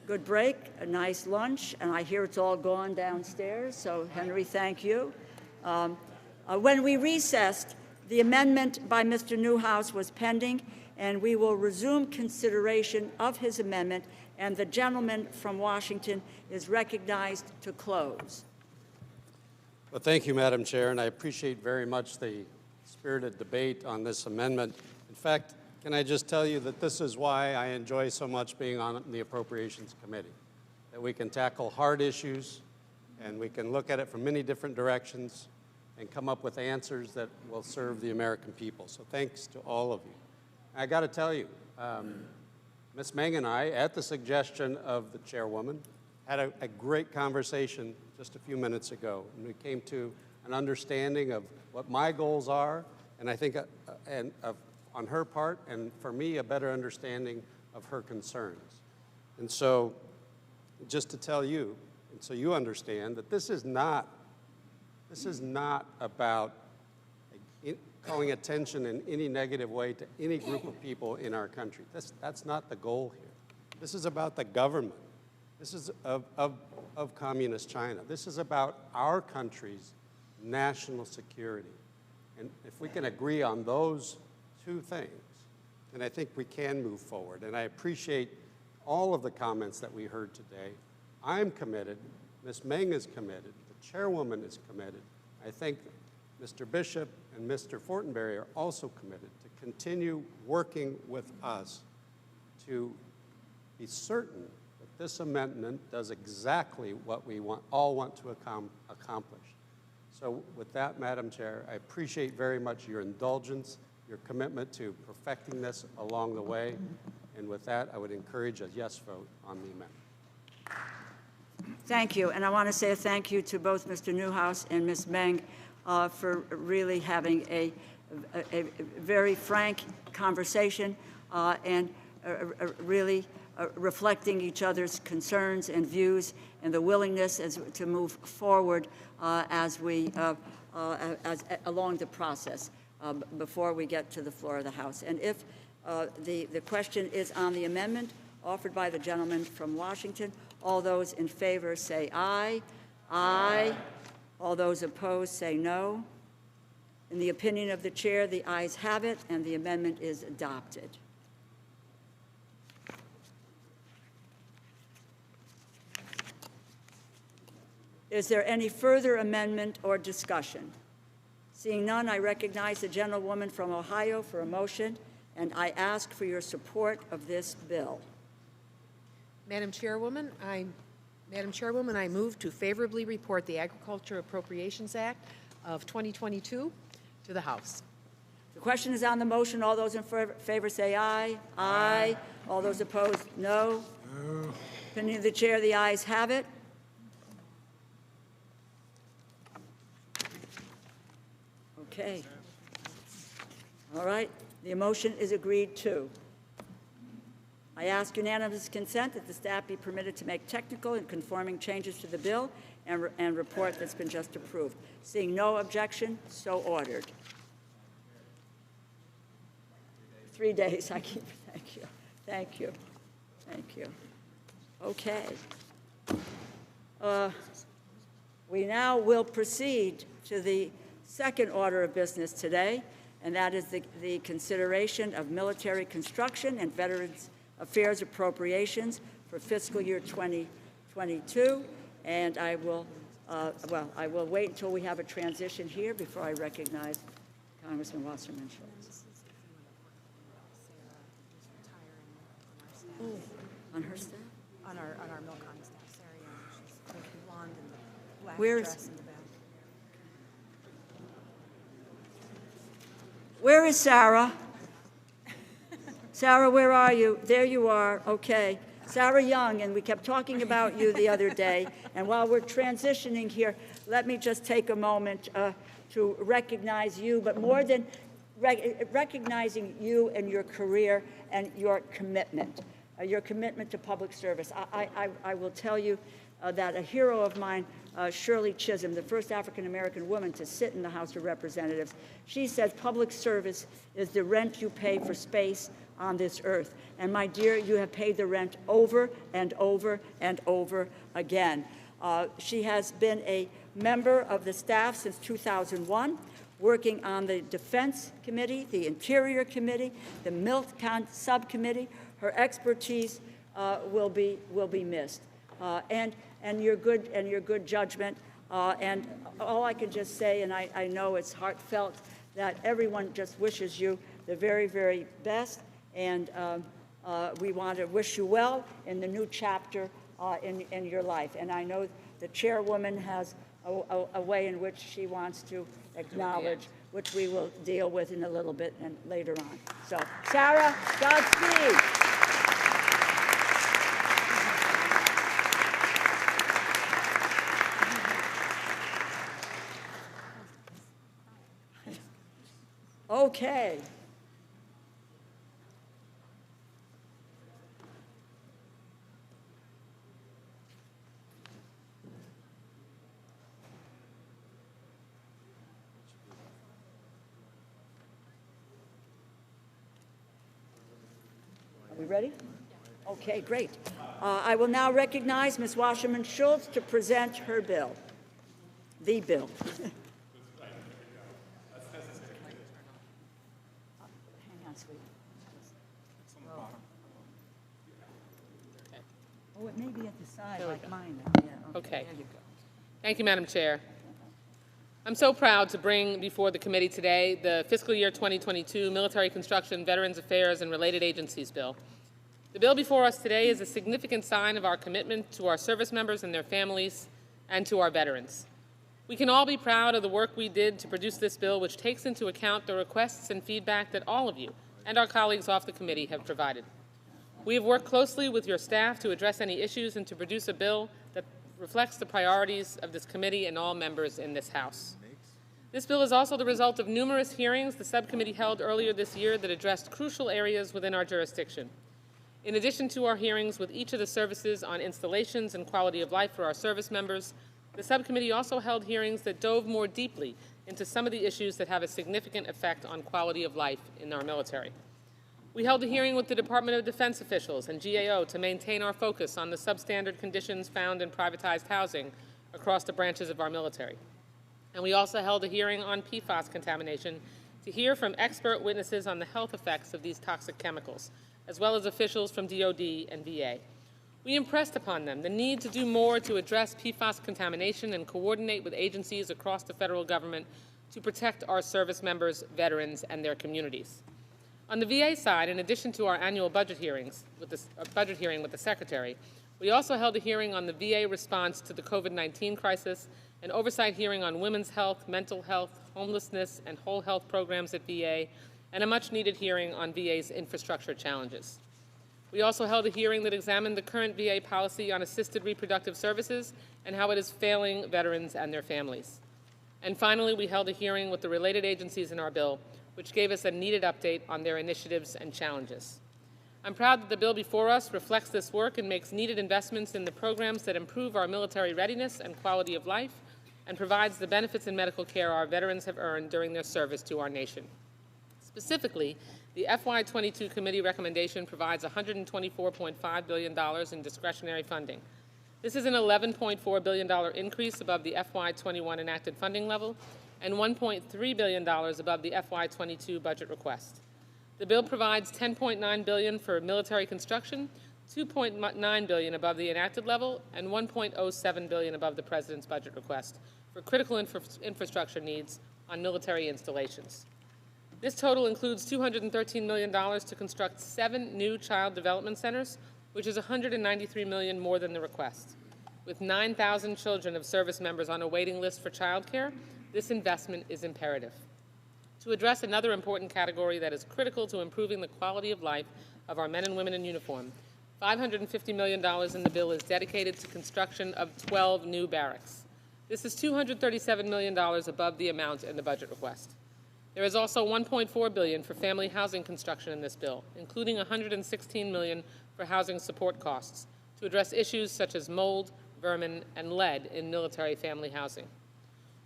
good break, a nice lunch, and I hear it's all gone downstairs, so Henry, thank you. When we recessed, the amendment by Mr. Newhouse was pending, and we will resume consideration of his amendment, and the gentleman from Washington is recognized to close. Well, thank you, Madam Chair, and I appreciate very much the spirited debate on this amendment. In fact, can I just tell you that this is why I enjoy so much being on the Appropriations Committee, that we can tackle hard issues and we can look at it from many different directions and come up with answers that will serve the American people. So thanks to all of you. I got to tell you, Ms. Meng and I, at the suggestion of the chairwoman, had a great conversation just a few minutes ago, and we came to an understanding of what my goals are, and I think on her part, and for me, a better understanding of her concerns. And so, just to tell you, and so you understand that this is not about calling attention in any negative way to any group of people in our country. That's not the goal here. This is about the government. This is of communist China. This is about our country's national security. And if we can agree on those two things, then I think we can move forward. And I appreciate all of the comments that we heard today. I'm committed. Ms. Meng is committed. The chairwoman is committed. I think Mr. Bishop and Mr. Fortenberry are also committed to continue working with us to be certain that this amendment does exactly what we all want to accomplish. So with that, Madam Chair, I appreciate very much your indulgence, your commitment to perfecting this along the way. And with that, I would encourage a yes vote on the amendment. Thank you. And I want to say a thank you to both Mr. Newhouse and Ms. Meng for really having a very frank conversation and really reflecting each other's concerns and views and the willingness to move forward as we along the process before we get to the floor of the House. And if the question is on the amendment offered by the gentleman from Washington, all those in favor say aye. Aye. All those opposed say no. In the opinion of the chair, the ayes have it, and the amendment is adopted. Is there any further amendment or discussion? Seeing none, I recognize the gentlewoman from Ohio for a motion, and I ask for your support of this bill. Madam Chairwoman, I move to favorably report the Agriculture Appropriations Act of 2022 to the House. The question is on the motion. All those in favor say aye. Aye. All those opposed, no. No. Opinion of the chair, the ayes have it. Okay. All right. The motion is agreed to. I ask unanimous consent that the staff be permitted to make technical and conforming changes to the bill and report that's been just approved. Seeing no objection, so ordered. 3 days. I keep. Thank you. Thank you. Thank you. Okay. We now will proceed to the second order of business today, and that is the consideration of military construction and Veterans Affairs appropriations for fiscal year 2022. And I will, I will wait until we have a transition here before I recognize Congressman Wasserman Schultz. On her staff? On our Milcon staff, Sarah Young. She's the blonde and the black Where dress is- in the back. Where is Sarah? Sarah, where are you? There you are. Okay. Sarah Young, and we kept talking about you the other day. And while we're transitioning here, let me just take a moment to recognize you, but more than recognizing you and your career and your commitment to public service. I will tell you that a hero of mine, Shirley Chisholm, the first African-American woman to sit in the House of Representatives, she says public service is the rent you pay for space on this earth. And my dear, you have paid the rent over and over and over again. She has been a member of the staff since 2001, working on the Defense Committee, the Interior Committee, the Milk Subcommittee. Her expertise will be missed, and your good judgment. And all I can just say, and I know it's heartfelt, that everyone just wishes you the very, very best, and we want to wish you well in the new chapter in your life. And I know the chairwoman has a way in which she wants to acknowledge, which we will deal with in a little bit and later on. So, Sarah, Godspeed. Okay. Are we ready? Okay, great. I will now recognize Ms. Wasserman Schultz to present her bill, the bill. Oh, it may be at the side, like mine. Yeah, Okay. There you go. Thank you, Madam Chair. I'm so proud to bring before the committee today the fiscal year 2022 Military Construction, Veterans Affairs, and Related Agencies Bill. The bill before us today is a significant sign of our commitment to our service members and their families and to our veterans. We can all be proud of the work we did to produce this bill, which takes into account the requests and feedback that all of you and our colleagues off the committee have provided. We have worked closely with your staff to address any issues and to produce a bill that reflects the priorities of this committee and all members in this House. This bill is also the result of numerous hearings the subcommittee held earlier this year that addressed crucial areas within our jurisdiction. In addition to our hearings with each of the services on installations and quality of life for our service members, the subcommittee also held hearings that dove more deeply into some of the issues that have a significant effect on quality of life in our military. We held a hearing with the Department of Defense officials and GAO to maintain our focus on the substandard conditions found in privatized housing across the branches of our military. And we also held a hearing on PFAS contamination to hear from expert witnesses on the health effects of these toxic chemicals, as well as officials from DOD and VA. We impressed upon them the need to do more to address PFAS contamination and coordinate with agencies across the federal government to protect our service members, veterans, and their communities. On the VA side, in addition to our annual budget hearing with the Secretary, we also held a hearing on the VA response to the COVID-19 crisis, an oversight hearing on women's health, mental health, homelessness, and whole health programs at VA, and a much-needed hearing on VA's infrastructure challenges. We also held a hearing that examined the current VA policy on assisted reproductive services and how it is failing veterans and their families. And finally, we held a hearing with the related agencies in our bill, which gave us a needed update on their initiatives and challenges. I'm proud that the bill before us reflects this work and makes needed investments in the programs that improve our military readiness and quality of life and provides the benefits in medical care our veterans have earned during their service to our nation. Specifically, the FY22 committee recommendation provides $124.5 billion in discretionary funding. This is an $11.4 billion increase above the FY21 enacted funding level and $1.3 billion above the FY22 budget request. The bill provides $10.9 billion for military construction, $2.9 billion above the enacted level, and $1.07 billion above the President's budget request for critical infrastructure needs on military installations. This total includes $213 million to construct 7 new child development centers, which is $193 million more than the request. With 9,000 children of service members on a waiting list for child care, this investment is imperative. To address another important category that is critical to improving the quality of life of our men and women in uniform, $550 million in the bill is dedicated to construction of 12 new barracks. This is $237 million above the amount in the budget request. There is also $1.4 billion for family housing construction in this bill, including $116 million for housing support costs to address issues such as mold, vermin, and lead in military family housing.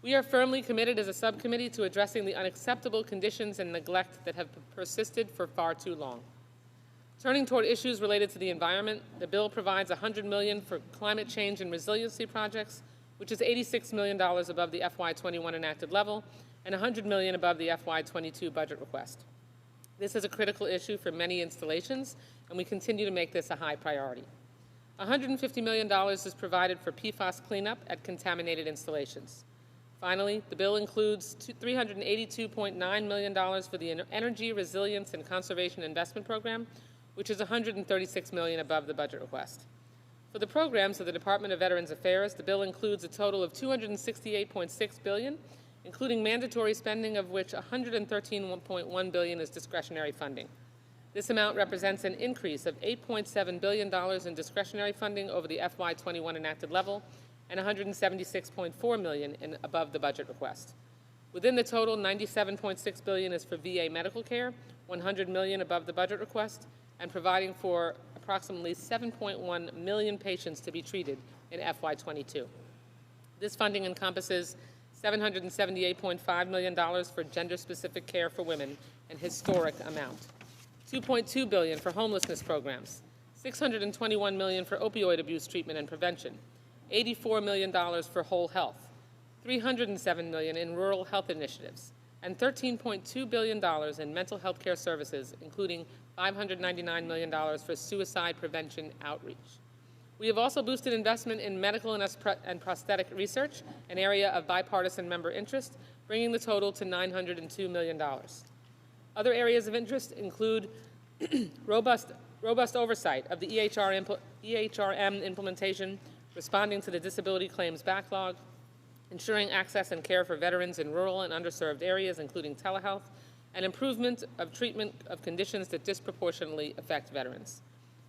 We are firmly committed as a subcommittee to addressing the unacceptable conditions and neglect that have persisted for far too long. Turning toward issues related to the environment, the bill provides $100 million for climate change and resiliency projects, which is $86 million above the FY21 enacted level and $100 million above the FY22 budget request. This is a critical issue for many installations, and we continue to make this a high priority. $150 million is provided for PFAS cleanup at contaminated installations. Finally, the bill includes $382.9 million for the Energy Resilience and Conservation Investment Program, which is $136 million above the budget request. For the programs of the Department of Veterans Affairs, the bill includes a total of $268.6 billion, including mandatory spending, of which $113.1 billion is discretionary funding. This amount represents an increase of $8.7 billion in discretionary funding over the FY21 enacted level and $176.4 million above the budget request. Within the total, $97.6 billion is for VA medical care, $100 million above the budget request, and providing for approximately 7.1 million patients to be treated in FY22. This funding encompasses $778.5 million for gender-specific care for women, an historic amount. $2.2 billion for homelessness programs, $621 million for opioid abuse treatment and prevention, $84 million for whole health, $307 million in rural health initiatives, and $13.2 billion in mental health care services, including $599 million for suicide prevention outreach. We have also boosted investment in medical and prosthetic research, an area of bipartisan member interest, bringing the total to $902 million. Other areas of interest include robust oversight of the EHRM implementation, responding to the disability claims backlog, ensuring access and care for veterans in rural and underserved areas, including telehealth, and improvement of treatment of conditions that disproportionately affect veterans.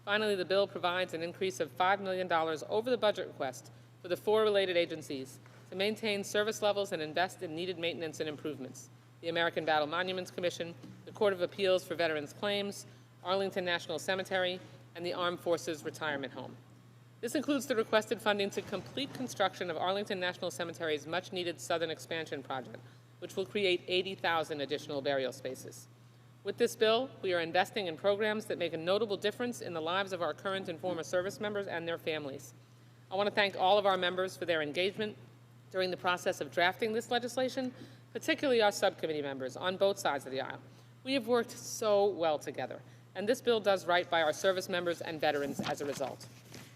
Finally, the bill provides an increase of $5 million over the budget request for the 4 related agencies to maintain service levels and invest in needed maintenance and improvements: the American Battle Monuments Commission, the Court of Appeals for Veterans Claims, Arlington National Cemetery, and the Armed Forces Retirement Home. This includes the requested funding to complete construction of Arlington National Cemetery's much-needed Southern Expansion Project, which will create 80,000 additional burial spaces. With this bill, we are investing in programs that make a notable difference in the lives of our current and former service members and their families. I want to thank all of our members for their engagement during the process of drafting this legislation, particularly our subcommittee members on both sides of the aisle. We have worked so well together, and this bill does right by our service members and veterans as a result.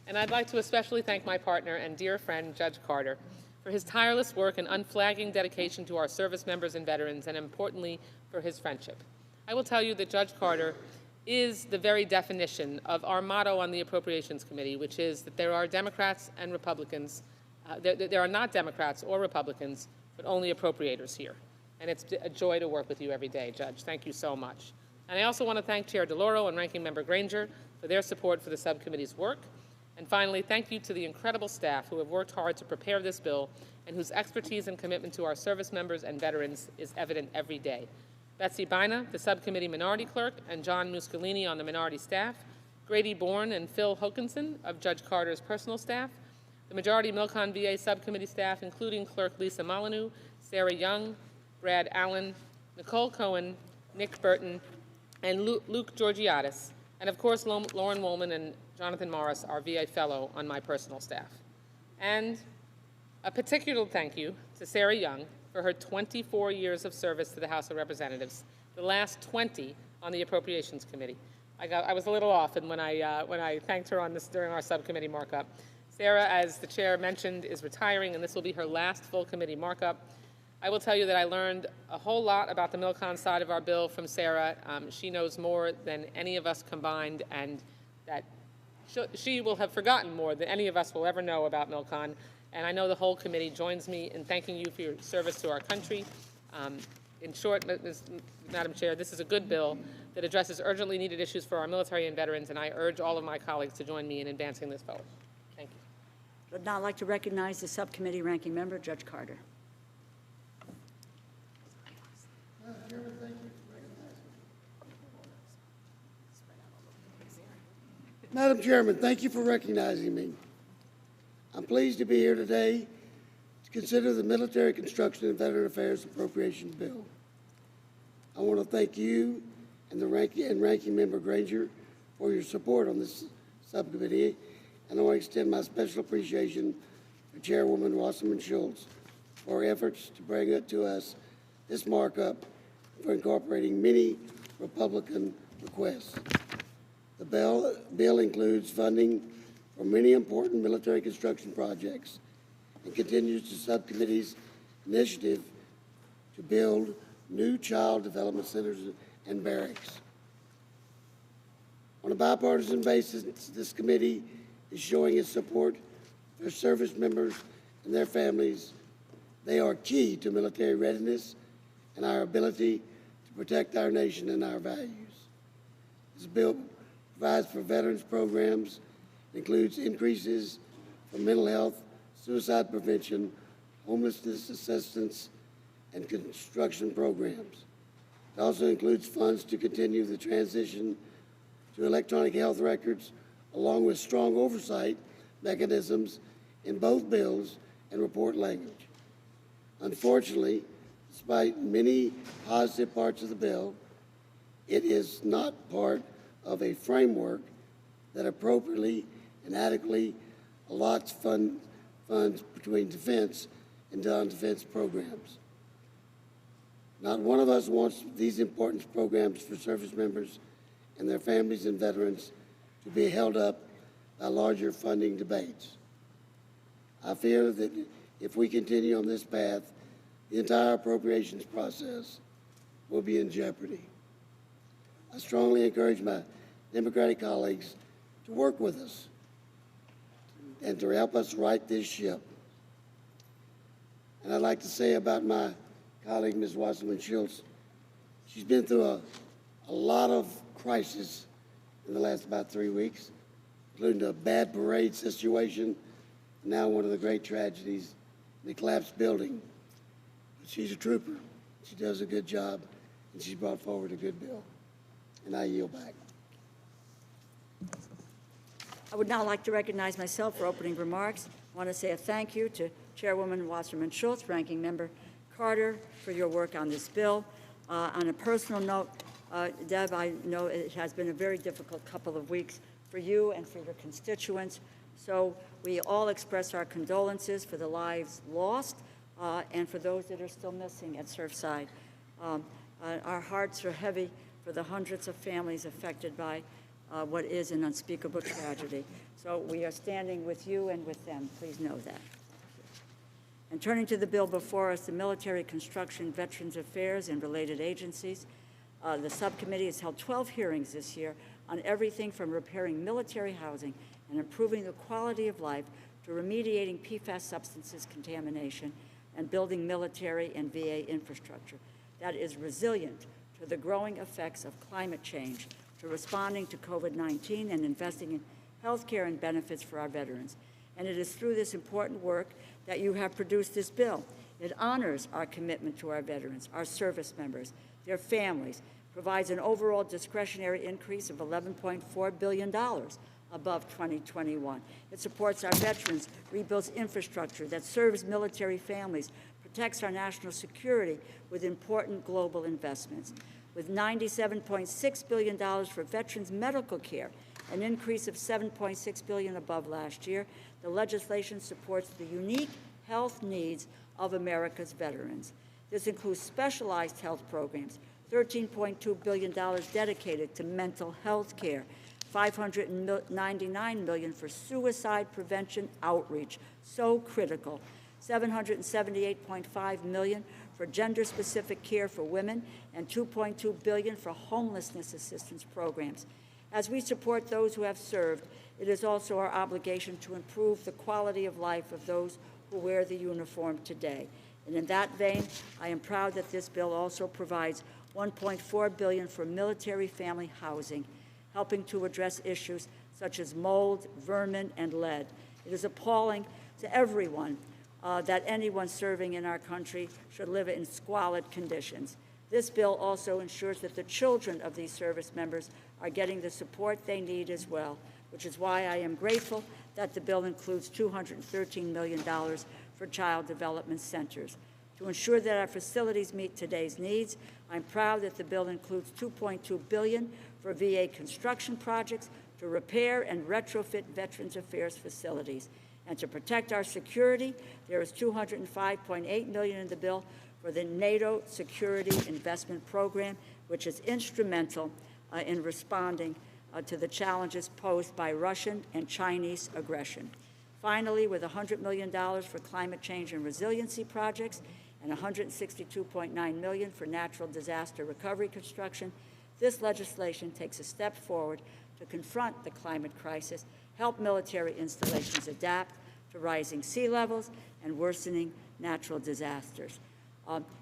And I'd like to especially thank my partner and dear friend, Judge Carter, for his tireless work and unflagging dedication to our service members and veterans, and importantly, for his friendship. I will tell you that Judge Carter is the very definition of our motto on the Appropriations Committee, which is that there are Democrats and Republicans. There are not Democrats or Republicans, but only appropriators here. And it's a joy to work with you every day, Judge. Thank you so much. And I also want to thank Chair DeLauro and Ranking Member Granger for their support for the subcommittee's work. And finally, thank you to the incredible staff who have worked hard to prepare this bill and whose expertise and commitment to our service members and veterans is evident every day. Betsy Bina, the subcommittee minority clerk, and John Muscolini on the minority staff, Grady Bourne and Phil Hokinson of Judge Carter's personal staff, the majority Milcon VA subcommittee staff, including Clerk Lisa Molyneux, Sarah Young, Brad Allen, Nicole Cohen, Nick Burton, and Luke Georgiadis, and of course Lauren Woolman and Jonathan Morris, our VA fellow on my personal staff. And a particular thank you to Sarah Young for her 24 years of service to the House of Representatives, the last 20 on the Appropriations Committee. I was a little off when I thanked her on this during our subcommittee markup. Sarah, as the chair mentioned, is retiring, and this will be her last full committee markup. I will tell you that I learned a whole lot about the Milcon side of our bill from Sarah. She knows more than any of us combined, and that she will have forgotten more than any of us will ever know about Milcon. And I know the whole committee joins me in thanking you for your service to our country. In short, Madam Chair, this is a good bill that addresses urgently needed issues for our military and veterans, and I urge all of my colleagues to join me in advancing this vote. Thank you. I'd now like to recognize the subcommittee ranking member, Judge Carter. Madam Chairman, thank you for recognizing me. I'm pleased to be here today to consider the Military Construction and Veteran Affairs Appropriations Bill. I want to thank you and Ranking Member Granger for your support on this subcommittee, and I want to extend my special appreciation to Chairwoman Wasserman Schultz for her efforts to bring it to us this markup, for incorporating many Republican requests. The bill includes funding for many important military construction projects and continues the subcommittee's initiative to build new child development centers and barracks. On a bipartisan basis, this committee is showing its support for service members and their families. They are key to military readiness and our ability to protect our nation and our values. This bill provides for veterans programs, includes increases for mental health, suicide prevention, homelessness assistance, and construction programs. It also includes funds to continue the transition to electronic health records, along with strong oversight mechanisms in both bills and report language. Unfortunately, despite many positive parts of the bill, it is not part of a framework that appropriately and adequately allots funds between defense and non-defense programs. Not one of us wants these important programs for service members and their families and veterans to be held up by larger funding debates. I fear that if we continue on this path, the entire appropriations process will be in jeopardy. I strongly encourage my Democratic colleagues to work with us and to help us right this ship. And I'd like to say about my colleague, Ms. Wasserman Schultz, she's been through a lot of crisis in the last about 3 weeks, including a bad parade situation, and now one of the great tragedies, the collapsed building. But she's a trooper. She does a good job, and she's brought forward a good bill. And I yield back. I would now like to recognize myself for opening remarks. I want to say a thank you to Chairwoman Wasserman Schultz, Ranking Member Carter, for your work on this bill. On a personal note, Deb, I know it has been a very difficult couple of weeks for you and for your constituents. So we all express our condolences for the lives lost and for those that are still missing at Surfside. Our hearts are heavy for the hundreds of families affected by what is an unspeakable tragedy. So we are standing with you and with them. Please know that. And turning to the bill before us, the Military Construction, Veterans Affairs, and related agencies, the subcommittee has held 12 hearings this year on everything from repairing military housing and improving the quality of life to remediating PFAS substances contamination and building military and VA infrastructure that is resilient to the growing effects of climate change, to responding to COVID-19 and investing in health care and benefits for our veterans. And it is through this important work that you have produced this bill. It honors our commitment to our veterans, our service members, their families, provides an overall discretionary increase of $11.4 billion above 2021. It supports our veterans, rebuilds infrastructure that serves military families, protects our national security with important global investments. With $97.6 billion for veterans medical care, an increase of $7.6 billion above last year, the legislation supports the unique health needs of America's veterans. This includes specialized health programs, $13.2 billion dedicated to mental health care, $599 million for suicide prevention outreach, so critical, $778.5 million for gender-specific care for women, and $2.2 billion for homelessness assistance programs. As we support those who have served, it is also our obligation to improve the quality of life of those who wear the uniform today. And in that vein, I am proud that this bill also provides $1.4 billion for military family housing, helping to address issues such as mold, vermin, and lead. It is appalling to everyone that anyone serving in our country should live in squalid conditions. This bill also ensures that the children of these service members are getting the support they need as well, which is why I am grateful that the bill includes $213 million for child development centers. To ensure that our facilities meet today's needs, I'm proud that the bill includes $2.2 billion for for VA construction projects to repair and retrofit Veterans Affairs facilities. And to protect our security, there is $205.8 million in the bill for the NATO Security Investment Program, which is instrumental in responding to the challenges posed by Russian and Chinese aggression. Finally, with $100 million for climate change and resiliency projects and $162.9 million for natural disaster recovery construction, this legislation takes a step forward to confront the climate crisis, help military installations adapt to rising sea levels and worsening natural disasters.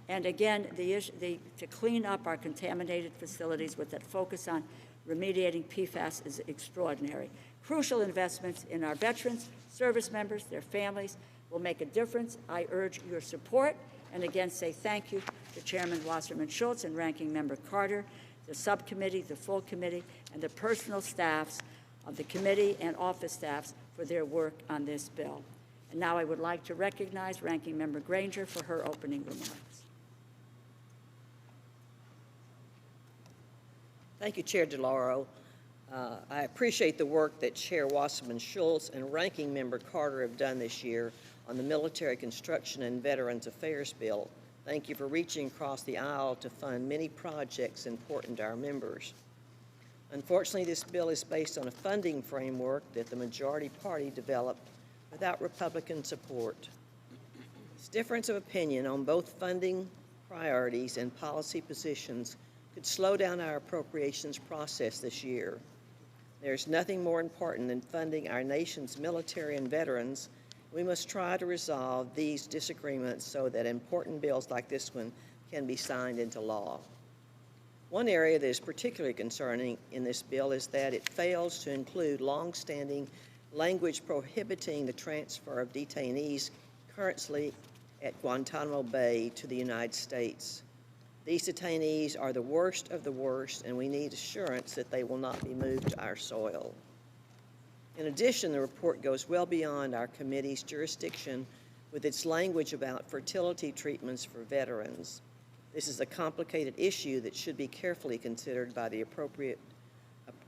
And again, to clean up our contaminated facilities with that focus on remediating PFAS is extraordinary. Crucial investments in our veterans, service members, their families will make a difference. I urge your support, and again say thank you to Chairman Wasserman Schultz and Ranking Member Carter, the subcommittee, the full committee, and the personal staffs of the committee and office staffs for their work on this bill. And now I would like to recognize Ranking Member Granger for her opening remarks. Thank you, Chair DeLauro. I appreciate the work that Chair Wasserman Schultz and Ranking Member Carter have done this year on the Military Construction and Veterans Affairs Bill. Thank you for reaching across the aisle to fund many projects important to our members. Unfortunately, this bill is based on a funding framework that the majority party developed without Republican support. This difference of opinion on both funding priorities and policy positions could slow down our appropriations process this year. There's nothing more important than funding our nation's military and veterans. We must try to resolve these disagreements so that important bills like this one can be signed into law. One area that is particularly concerning in this bill is that it fails to include long-standing language prohibiting the transfer of detainees currently at Guantanamo Bay to the United States. These detainees are the worst of the worst, and we need assurance that they will not be moved to our soil. In addition, the report goes well beyond our committee's jurisdiction with its language about fertility treatments for veterans. This is a complicated issue that should be carefully considered by the appropriate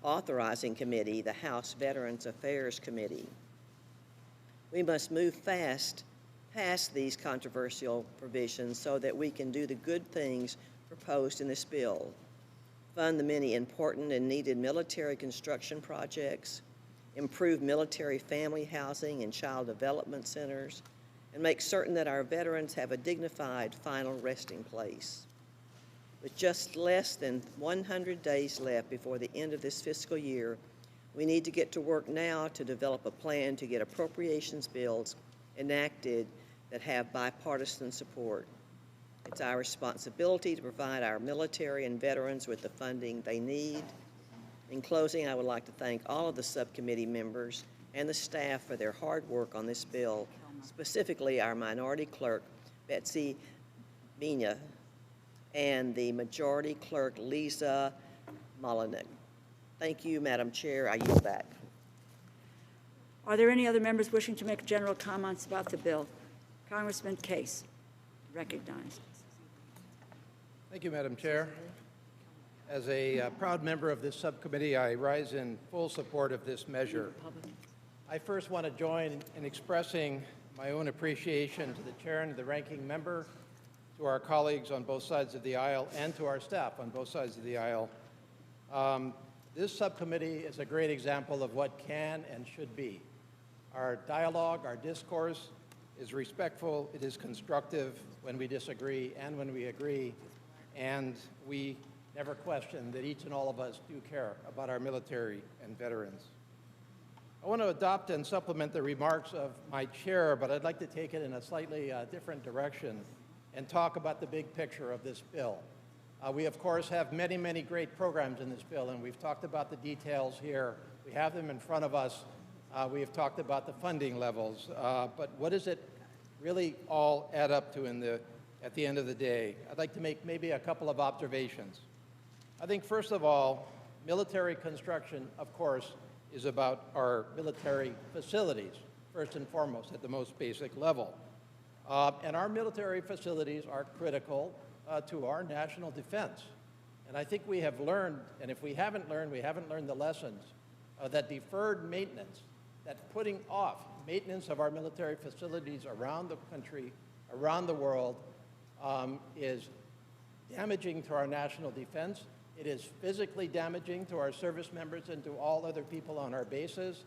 authorizing committee, the House Veterans Affairs Committee. We must move fast past these controversial provisions so that we can do the good things proposed in this bill, fund the many important and needed military construction projects, improve military family housing and child development centers, and make certain that our veterans have a dignified final resting place. With just less than 100 days left before the end of this fiscal year, we need to get to work now to develop a plan to get appropriations bills enacted that have bipartisan support. It's our responsibility to provide our military and veterans with the funding they need. In closing, I would like to thank all of the subcommittee members and the staff for their hard work on this bill, specifically our minority clerk, Betsy Mina, and the majority clerk, Lisa Molinek. Thank you, Madam Chair. I yield back. Are there any other members wishing to make general comments about the bill? Congressman Case, recognized. Thank you, Madam Chair. As a proud member of this subcommittee, I rise in full support of this measure. I first want to join in expressing my own appreciation to the chair and to the ranking member, to our colleagues on both sides of the aisle, and to our staff on both sides of the aisle. This subcommittee is a great example of what can and should be. Our dialogue, our discourse is respectful, it is constructive when we disagree and when we agree, and we never question that each and all of us do care about our military and veterans. I want to adopt and supplement the remarks of my chair, but I'd like to take it in a slightly different direction and talk about the big picture of this bill. We, of course, have many, many great programs in this bill, and we've talked about the details here. We have them in front of us. We have talked about the funding levels, but what does it really all add up to at the end of the day? I'd like to make maybe a couple of observations. I think, first of all, military construction, of course, is about our military facilities, first and foremost, at the most basic level. And our military facilities are critical to our national defense. And I think we have learned, and if we haven't learned, we haven't learned the lessons, that deferred maintenance, that putting off maintenance of our military facilities around the country, around the world, is damaging to our national defense. It is physically damaging to our service members and to all other people on our bases,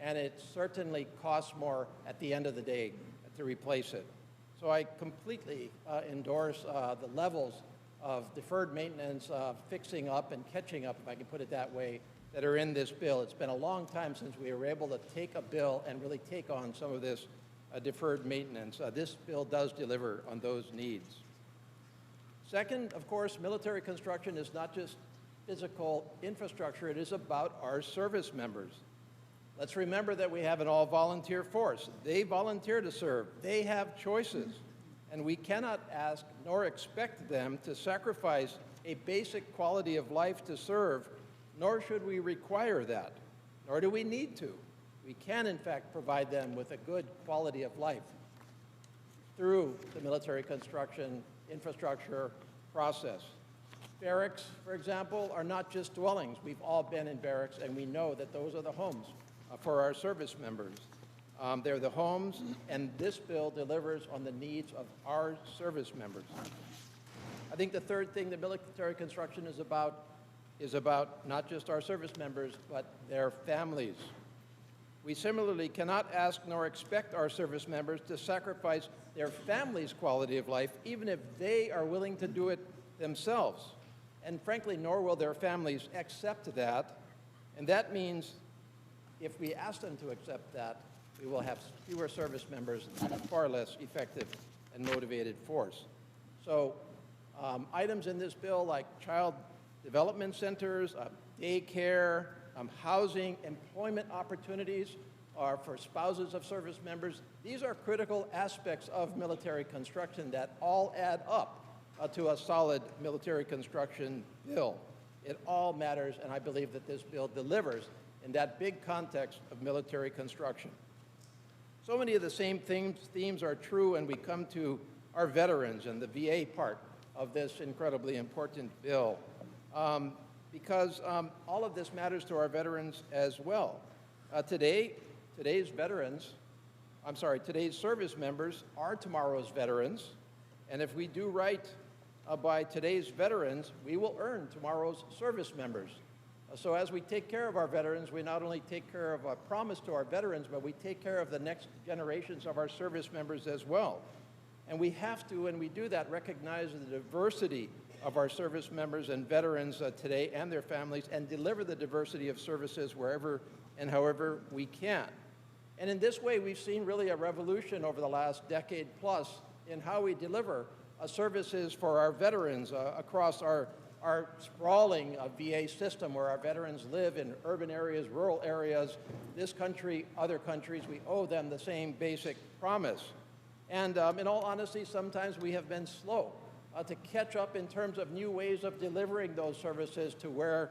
and it certainly costs more at the end of the day to replace it. So I completely endorse the levels of deferred maintenance, fixing up and catching up, if I can put it that way, that are in this bill. It's been a long time since we were able to take a bill and really take on some of this deferred maintenance. This bill does deliver on those needs. Second, of course, military construction is not just physical infrastructure, it is about our service members. Let's remember that we have an all-volunteer force. They volunteer to serve. They have choices. And we cannot ask nor expect them to sacrifice a basic quality of life to serve, nor should we require that, nor do we need to. We can, in fact, provide them with a good quality of life through the military construction infrastructure process. Barracks, for example, are not just dwellings. We've all been in barracks, and we know that those are the homes for our service members. They're the homes, and this bill delivers on the needs of our service members. I think the third thing that military construction is about not just our service members, but their families. We similarly cannot ask nor expect our service members to sacrifice their family's quality of life, even if they are willing to do it themselves. And frankly, nor will their families accept that. And that means if we ask them to accept that, we will have fewer service members and a far less effective and motivated force. So items in this bill like child development centers, daycare, housing, employment opportunities are for spouses of service members. These are critical aspects of military construction that all add up to a solid military construction bill. It all matters, and I believe that this bill delivers in that big context of military construction. So many of the same themes are true when we come to our veterans and the VA part of this incredibly important bill, because all of this matters to our veterans as well. Today's service members are tomorrow's veterans, and if we do right by today's veterans, we will earn tomorrow's service members. So as we take care of our veterans, we not only take care of a promise to our veterans, but we take care of the next generations of our service members as well. And we have to, and we do that, recognize the diversity of our service members and veterans today and their families, and deliver the diversity of services wherever and however we can. And in this way, we've seen really a revolution over the last decade plus in how we deliver services for our veterans across our sprawling VA system, where our veterans live in urban areas, rural areas. This country, other countries, we owe them the same basic promise. And in all honesty, sometimes we have been slow to catch up in terms of new ways of delivering those services to where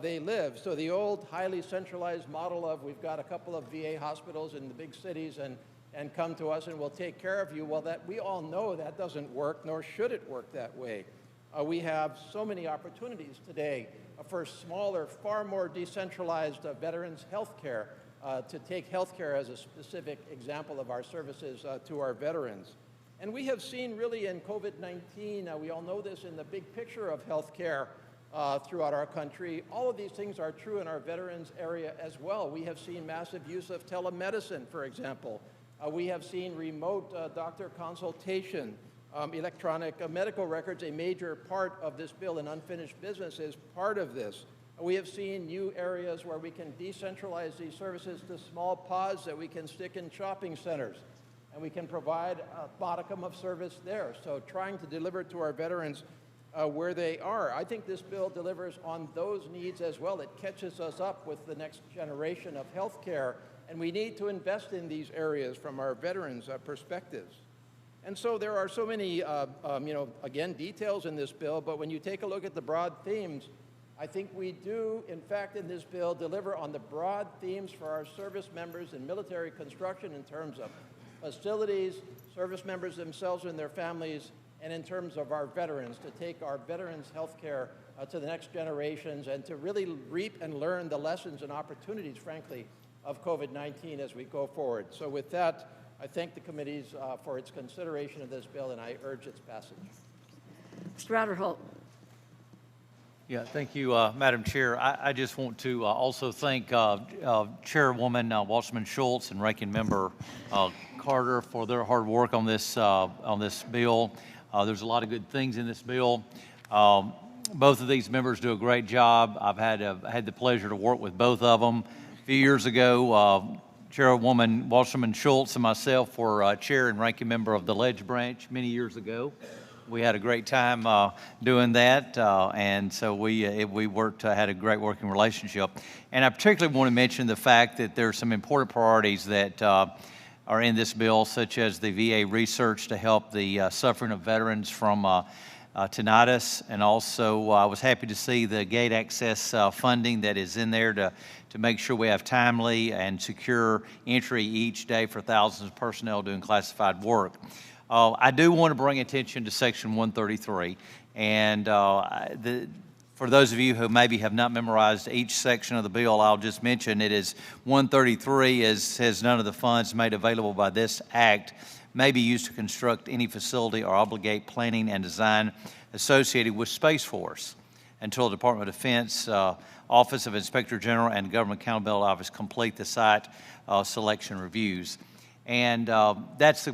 they live. So the old highly centralized model of we've got a couple of VA hospitals in the big cities and come to us and we'll take care of you, well, that we all know that doesn't work, nor should it work that way. We have so many opportunities today for smaller, far more decentralized veterans health care, to take health care as a specific example of our services to our veterans. And we have seen really in COVID-19, we all know this in the big picture of health care throughout our country, all of these things are true in our veterans area as well. We have seen massive use of telemedicine, for example. We have seen remote doctor consultation. Electronic medical records, a major part of this bill, and unfinished business is part of this. We have seen new areas where we can decentralize these services to small pods that we can stick in shopping centers, and we can provide a modicum of service there. So trying to deliver to our veterans where they are. I think this bill delivers on those needs as well. It catches us up with the next generation of health care, and we need to invest in these areas from our veterans' perspectives. And so there are so many, again, details in this bill, but when you take a look at the broad themes, I think we do, in fact, in this bill, deliver on the broad themes for our service members in military construction in terms of facilities, service members themselves and their families, and in terms of our veterans, to take our veterans' health care to the next generations and to really reap and learn the lessons and opportunities, frankly, of COVID-19 as we go forward. So with that, I thank the committees for its consideration of this bill, and I urge its passage. Mr. Ratterholt. Yeah, thank you, Madam Chair. I just want to also thank Chairwoman Wasserman Schultz and Ranking Member Carter for their hard work on this bill. There's a lot of good things in this bill. Both of these members do a great job. I've had the pleasure to work with both of them. A few years ago, Chairwoman Wasserman Schultz and myself were Chair and Ranking Member of the Ledge Branch many years ago. We had a great time doing that, and so we worked, had a great working relationship. And I particularly want to mention the fact that there are some important priorities that are in this bill, such as the VA research to help the suffering of veterans from tinnitus, and also I was happy to see the gate access funding that is in there to make sure we have timely and secure entry each day for thousands of personnel doing classified work. I do want to bring attention to Section 133, and for those of you who maybe have not memorized each section of the bill, I'll just mention it is 133 says none of the funds made available by this act may be used to construct any facility or obligate planning and design associated with Space Force until the Department of Defense, Office of Inspector General, and Government Accountability Office complete the site selection reviews. And that's the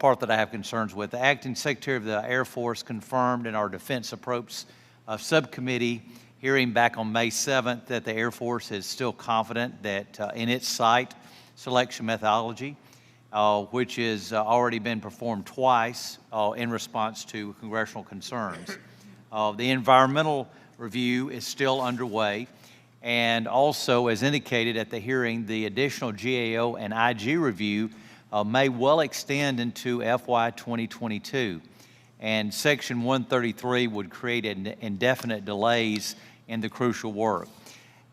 part that I have concerns with. The Acting Secretary of the Air Force confirmed in our Defense Approach Subcommittee hearing back on May 7th that the Air Force is still confident that in its site selection methodology, which has already been performed twice in response to congressional concerns. The environmental review is still underway. And also, as indicated at the hearing, the additional GAO and IG review may well extend into FY22. And Section 133 would create indefinite delays in the crucial work.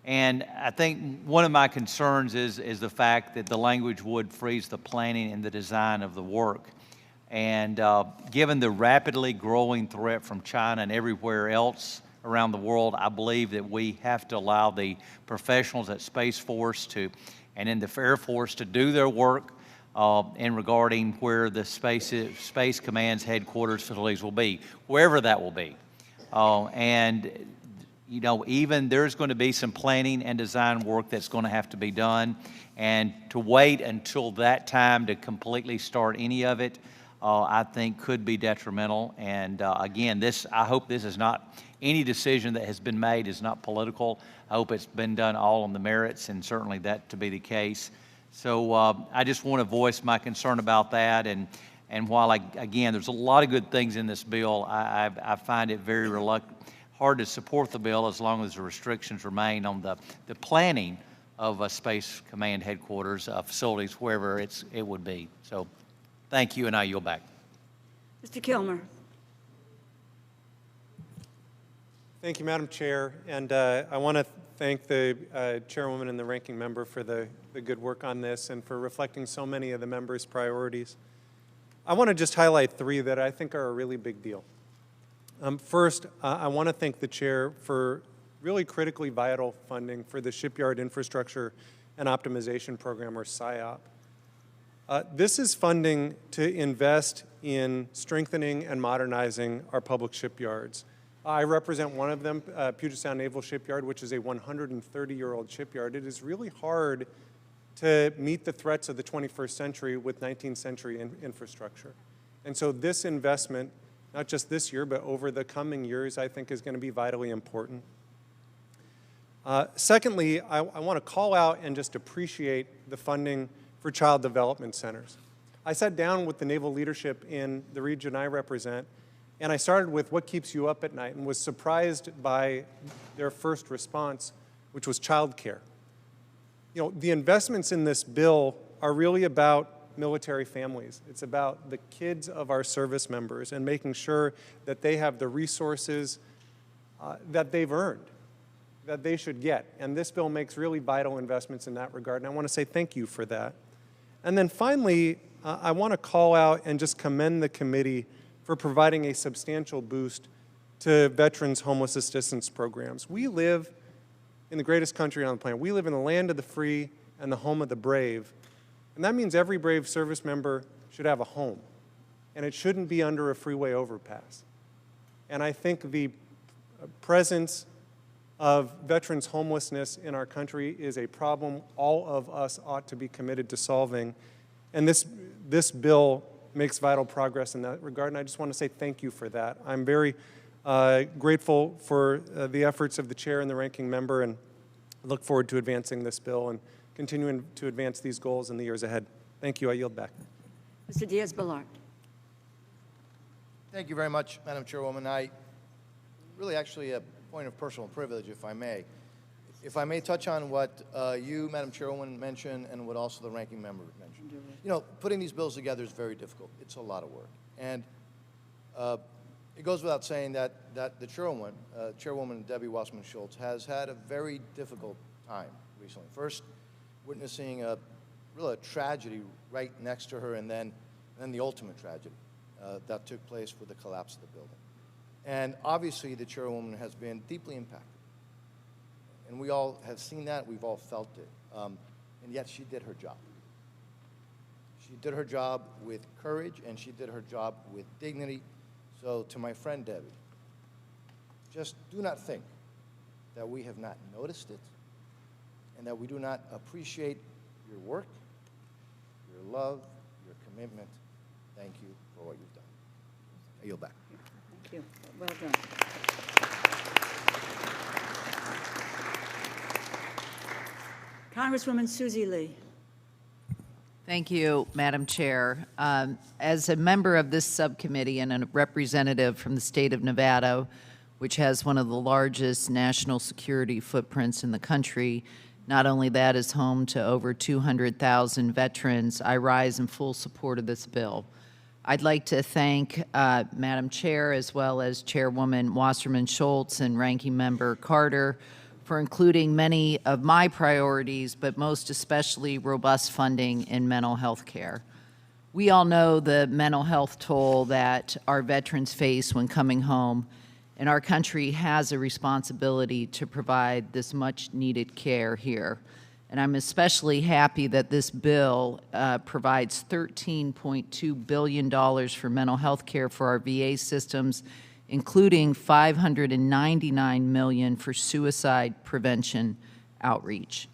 And I think one of my concerns is the fact that the language would freeze the planning and the design of the work. And given the rapidly growing threat from China and everywhere else around the world, I believe that we have to allow the professionals at Space Force and in the Air Force to do their work in regarding where the Space Command's headquarters facilities will be, wherever that will be. And you know, even there's going to be some planning and design work that's going to have to be done, and to wait until that time to completely start any of it, I think could be detrimental. And again, I hope this is not, any decision that has been made is not political. I hope it's been done all on the merits, and certainly that to be the case. So I just want to voice my concern about that. And while, again, there's a lot of good things in this bill, I find it very hard to support the bill as long as the restrictions remain on the planning of a Space Command headquarters facilities, wherever it would be. So thank you, and I yield back. Mr. Kilmer. Thank you, Madam Chair. And I want to thank the Chairwoman and the Ranking Member for the good work on this and for reflecting so many of the members' priorities. I want to just highlight three that I think are a really big deal. First, I want to thank the Chair for really critically vital funding for the Shipyard Infrastructure and Optimization Program, or SIOP. This is funding to invest in strengthening and modernizing our public shipyards. I represent one of them, Puget Sound Naval Shipyard, which is a 130-year-old shipyard. It is really hard to meet the threats of the 21st century with 19th century infrastructure. And so this investment, not just this year, but over the coming years, I think is going to be vitally important. Secondly, I want to call out and just appreciate the funding for child development centers. I sat down with the naval leadership in the region I represent, and I started with what keeps you up at night, and was surprised by their first response, which was childcare. You know, the investments in this bill are really about military families. It's about the kids of our service members and making sure that they have the resources that they've earned, that they should get. And this bill makes really vital investments in that regard, and I want to say thank you for that. And then finally, I want to call out and just commend the committee for providing a substantial boost to veterans' homeless assistance programs. We live in the greatest country on the planet. We live in the land of the free and the home of the brave. And that means every brave service member should have a home. And it shouldn't be under a freeway overpass. And I think the presence of veterans' homelessness in our country is a problem all of us ought to be committed to solving. And this bill makes vital progress in that regard, and I just want to say thank you for that. I'm very grateful for the efforts of the chair and the ranking member, and look forward to advancing this bill and continuing to advance these goals in the years ahead. Thank you. I yield back. Mr. Diaz-Balart. Thank you very much, Madam Chairwoman. Really actually a point of personal privilege, if I may. If I may touch on what you, Madam Chairwoman, mentioned and what also the ranking member mentioned. You know, putting these bills together is very difficult. It's a lot of work. And it goes without saying that the Chairwoman Debbie Wasserman Schultz has had a very difficult time recently. First, witnessing a tragedy right next to her, and then the ultimate tragedy that took place with the collapse of the building. And obviously, the Chairwoman has been deeply impacted. And we all have seen that, we've all felt it. And yet she did her job. She did her job with courage, and she did her job with dignity. So to my friend Debbie, just do not think that we have not noticed it and that we do not appreciate your work, your love, your commitment. Thank you for what you've done. I yield back. Thank you. Well done. Congresswoman Susie Lee. Thank you, Madam Chair. As a member of this subcommittee and a representative from the state of Nevada, which has one of the largest national security footprints in the country, not only that is home to over 200,000 veterans, I rise in full support of this bill. I'd like to thank Madam Chair as well as Chairwoman Wasserman Schultz and Ranking Member Carter for including many of my priorities, but most especially robust funding in mental health care. We all know the mental health toll that our veterans face when coming home, and our country has a responsibility to provide this much-needed care here. And I'm especially happy that this bill provides $13.2 billion for mental health care for our VA systems, including $599 million for suicide prevention outreach.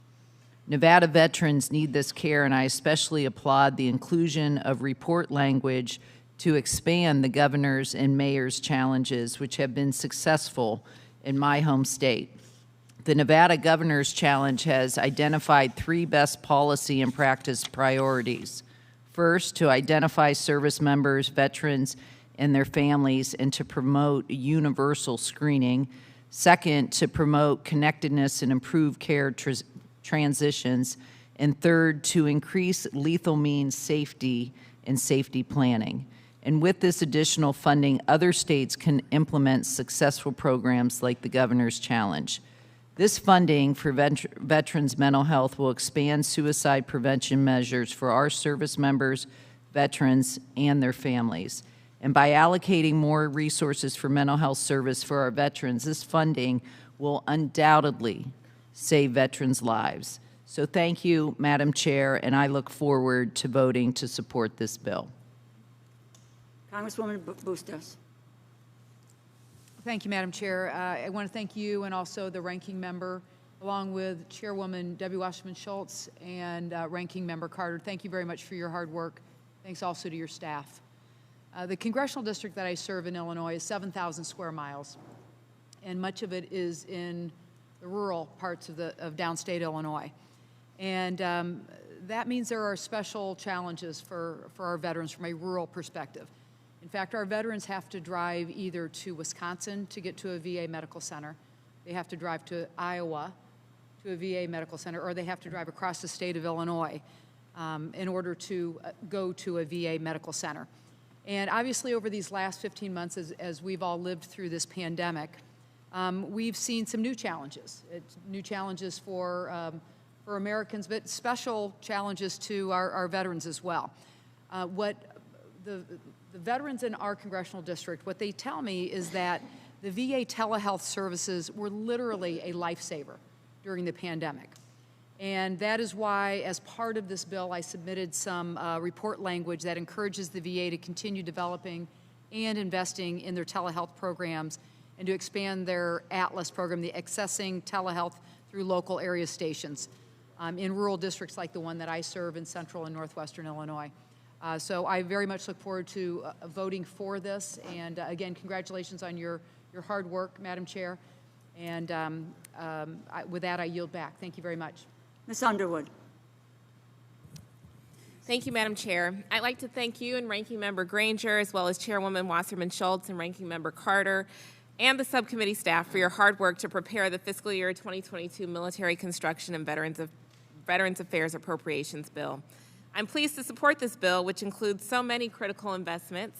Nevada veterans need this care, and I especially applaud the inclusion of report language to expand the governor's and mayor's challenges, which have been successful in my home state. The Nevada Governor's Challenge has identified 3 best policy and practice priorities. First, to identify service members, veterans, and their families, and to promote universal screening. Second, to promote connectedness and improve care transitions. And third, to increase lethal means safety and safety planning. And with this additional funding, other states can implement successful programs like the Governor's Challenge. This funding for veterans' mental health will expand suicide prevention measures for our service members, veterans, and their families. And by allocating more resources for mental health service for our veterans, this funding will undoubtedly save veterans' lives. So thank you, Madam Chair, and I look forward to voting to support this bill. Congresswoman Bustos. Thank you, Madam Chair. I want to thank you and also the ranking member, along with Chairwoman Debbie Wasserman Schultz and Ranking Member Carter. Thank you very much for your hard work. Thanks also to your staff. The congressional district that I serve in Illinois is 7,000 square miles, and much of it is in the rural parts of downstate Illinois. And that means there are special challenges for our veterans from a rural perspective. In fact, our veterans have to drive either to Wisconsin to get to a VA medical center, they have to drive to Iowa to a VA medical center, or they have to drive across the state of Illinois in order to go to a VA medical center. And obviously, over these last 15 months, as we've all lived through this pandemic, we've seen some new challenges. New challenges for Americans, but special challenges to our veterans as well. What the veterans in our congressional district, what they tell me is that the VA telehealth services were literally a lifesaver during the pandemic. And that is why, as part of this bill, I submitted some report language that encourages the VA to continue developing and investing in their telehealth programs and to expand their ATLAS program, the Accessing Telehealth Through Local Area Stations, in rural districts like the one that I serve in central and northwestern Illinois. So I very much look forward to voting for this. And again, congratulations on your hard work, Madam Chair. And with that, I yield back. Thank you very much. Ms. Underwood. Thank you, Madam Chair. I'd like to thank you and Ranking Member Granger, as well as Chairwoman Wasserman Schultz and Ranking Member Carter, and the subcommittee staff for your hard work to prepare the fiscal year 2022 Military Construction and Veterans Affairs Appropriations Bill. I'm pleased to support this bill, which includes so many critical investments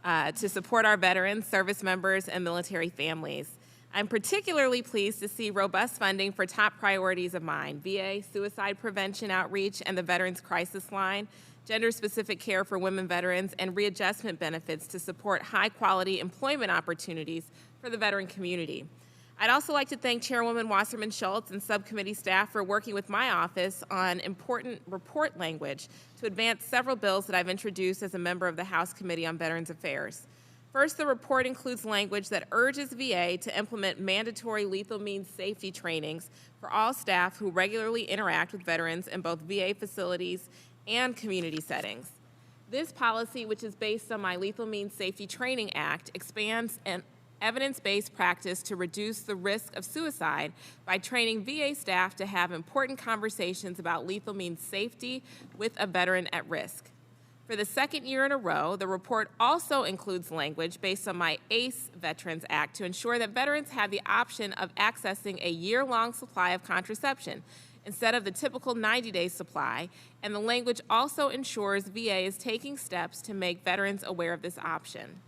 to support our veterans, service members, and military families. I'm particularly pleased to see robust funding for top priorities of mine: VA suicide prevention outreach and the Veterans Crisis Line, gender-specific care for women veterans, and readjustment benefits to support high-quality employment opportunities for the veteran community. I'd also like to thank Chairwoman Wasserman Schultz and subcommittee staff for working with my office on important report language to advance several bills that I've introduced as a member of the House Committee on Veterans Affairs. First, the report includes language that urges VA to implement mandatory lethal means safety trainings for all staff who regularly interact with veterans in both VA facilities and community settings. This policy, which is based on my Lethal Means Safety Training Act, expands an evidence-based practice to reduce the risk of suicide by training VA staff to have important conversations about lethal means safety with a veteran at risk. For the second year in a row, the report also includes language based on my ACE Veterans Act to ensure that veterans have the option of accessing a year-long supply of contraception instead of the typical 90-day supply, and the language also ensures VA is taking steps to make veterans aware of this option.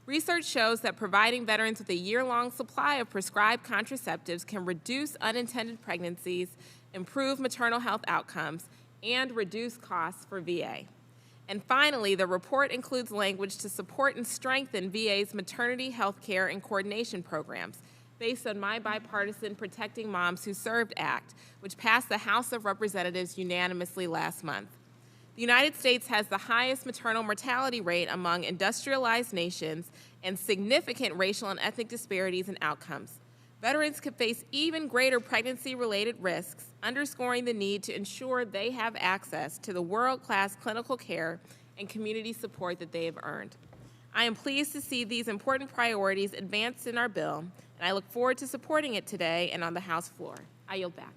Research shows that providing veterans with a year-long supply of prescribed contraceptives can reduce unintended pregnancies, improve maternal health outcomes, and reduce costs for VA. And finally, the report includes language to support and strengthen VA's maternity health care and coordination programs based on my bipartisan Protecting Moms Who Served Act, which passed the House of Representatives unanimously last month. The United States has the highest maternal mortality rate among industrialized nations and significant racial and ethnic disparities in outcomes. Veterans could face even greater pregnancy-related risks, underscoring the need to ensure they have access to the world-class clinical care and community support that they have earned. I am pleased to see these important priorities advanced in our bill, and I look forward to supporting it today and on the House floor. I yield back.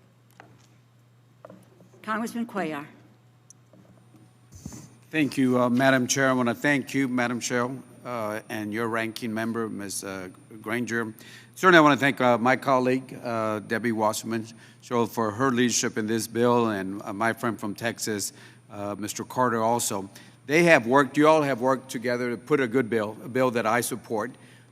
Congressman Cuellar. Thank you, Madam Chair. I want to thank you, Madam Chair, and your ranking member, Ms. Granger. Certainly, I want to thank my colleague, Debbie Wasserman Schultz, for her leadership in this bill, and my friend from Texas, Mr. Carter, also. They have worked, you all have worked together to put a good bill, a bill that I support,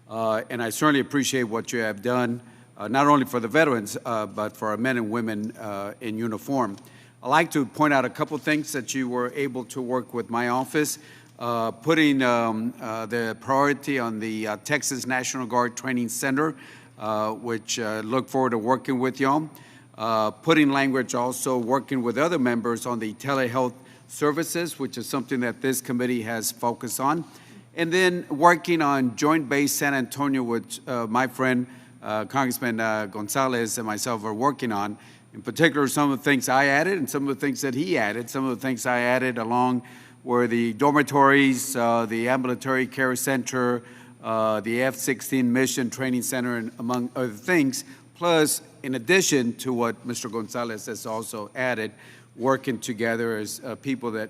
and I certainly appreciate what you have done, not only for the veterans, but for our men and women in uniform. I'd like to point out a couple things that you were able to work with my office, putting the priority on the Texas National Guard Training Center, which look forward to working with y'all. Putting language also working with other members on the telehealth services, which is something that this committee has focused on. And then working on Joint Base San Antonio, which my friend Congressman Gonzalez and myself are working on. In particular, some of the things I added and some of the things that he added. Some of the things I added along were the dormitories, the ambulatory care center, the F-16 Mission Training Center, and among other things. Plus, in addition to what Mr. Gonzalez has also added, working together as people that,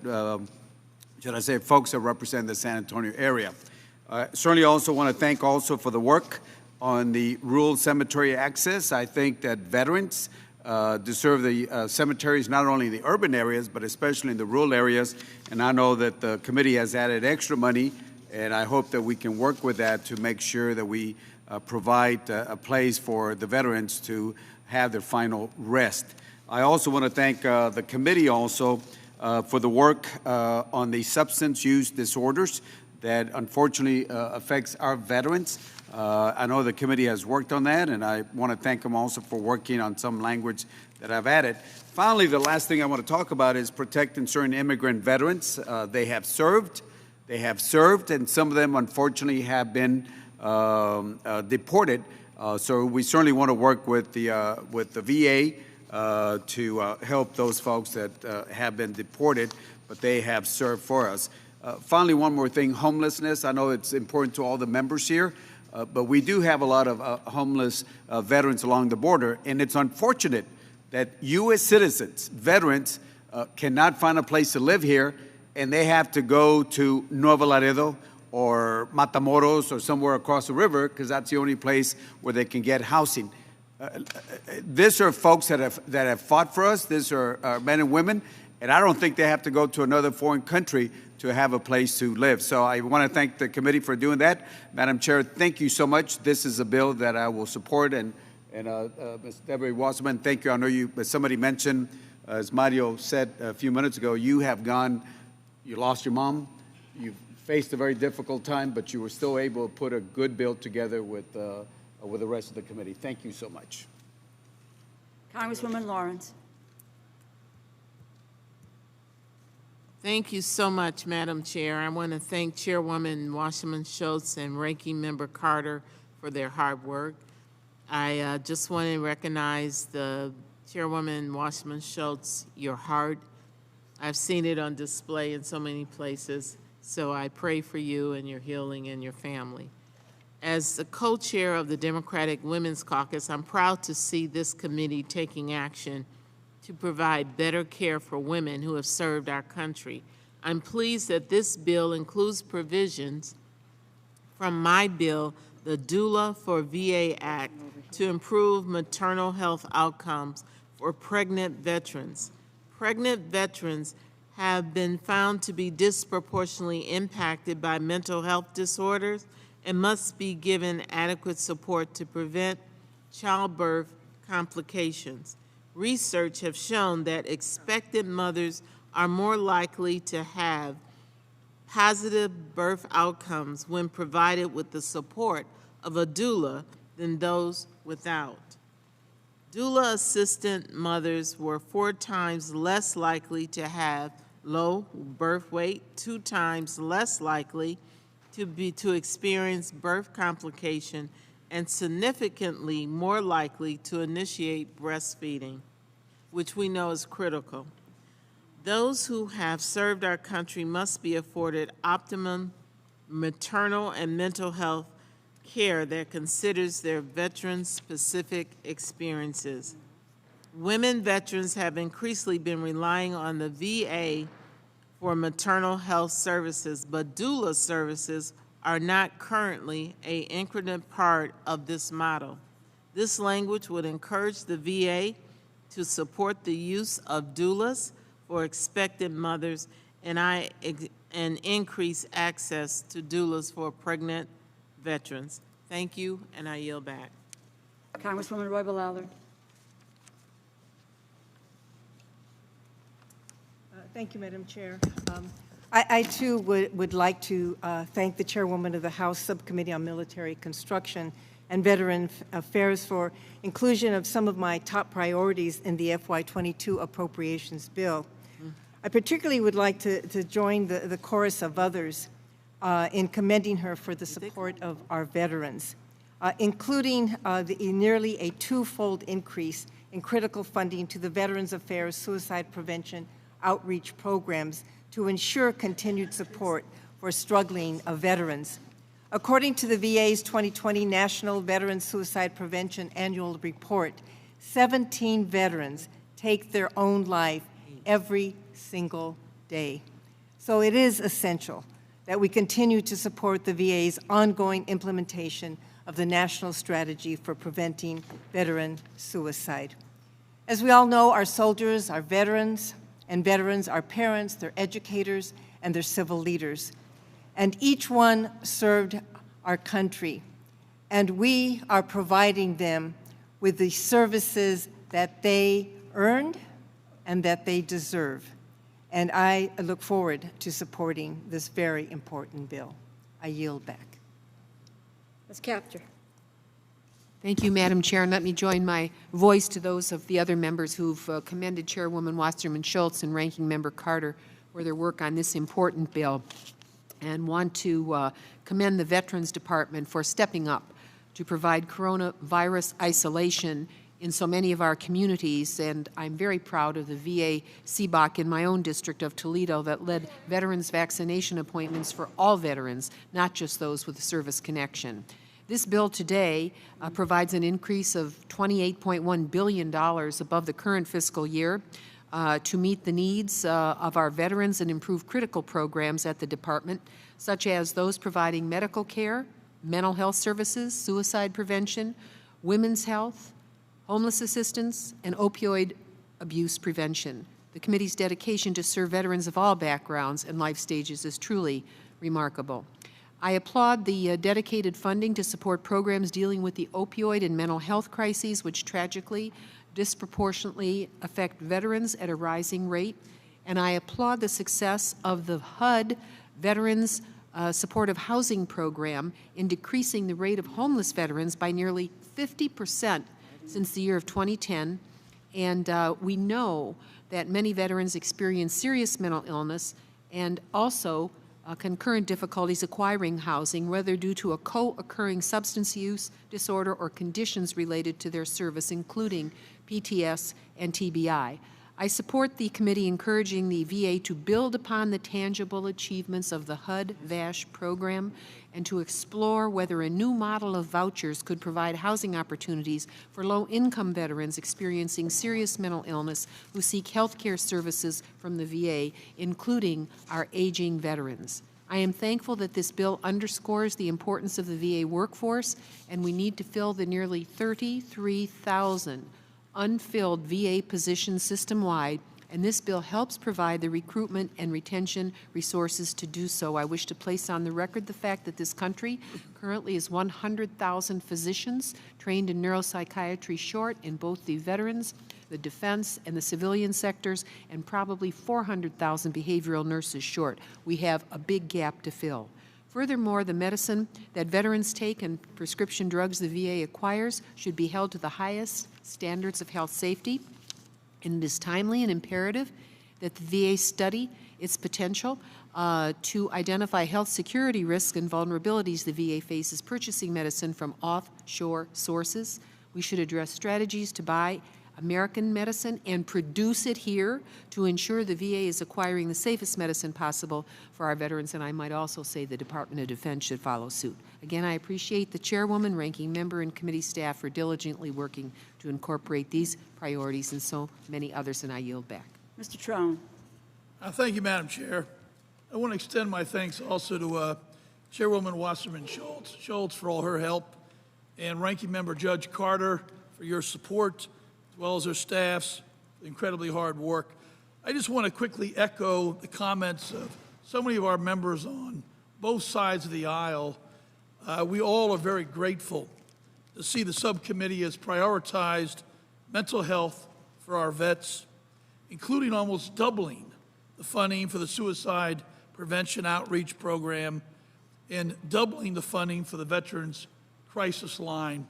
should I say, folks that represent the San Antonio area. Certainly also want to thank also for the work on the rural cemetery access. I think that veterans deserve the cemeteries, not only in the urban areas, but especially in the rural areas. And I know that the committee has added extra money, and I hope that we can work with that to make sure that we provide a place for the veterans to have their final rest. I also want to thank the committee also for the work on the substance use disorders that unfortunately affects our veterans. I know the committee has worked on that, and I want to thank them also for working on some language that I've added. Finally, the last thing I want to talk about is protecting certain immigrant veterans. They have served, and some of them unfortunately have been deported. So we certainly want to work with the VA to help those folks that have been deported, but they have served for us. Finally, one more thing, homelessness. I know it's important to all the members here, but we do have a lot of homeless veterans along the border, and it's unfortunate that U.S. citizens, veterans, cannot find a place to live here, and they have to go to Nuevo Laredo or Matamoros or somewhere across the river because that's the only place where they can get housing. These are folks that have fought for us. These are men and women, and I don't think they have to go to another foreign country to have a place to live. So I want to thank the committee for doing that. Madam Chair, thank you so much. This is a bill that I will support, and Ms. Debbie Wasserman, thank you. I know somebody mentioned, as Mario said a few minutes ago, you lost your mom, you faced a very difficult time, but you were still able to put a good bill together with the rest of the committee. Thank you so much. Congresswoman Lawrence. Thank you so much, Madam Chair. I want to thank Chairwoman Wasserman Schultz and Ranking Member Carter for their hard work. I just want to recognize the Chairwoman Wasserman Schultz, your heart. I've seen it on display in so many places, so I pray for you and your healing and your family. As the co-chair of the Democratic Women's Caucus, I'm proud to see this committee taking action to provide better care for women who have served our country. I'm pleased that this bill includes provisions from my bill, the Doula for VA Act, to improve maternal health outcomes for pregnant veterans. Pregnant veterans have been found to be disproportionately impacted by mental health disorders and must be given adequate support to prevent childbirth complications. Research has shown that expectant mothers are more likely to have positive birth outcomes when provided with the support of a doula than those without. Doula assistant mothers were 4 times less likely to have low birth weight, 2 times less likely to experience birth complication, and significantly more likely to initiate breastfeeding, which we know is critical. Those who have served our country must be afforded optimum maternal and mental health care that considers their veteran-specific experiences. Women veterans have increasingly been relying on the VA for maternal health services, but doula services are not currently an integral part of this model. This language would encourage the VA to support the use of doulas for expectant mothers and increase access to doulas for pregnant veterans. Thank you, and I yield back. Congresswoman Roybal Allard. Thank you, Madam Chair. I too would like to thank the Chairwoman of the House Subcommittee on Military Construction and Veteran Affairs for inclusion of some of my top priorities in the FY22 appropriations bill. I particularly would like to join the chorus of others in commending her for the support of our veterans, including nearly a 2-fold increase in critical funding to the Veterans Affairs Suicide Prevention outreach programs to ensure continued support for struggling veterans. According to the VA's 2020 National Veteran Suicide Prevention Annual Report, 17 veterans take their own life every single day. So it is essential that we continue to support the VA's ongoing implementation of the National Strategy for Preventing Veteran Suicide. As we all know, our soldiers, our veterans, and veterans are parents, they're educators, and they're civil leaders. And each one served our country. And we are providing them with the services that they earned and that they deserve. And I look forward to supporting this very important bill. I yield back. Ms. Kaptur. Thank you, Madam Chair, and let me join my voice to those of the other members who've commended Chairwoman Wasserman Schultz and Ranking Member Carter for their work on this important bill, and want to commend the Veterans Department for stepping up to provide coronavirus isolation in so many of our communities, and I'm very proud of the VA CBOC in my own district of Toledo that led veterans vaccination appointments for all veterans, not just those with a service connection. This bill today provides an increase of $28.1 billion above the current fiscal year to meet the needs of our veterans and improve critical programs at the department, such as those providing medical care, mental health services, suicide prevention, women's health, homeless assistance, and opioid abuse prevention. The committee's dedication to serve veterans of all backgrounds and life stages is truly remarkable. I applaud the dedicated funding to support programs dealing with the opioid and mental health crises, which tragically, disproportionately affect veterans at a rising rate. And I applaud the success of the HUD Veterans Supportive Housing Program in decreasing the rate of homeless veterans by nearly 50% since the year of 2010. And we know that many veterans experience serious mental illness and also concurrent difficulties acquiring housing, whether due to a co-occurring substance use disorder or conditions related to their service, including PTS and TBI. I support the committee encouraging the VA to build upon the tangible achievements of the HUD-VASH program and to explore whether a new model of vouchers could provide housing opportunities for low-income veterans experiencing serious mental illness who seek health care services from the VA, including our aging veterans. I am thankful that this bill underscores the importance of the VA workforce, and we need to fill the nearly 33,000 unfilled VA positions system-wide, and this bill helps provide the recruitment and retention resources to do so. I wish to place on the record the fact that this country currently is 100,000 physicians trained in neuropsychiatry short in both the veterans, the defense, and the civilian sectors, and probably 400,000 behavioral nurses short. We have a big gap to fill. Furthermore, the medicine that veterans take and prescription drugs the VA acquires should be held to the highest standards of health safety, and it is timely and imperative that the VA study its potential to identify health security risks and vulnerabilities the VA faces purchasing medicine from offshore sources. We should address strategies to buy American medicine and produce it here to ensure the VA is acquiring the safest medicine possible for our veterans, and I might also say the Department of Defense should follow suit. Again, I appreciate the chairwoman, ranking member, and committee staff for diligently working to incorporate these priorities and so many others, and I yield back. Mr. Trone. Thank you, Madam Chair. I want to extend my thanks also to Chairwoman Wasserman Schultz for all her help, and Ranking Member Judge Carter for your support, as well as her staff's incredibly hard work. I just want to quickly echo the comments of so many of our members on both sides of the aisle. We all are very grateful to see the subcommittee has prioritized mental health for our vets, including almost doubling the funding for the suicide prevention outreach program and doubling the funding for the Veterans Crisis Line.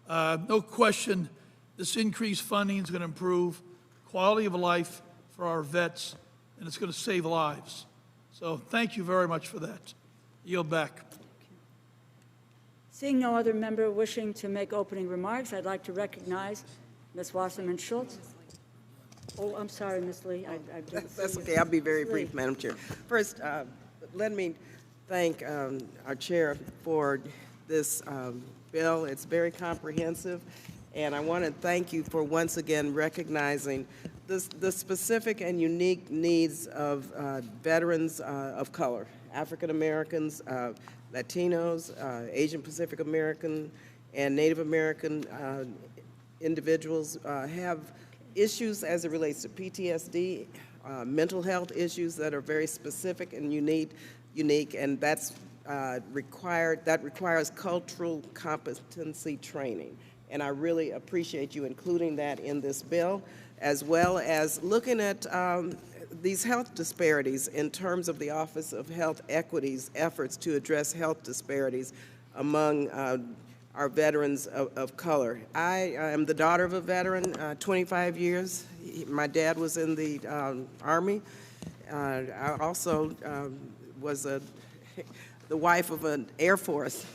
No question, this increased funding is going to improve quality of life for our vets, and it's going to save lives. So thank you very much for that. Yield back. Seeing no other member wishing to make opening remarks, I'd like to recognize Ms. Wasserman Schultz. Oh, I'm sorry, Ms. Lee. That's okay. I'll be very brief, Madam Chair. First, let me thank our chair for this bill. It's very comprehensive, and I want to thank you for once again recognizing the specific and unique needs of veterans of color, African Americans, Latinos, Asian Pacific American, and Native American individuals have issues as it relates to PTSD, mental health issues that are very specific and unique, and that requires cultural competency training. And I really appreciate you including that in this bill, as well as looking at these health disparities in terms of the Office of Health Equity's efforts to address health disparities among our veterans of color. I am the daughter of a veteran, 25 years. My dad was in the Army. I also was the wife of an Air Force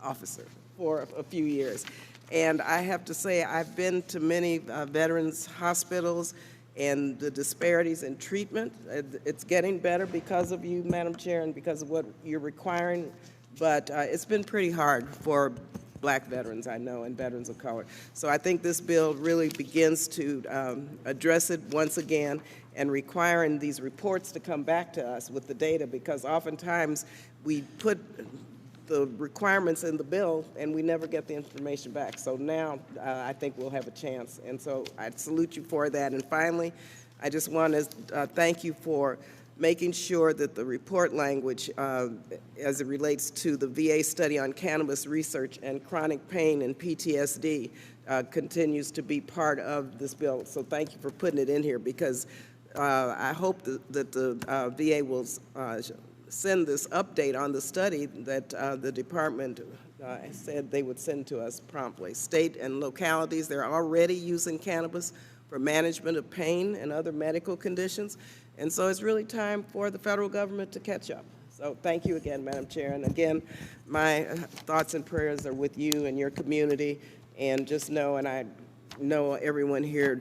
officer for a few years. And I have to say, I've been to many veterans hospitals, and the disparities in treatment, it's getting better because of you, Madam Chair, and because of what you're requiring, but it's been pretty hard for Black veterans, I know, and veterans of color. So I think this bill really begins to address it once again, and requiring these reports to come back to us with the data, because oftentimes we put the requirements in the bill and we never get the information back. So now I think we'll have a chance, and so I salute you for that. And finally, I just want to thank you for making sure that the report language as it relates to the VA study on cannabis research and chronic pain and PTSD continues to be part of this bill. So thank you for putting it in here, because I hope that the VA will send this update on the study that the department said they would send to us promptly. State and localities, they're already using cannabis for management of pain and other medical conditions, and so it's really time for the federal government to catch up. So thank you again, Madam Chair, and again, my thoughts and prayers are with you and your community, and just know, and I know everyone here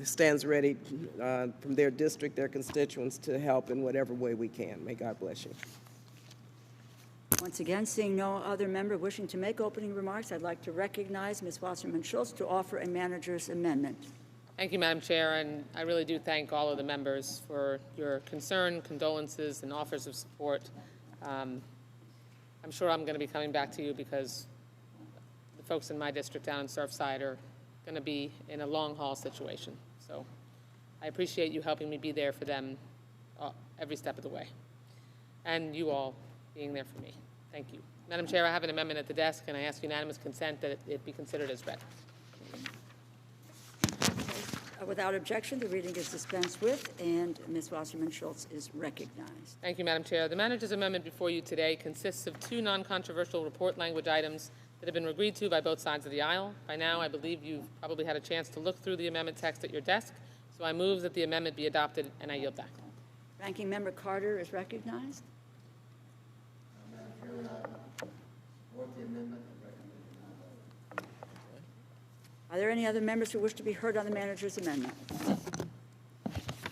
stands ready from their district, their constituents, to help in whatever way we can. May God bless you. Once again, seeing no other member wishing to make opening remarks, I'd like to recognize Ms. Wasserman Schultz to offer a manager's amendment. Thank you, Madam Chair, and I really do thank all of the members for your concern, condolences, and offers of support. I'm sure I'm going to be coming back to you because the folks in my district down in Surfside are going to be in a long-haul situation. So I appreciate you helping me be there for them every step of the way, and you all being there for me. Thank you. Madam Chair, I have an amendment at the desk, and I ask unanimous consent that it be considered as read. Without objection, the reading is dispensed with, and Ms. Wasserman Schultz is recognized. Thank you, Madam Chair. The manager's amendment before you today consists of two non-controversial report language items that have been agreed to by both sides of the aisle. By now, I believe you've probably had a chance to look through the amendment text at your desk, so I move that the amendment be adopted, and I yield back. Ranking Member Carter is recognized. Are there any other members who wish to be heard on the manager's amendment?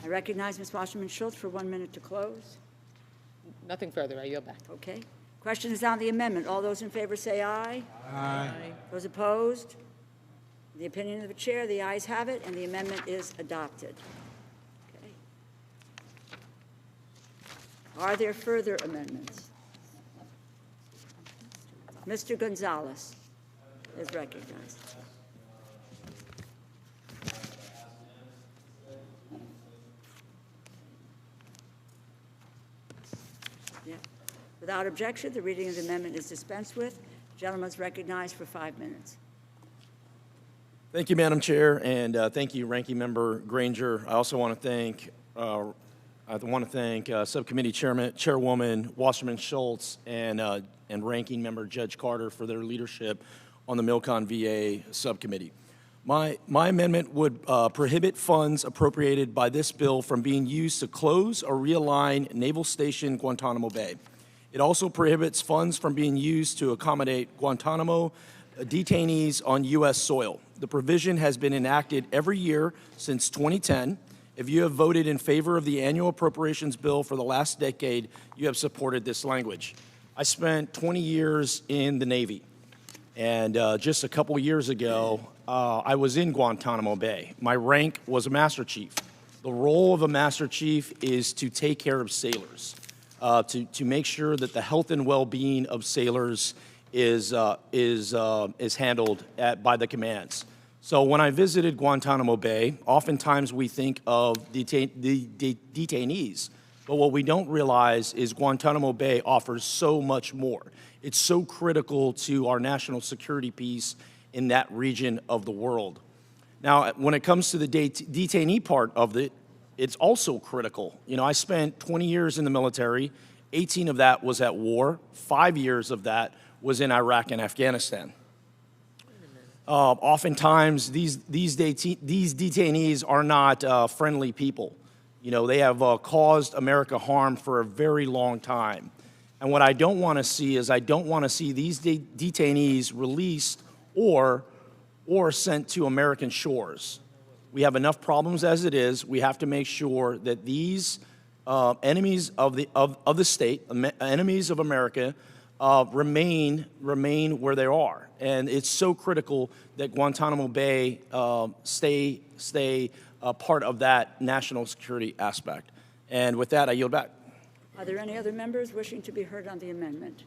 I recognize Ms. Wasserman Schultz for 1 minute to close. Nothing further. I yield back. Okay. Question is on the amendment. All those in favor say aye. Aye. Those opposed? In the opinion of the chair, the ayes have it, and the amendment is adopted. Okay. Are there further amendments? Mr. Gonzalez is recognized. Yeah. Without objection, the reading of the amendment is dispensed with. The gentleman is recognized for 5 minutes. Thank you, Madam Chair, and thank you, Ranking Member Granger. I also want to thank Subcommittee Chairwoman Wasserman Schultz and Ranking Member Judge Carter for their leadership on the Milcon VA Subcommittee. My amendment would prohibit funds appropriated by this bill from being used to close or realign Naval Station Guantanamo Bay. It also prohibits funds from being used to accommodate Guantanamo detainees on U.S. soil. The provision has been enacted every year since 2010. If you have voted in favor of the annual appropriations bill for the last decade, you have supported this language. I spent 20 years in the Navy, and just a couple years ago, I was in Guantanamo Bay. My rank was a Master Chief. The role of a Master Chief is to take care of sailors, to make sure that the health and well-being of sailors is handled by the commands. So when I visited Guantanamo Bay, oftentimes we think of the detainees, but what we don't realize is Guantanamo Bay offers so much more. It's so critical to our national security piece in that region of the world. Now, when it comes to the detainee part of it, it's also critical. You know, I spent 20 years in the military. 18 of that was at war. 5 years of that was in Iraq and Afghanistan. Oftentimes, these detainees are not friendly people. You know, they have caused America harm for a very long time. And what I don't want to see is I don't want to see these detainees released or sent to American shores. We have enough problems as it is. We have to make sure that these enemies of the state, enemies of America, remain where they are. And it's so critical that Guantanamo Bay stay part of that national security aspect. And with that, I yield back. Are there any other members wishing to be heard on the amendment?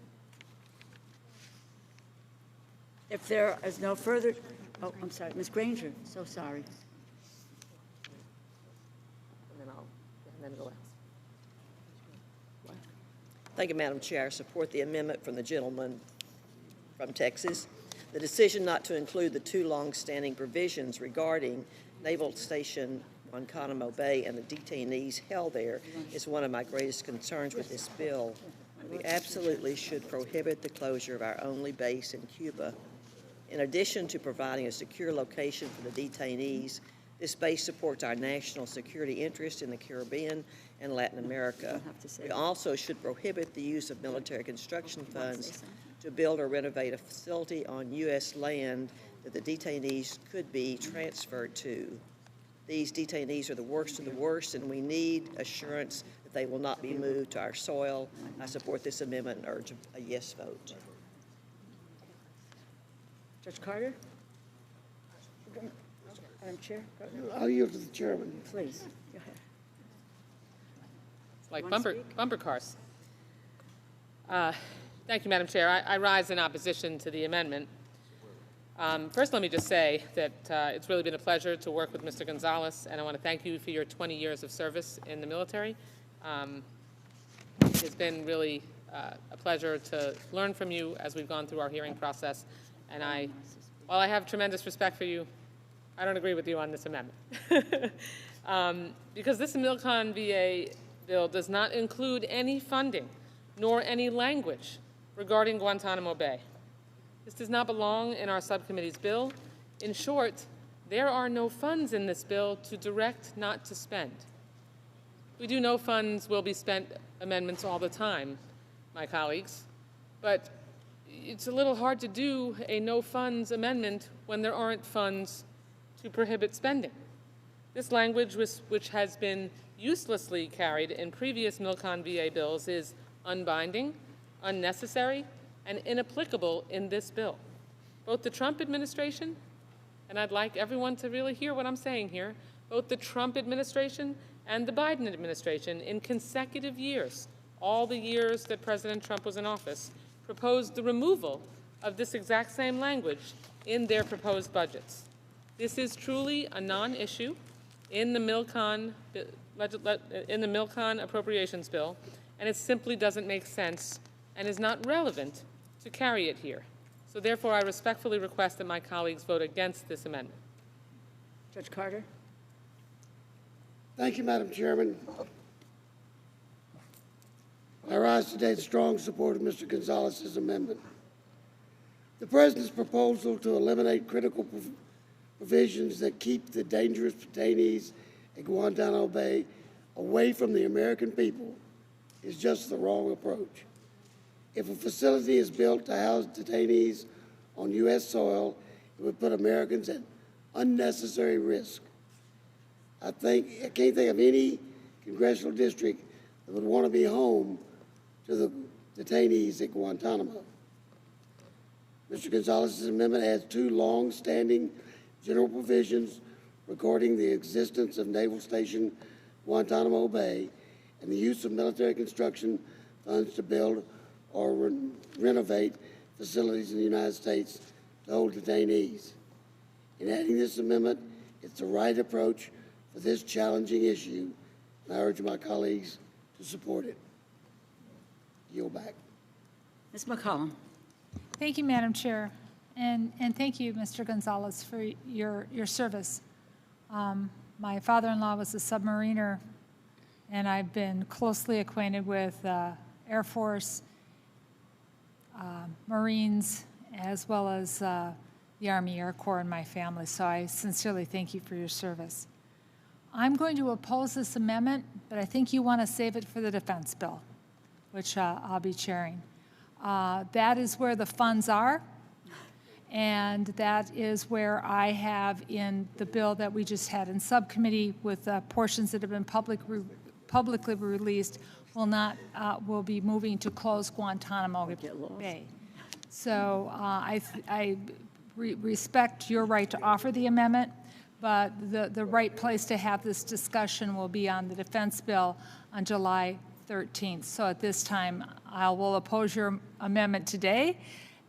If there is no further, oh, I'm sorry, Ms. Granger, so sorry. And then go last. Thank you, Madam Chair. I support the amendment from the gentleman from Texas. The decision not to include the two long-standing provisions regarding Naval Station Guantanamo Bay and the detainees held there is one of my greatest concerns with this bill. We absolutely should prohibit the closure of our only base in Cuba. In addition to providing a secure location for the detainees, this base supports our national security interests in the Caribbean and Latin America. We also should prohibit the use of military construction funds to build or renovate a facility on U.S. land that the detainees could be transferred to. These detainees are the worst of the worst, and we need assurance that they will not be moved to our soil. I support this amendment and urge a yes vote. Judge Carter? Madam Chair? I'll yield to the chairman. Please, go ahead. It's like bumper cars. Thank you, Madam Chair. I rise in opposition to the amendment. First, let me just say that it's really been a pleasure to work with Mr. Gonzalez, and I want to thank you for your 20 years of service in the military. It's been really a pleasure to learn from you as we've gone through our hearing process, and while I have tremendous respect for you, I don't agree with you on this amendment. Because this MilCon VA bill does not include any funding nor any language regarding Guantanamo Bay. This does not belong in our subcommittee's bill. In short, there are no funds in this bill to direct, not to spend. We do know funds will be spent amendments all the time, my colleagues, but it's a little hard to do a no funds amendment when there aren't funds to prohibit spending. This language, which has been uselessly carried in previous MilCon VA bills, is unbinding, unnecessary, and inapplicable in this bill. Both the Trump administration, and I'd like everyone to really hear what I'm saying here, both the Trump administration and the Biden administration in consecutive years, all the years that President Trump was in office, proposed the removal of this exact same language in their proposed budgets. This is truly a non-issue in the MilCon appropriations bill, and it simply doesn't make sense and is not relevant to carry it here. So therefore, I respectfully request that my colleagues vote against this amendment. Judge Carter? Thank you, Madam Chairman. I rise today in strong support of Mr. Gonzalez's amendment. The President's proposal to eliminate critical provisions that keep the dangerous detainees at Guantanamo Bay away from the American people is just the wrong approach. If a facility is built to house detainees on U.S. soil, it would put Americans at unnecessary risk. I can't think of any congressional district that would want to be home to the detainees at Guantanamo. Mr. Gonzalez's amendment adds two long-standing general provisions regarding the existence of Naval Station Guantanamo Bay and the use of military construction funds to build or renovate facilities in the United States to hold detainees. In adding this amendment, it's the right approach for this challenging issue, and I urge my colleagues to support it. Yield back. Ms. McCollum. Thank you, Madam Chair, and thank you, Mr. Gonzalez, for your service. My father-in-law was a submariner, and I've been closely acquainted with Air Force, Marines, as well as the Army Air Corps in my family, so I sincerely thank you for your service. I'm going to oppose this amendment, but I think you want to save it for the defense bill, which I'll be chairing. That is where the funds are, and that is where I have in the bill that we just had in subcommittee with portions that have been publicly released will be moving to close Guantanamo Bay. So I respect your right to offer the amendment, but the right place to have this discussion will be on the defense bill on July 13th. So at this time, I will oppose your amendment today,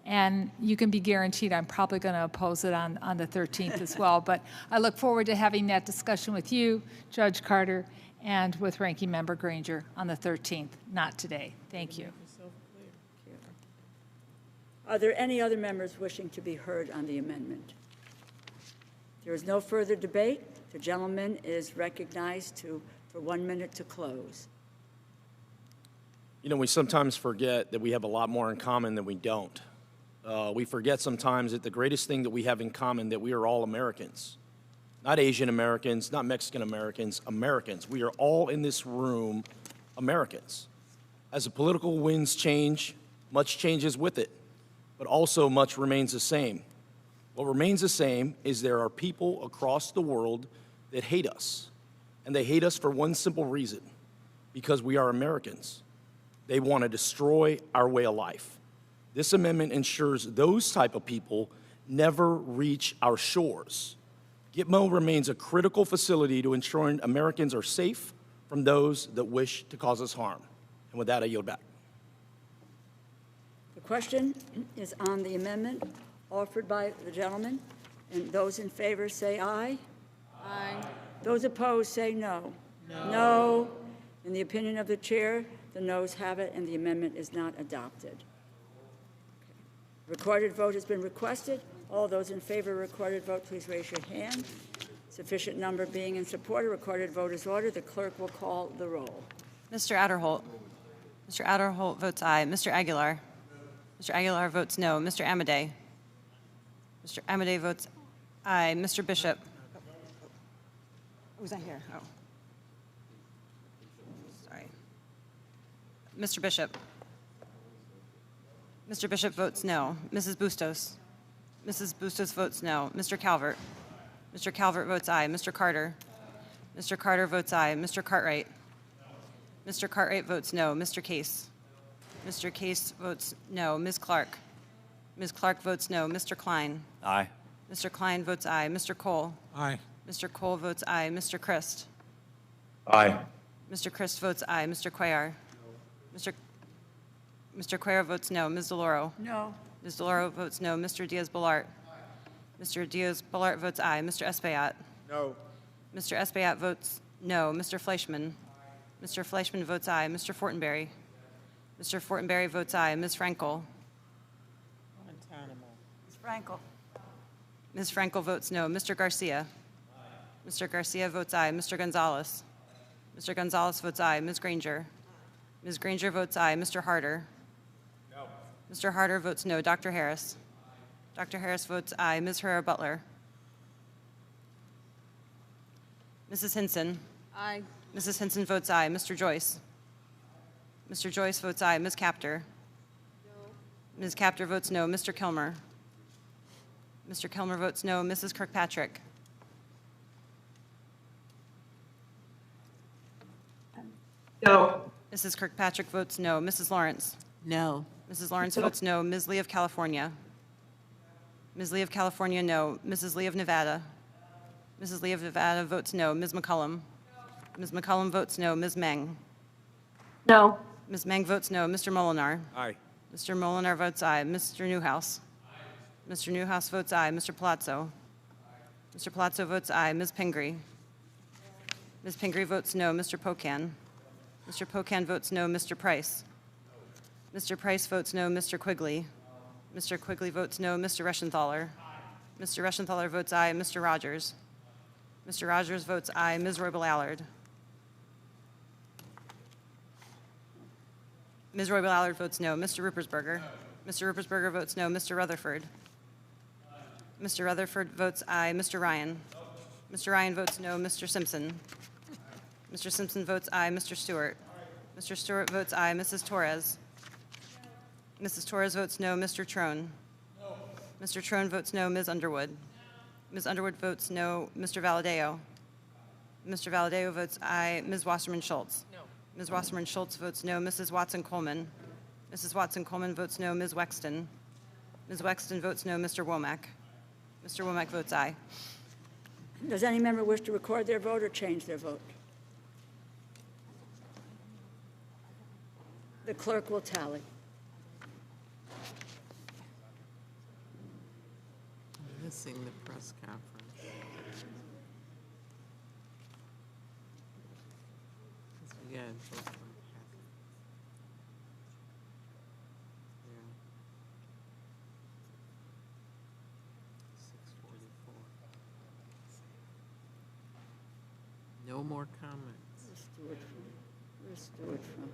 and you can be guaranteed I'm probably going to oppose it on the 13th as well. But I look forward to having that discussion with you, Judge Carter, and with Ranking Member Granger on the 13th, not today. Thank you. Are there any other members wishing to be heard on the amendment? There is no further debate. The gentleman is recognized for 1 minute to close. You know, we sometimes forget that we have a lot more in common than we don't. We forget sometimes that the greatest thing that we have in common, that we are all Americans. Not Asian Americans, not Mexican Americans, Americans. We are all in this room Americans. As the political winds change, much changes with it, but also much remains the same. What remains the same is there are people across the world that hate us, and they hate us for one simple reason, because we are Americans. They want to destroy our way of life. This amendment ensures those type of people never reach our shores. Gitmo remains a critical facility to ensuring Americans are safe from those that wish to cause us harm. And with that, I yield back. The question is on the amendment offered by the gentleman, and those in favor say aye. Aye. Those opposed say no. No. No. In the opinion of the chair, the noes have it, and the amendment is not adopted. Okay. Recorded vote has been requested. All those in favor of recorded vote, please raise your hand. Sufficient number being in support, a recorded vote is ordered. The clerk will call the roll. Mr. Adderholt. Mr. Adderholt votes aye. Mr. Aguilar. Mr. Aguilar votes no. Mr. Amadei. Mr. Amadei votes aye. Mr. Bishop. Was I here? Oh. Sorry. Mr. Bishop. Mr. Bishop votes no. Mrs. Bustos. Mrs. Bustos votes no. Mr. Calvert. Mr. Calvert votes aye. Mr. Carter. Mr. Carter votes aye. Mr. Cartwright. Mr. Cartwright votes no. Mr. Case. Mr. Case votes no. Ms. Clark. Ms. Clark votes no. Mr. Klein. Aye. Mr. Klein votes aye. Mr. Cole. Aye. Mr. Cole votes aye. Mr. Christ. Aye. Mr. Christ votes aye. Mr. Cuellar. Mr. Cuellar votes no. Ms. DeLauro. No. Ms. DeLauro votes no. Mr. Diaz-Balart. Mr. Diaz-Balart votes aye. Mr. Espaillat. No. Mr. Espaillat votes no. Mr. Fleischman. Mr. Fleischman votes aye. Mr. Fortenberry. Mr. Fortenberry votes aye. Ms. Frankel. Ms. Frankel. Ms. Frankel votes no. Mr. Garcia. Mr. Garcia votes aye. Mr. Gonzalez. Mr. Gonzalez votes aye. Ms. Granger. Ms. Granger votes aye. Mr. Harder. No. Mr. Harder votes no. Dr. Harris. Dr. Harris votes aye. Ms. Herrera-Butler. Mrs. Hinson. Aye. Mrs. Hinson votes aye. Mr. Joyce. Mr. Joyce votes aye. Ms. Capter. No. Ms. Capter votes no. Mr. Kilmer. Mr. Kilmer votes no. Mrs. Kirkpatrick. No. Mrs. Kirkpatrick votes no. Mrs. Lawrence. No. Mrs. Lawrence votes no. Ms. Lee of California. Ms. Lee of California, no. Mrs. Lee of Nevada. Mrs. Lee of Nevada votes no. Ms. McCollum. Ms. McCollum votes no. Ms. Meng. No. Ms. Meng votes no. Mr. Molinar. Aye. Mr. Molinar votes aye. Mr. Newhouse. Mr. Newhouse votes aye. Mr. Palazzo. Mr. Palazzo votes aye. Ms. Pingree. Ms. Pingree votes no. Mr. Pocan. Mr. Pocan votes no. Mr. Price. Mr. Price votes no. Mr. Quigley. Mr. Quigley votes no. Mr. Reschenthaler. Mr. Reschenthaler votes aye. Mr. Rogers. Mr. Rogers votes aye. Ms. Roybal Allard. Ms. Roybal Allard votes no. Mr. Ruppersberger. Mr. Ruppersberger votes no. Mr. Rutherford. Mr. Rutherford votes aye. Mr. Ryan. Mr. Ryan votes no. Mr. Simpson. Mr. Simpson votes aye. Mr. Stewart. Mr. Stewart votes aye. Mrs. Torres. Mrs. Torres votes no. Mr. Trone. Mr. Trone votes no. Ms. Underwood. Ms. Underwood votes no. Mr. Valadeo. Mr. Valadeo votes aye. Ms. Wasserman Schultz. No. Ms. Wasserman Schultz votes no. Mrs. Watson Coleman. Mrs. Watson Coleman votes no. Ms. Wexton. Ms. Wexton votes no. Mr. Womack. Mr. Womack votes aye. Does any member wish to record their vote or change their vote? The clerk will tally. I'm missing the press conference. Yeah, both of them. Yeah. 6:44. No more comments. Where's Stewart from?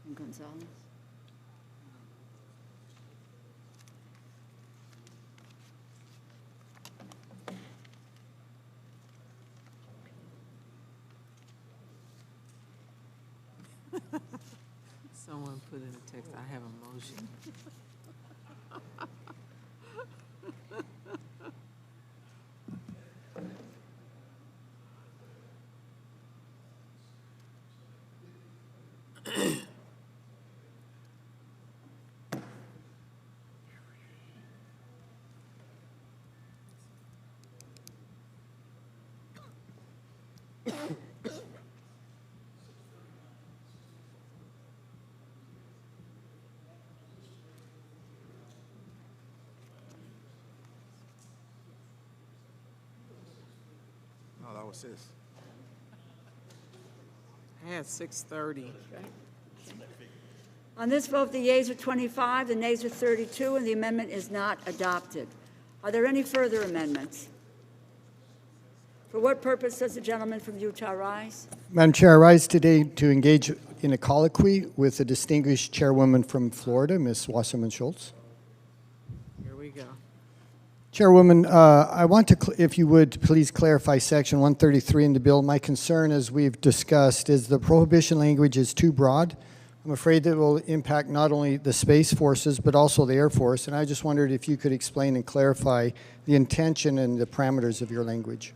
And Gonzalez? Someone put in a text, I have a motion. No, that was his. I had 6:30. On this vote, the yeas are 25, the nays are 32, and the amendment is not adopted. Are there any further amendments? For what purpose does the gentleman from Utah rise? Madam Chair, I rise today to engage in a colloquy with the distinguished chairwoman from Florida, Ms. Wasserman Schultz. Here we go. Chairwoman, I want to, if you would, please clarify Section 133 in the bill. My concern, as we've discussed, is the prohibition language is too broad. I'm afraid that it will impact not only the Space Forces, but also the Air Force. And I just wondered if you could explain and clarify the intention and the parameters of your language.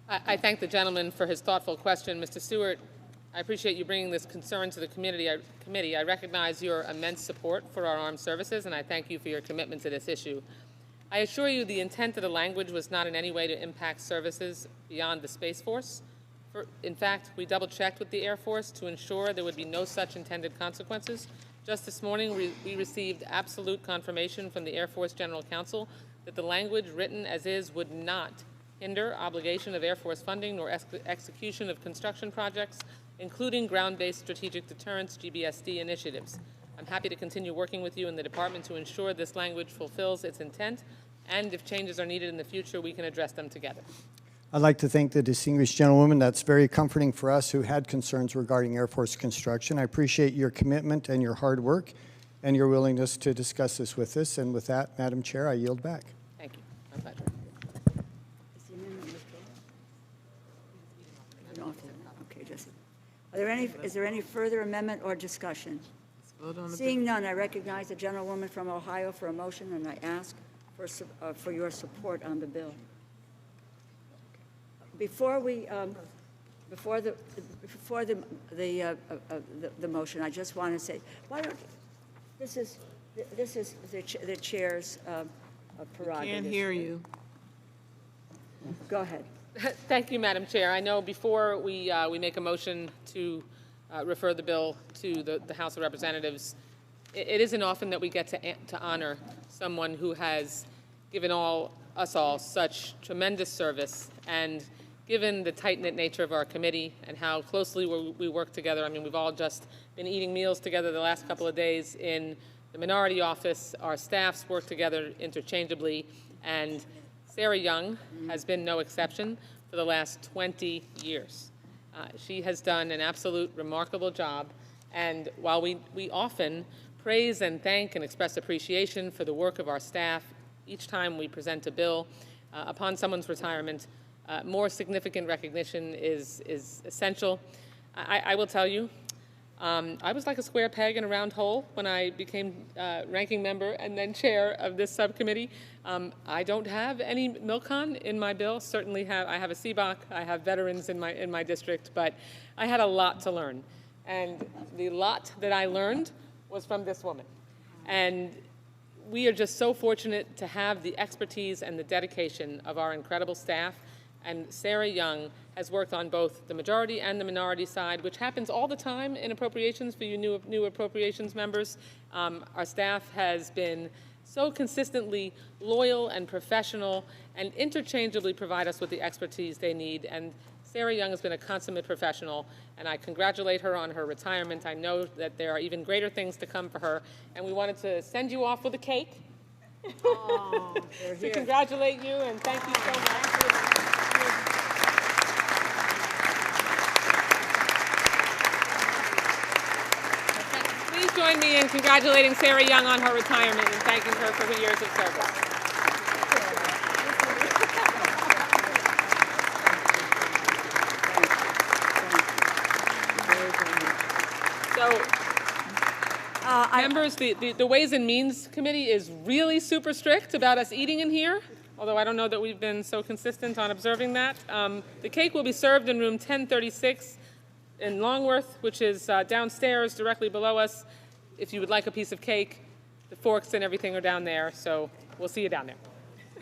I thank the gentleman for his thoughtful question. Mr. Stewart, I appreciate you bringing this concern to the committee. I recognize your immense support for our armed services, and I thank you for your commitment to this issue. I assure you the intent of the language was not in any way to impact services beyond the Space Force. In fact, we double-checked with the Air Force to ensure there would be no such intended consequences. Just this morning, we received absolute confirmation from the Air Force General Counsel that the language written as is would not hinder obligation of Air Force funding nor execution of construction projects, including ground-based strategic deterrence, GBSD initiatives. I'm happy to continue working with you in the department to ensure this language fulfills its intent, and if changes are needed in the future, we can address them together. I'd like to thank the distinguished gentlewoman. That's very comforting for us who had concerns regarding Air Force construction. I appreciate your commitment and your hard work and your willingness to discuss this with us. And with that, Madam Chair, I yield back. Thank you. My pleasure. Okay, Jesse. Is there any further amendment or discussion? Vote on the Seeing none, I recognize the gentlewoman from Ohio for a motion, and I ask for your support on the bill. Before the motion, I just want to say, why don't this is the chair's prerogative. Can't hear you. Go ahead. Thank you, Madam Chair. I know before we make a motion to refer the bill to the House of Representatives, it isn't often that we get to honor someone who has given us all such tremendous service, and given the tight-knit nature of our committee and how closely we work together. I mean, we've all just been eating meals together the last couple of days in the minority office. Our staffs work together interchangeably, and Sarah Young has been no exception for the last 20 years. She has done an absolute remarkable job, and while we often praise and thank and express appreciation for the work of our staff each time we present a bill upon someone's retirement, more significant recognition is essential. I will tell you, I was like a square peg in a round hole when I became ranking member and then chair of this subcommittee. I don't have any MilCon in my bill. Certainly I have a CBOC, I have veterans in my district, but I had a lot to learn. And the lot that I learned was from this woman. And we are just so fortunate to have the expertise and the dedication of our incredible staff. And Sarah Young has worked on both the majority and the minority side, which happens all the time in appropriations for you new appropriations members. Our staff has been so consistently loyal and professional and interchangeably provide us with the expertise they need. And Sarah Young has been a consummate professional, and I congratulate her on her retirement. I know that there are even greater things to come for her, and we wanted to send you off with a cake to congratulate you, and thank you so much. Please join me in congratulating Sarah Young on her retirement and thanking her for her years of service. So, members, the Ways and Means Committee is really super strict about us eating in here, although I don't know that we've been so consistent on observing that. The cake will be served in room 1036 in Longworth, which is downstairs directly below us. If you would like a piece of cake, the forks and everything are down there, so we'll see you down there.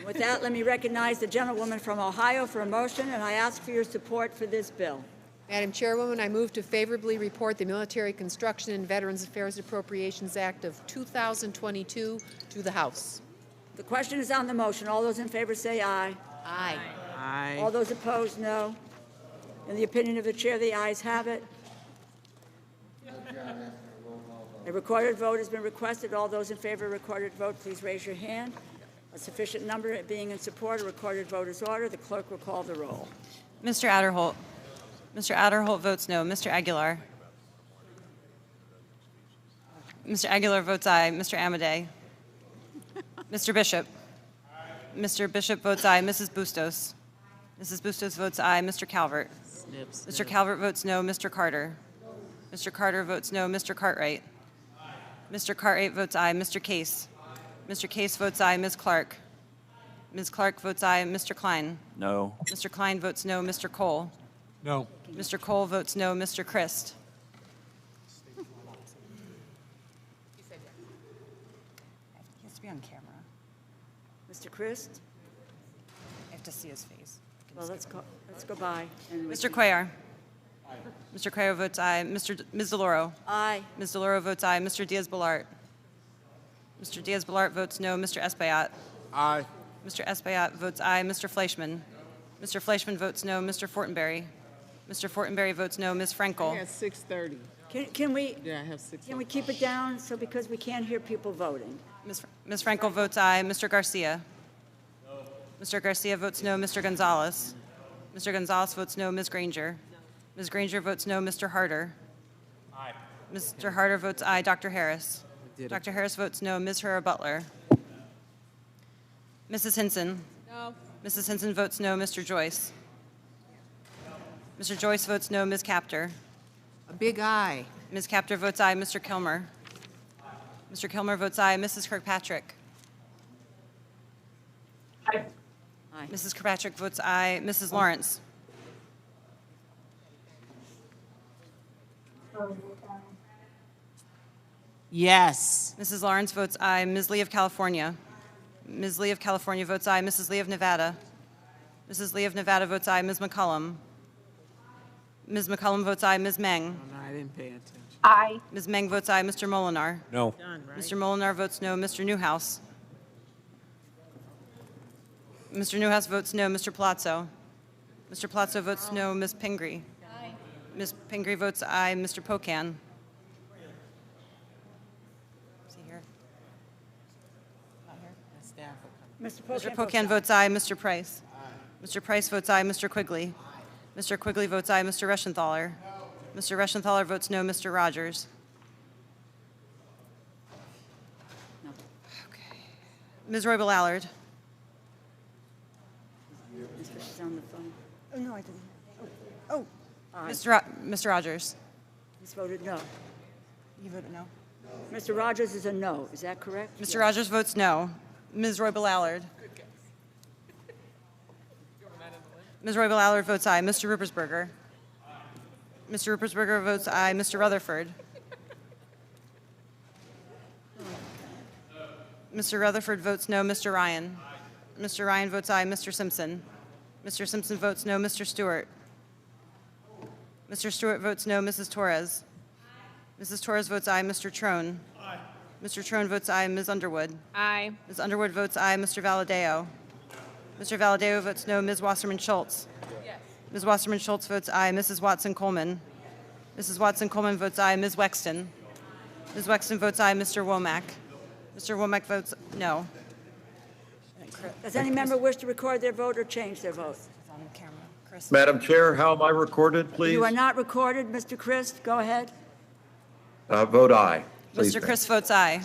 With that, let me recognize the gentlewoman from Ohio for a motion, and I ask for your support for this bill. Madam Chairwoman, I move to favorably report the Military Construction and Veterans Affairs Appropriations Act of 2022 to the House. The question is on the motion. All those in favor say aye. Aye. Aye. All those opposed, no. In the opinion of the chair, the ayes have it. A recorded vote has been requested. All those in favor of a recorded vote, please raise your hand. A sufficient number being in support, a recorded vote is ordered. The clerk will call the roll. Mr. Adderholt. Mr. Adderholt votes no. Mr. Aguilar. Mr. Aguilar votes aye. Mr. Amadei. Mr. Bishop. Mr. Bishop votes aye. Mrs. Bustos. Mrs. Bustos votes aye. Mr. Calvert. Mr. Calvert votes no. Mr. Carter. Mr. Carter votes no. Mr. Cartwright. Mr. Cartwright votes aye. Mr. Case. Mr. Case votes aye. Ms. Clark. Ms. Clark votes aye. Mr. Klein. No. Mr. Klein votes no. Mr. Cole. No. Mr. Cole votes no. Mr. Christ. He has to be on camera. Mr. Christ? I have to see his face. Well, let's go by. And Mr. Cuellar. Mr. Cuellar votes aye. Ms. DeLauro. Aye. Ms. DeLauro votes aye. Mr. Diaz-Balart. Mr. Diaz-Balart votes no. Mr. Espaillat. Aye. Mr. Espaillat votes aye. Mr. Fleischman. Mr. Fleischman votes no. Mr. Fortenberry. Mr. Fortenberry votes no. Ms. Frankel. Yeah, 6:30. Can we? Yeah, I have 6. Can we keep it down because we can't hear people voting? Ms. Frankel votes aye. Mr. Garcia. No. Mr. Garcia votes no. Mr. Gonzalez. Mr. Gonzalez votes no. Ms. Granger. Ms. Granger votes no. Mr. Harder. Aye. Mr. Harder votes aye. Dr. Harris. Dr. Harris votes no. Ms. Hura Butler. Mrs. Hinson. No. Mrs. Hinson votes no. Mr. Joyce. Mr. Joyce votes no. Ms. Capter. A big aye. Ms. Capter votes aye. Mr. Kilmer. Mr. Kilmer votes aye. Mrs. Kirkpatrick. Aye. Mrs. Kirkpatrick votes aye. Mrs. Lawrence. Yes. Mrs. Lawrence votes aye. Ms. Lee of California. Ms. Lee of California votes aye. Mrs. Lee of Nevada. Mrs. Lee of Nevada votes aye. Ms. McCollum. Ms. McCollum votes aye. Ms. Meng. Oh, no, I didn't pay attention. Aye. Ms. Meng votes aye. Mr. Molinar. No. Done, right? Mr. Molinar votes no. Mr. Newhouse. Mr. Newhouse votes no. Mr. Palazzo. Mr. Palazzo votes no. Ms. Pingree. Aye. Ms. Pingree votes aye. Mr. Pocan. Is he here? Not here? The staff will come. Mr. Pocan votes aye. Mr. Price? Mr. Price votes aye. Mr. Quigley? Mr. Quigley votes aye. Mr. Reschenthaler? Mr. Reschenthaler votes no. Mr. Rogers? Okay. Ms. Roybal Allard? She's on the phone. Oh, no, I didn't. Oh, Mr. Rogers? He's voted no. you voted no? Mr. Rogers is a no, is that correct? Mr. Rogers votes no. Ms. Roybal Allard? Ms. Roybal Allard votes aye. Mr. Ruppersberger? Mr. Ruppersberger votes aye. Mr. Rutherford? Mr. Rutherford votes no. Mr. Ryan? Mr. Ryan votes aye. Mr. Simpson? Mr. Simpson votes no. Mr. Stewart? Mr. Stewart votes no. Mrs. Torres? Mrs. Torres votes aye. Mr. Trone? Mr. Trone votes aye. Ms. Underwood? Aye. Ms. Underwood votes aye. Mr. Valadeo? Mr. Valadeo votes no. Ms. Wasserman-Schultz? Yes. Ms. Wasserman-Schultz votes aye. Mrs. Watson-Coleman? Mrs. Watson-Coleman votes aye. Ms. Wexton? Ms. Wexton votes aye. Mr. Womack? Mr. Womack votes no. Does any member wish to record their vote or change their vote? On camera. Chris? Madam Chair, how am I recorded, please? You are not recorded, Mr. Christ. Go ahead. Vote aye. Please, Mr. Chris votes aye.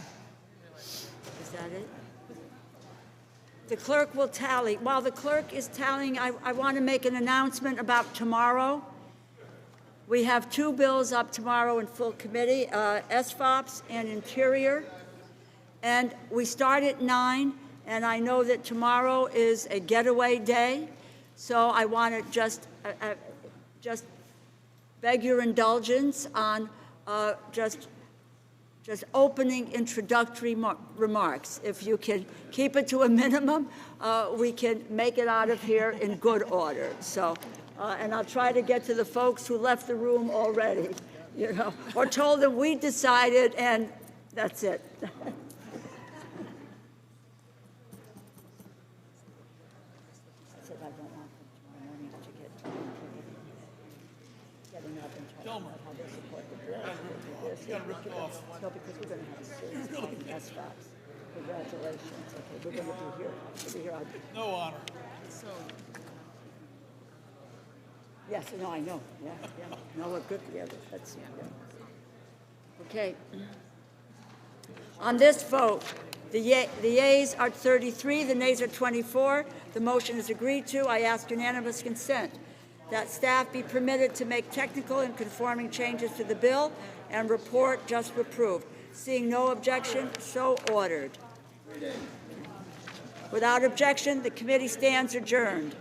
Is that it? The clerk will tally. While the clerk is tallying, I want to make an announcement about tomorrow. We have two bills up tomorrow in full committee, SFOPS and Interior. And we start at 9, and I know that tomorrow is a getaway day, so I want to just beg your indulgence on just opening introductory remarks. If you can keep it to a minimum, we can make it out of here in good order. So, and I'll try to get to the folks who left the room already, you know, or told them we decided and that's it. No, because we're going to have a series of SFOPs. Congratulations. Okay, we're going to be here. We'll be here. No honor. Yes, no, I know. Yeah, yeah. No, we're good. Yeah, that's yeah. Okay. On this vote, the yeas are 33, the nays are 24. The motion is agreed to. I ask unanimous consent that staff be permitted to make technical and conforming changes to the bill and report just approved. Seeing no objection, so ordered. Without objection, the committee stands adjourned.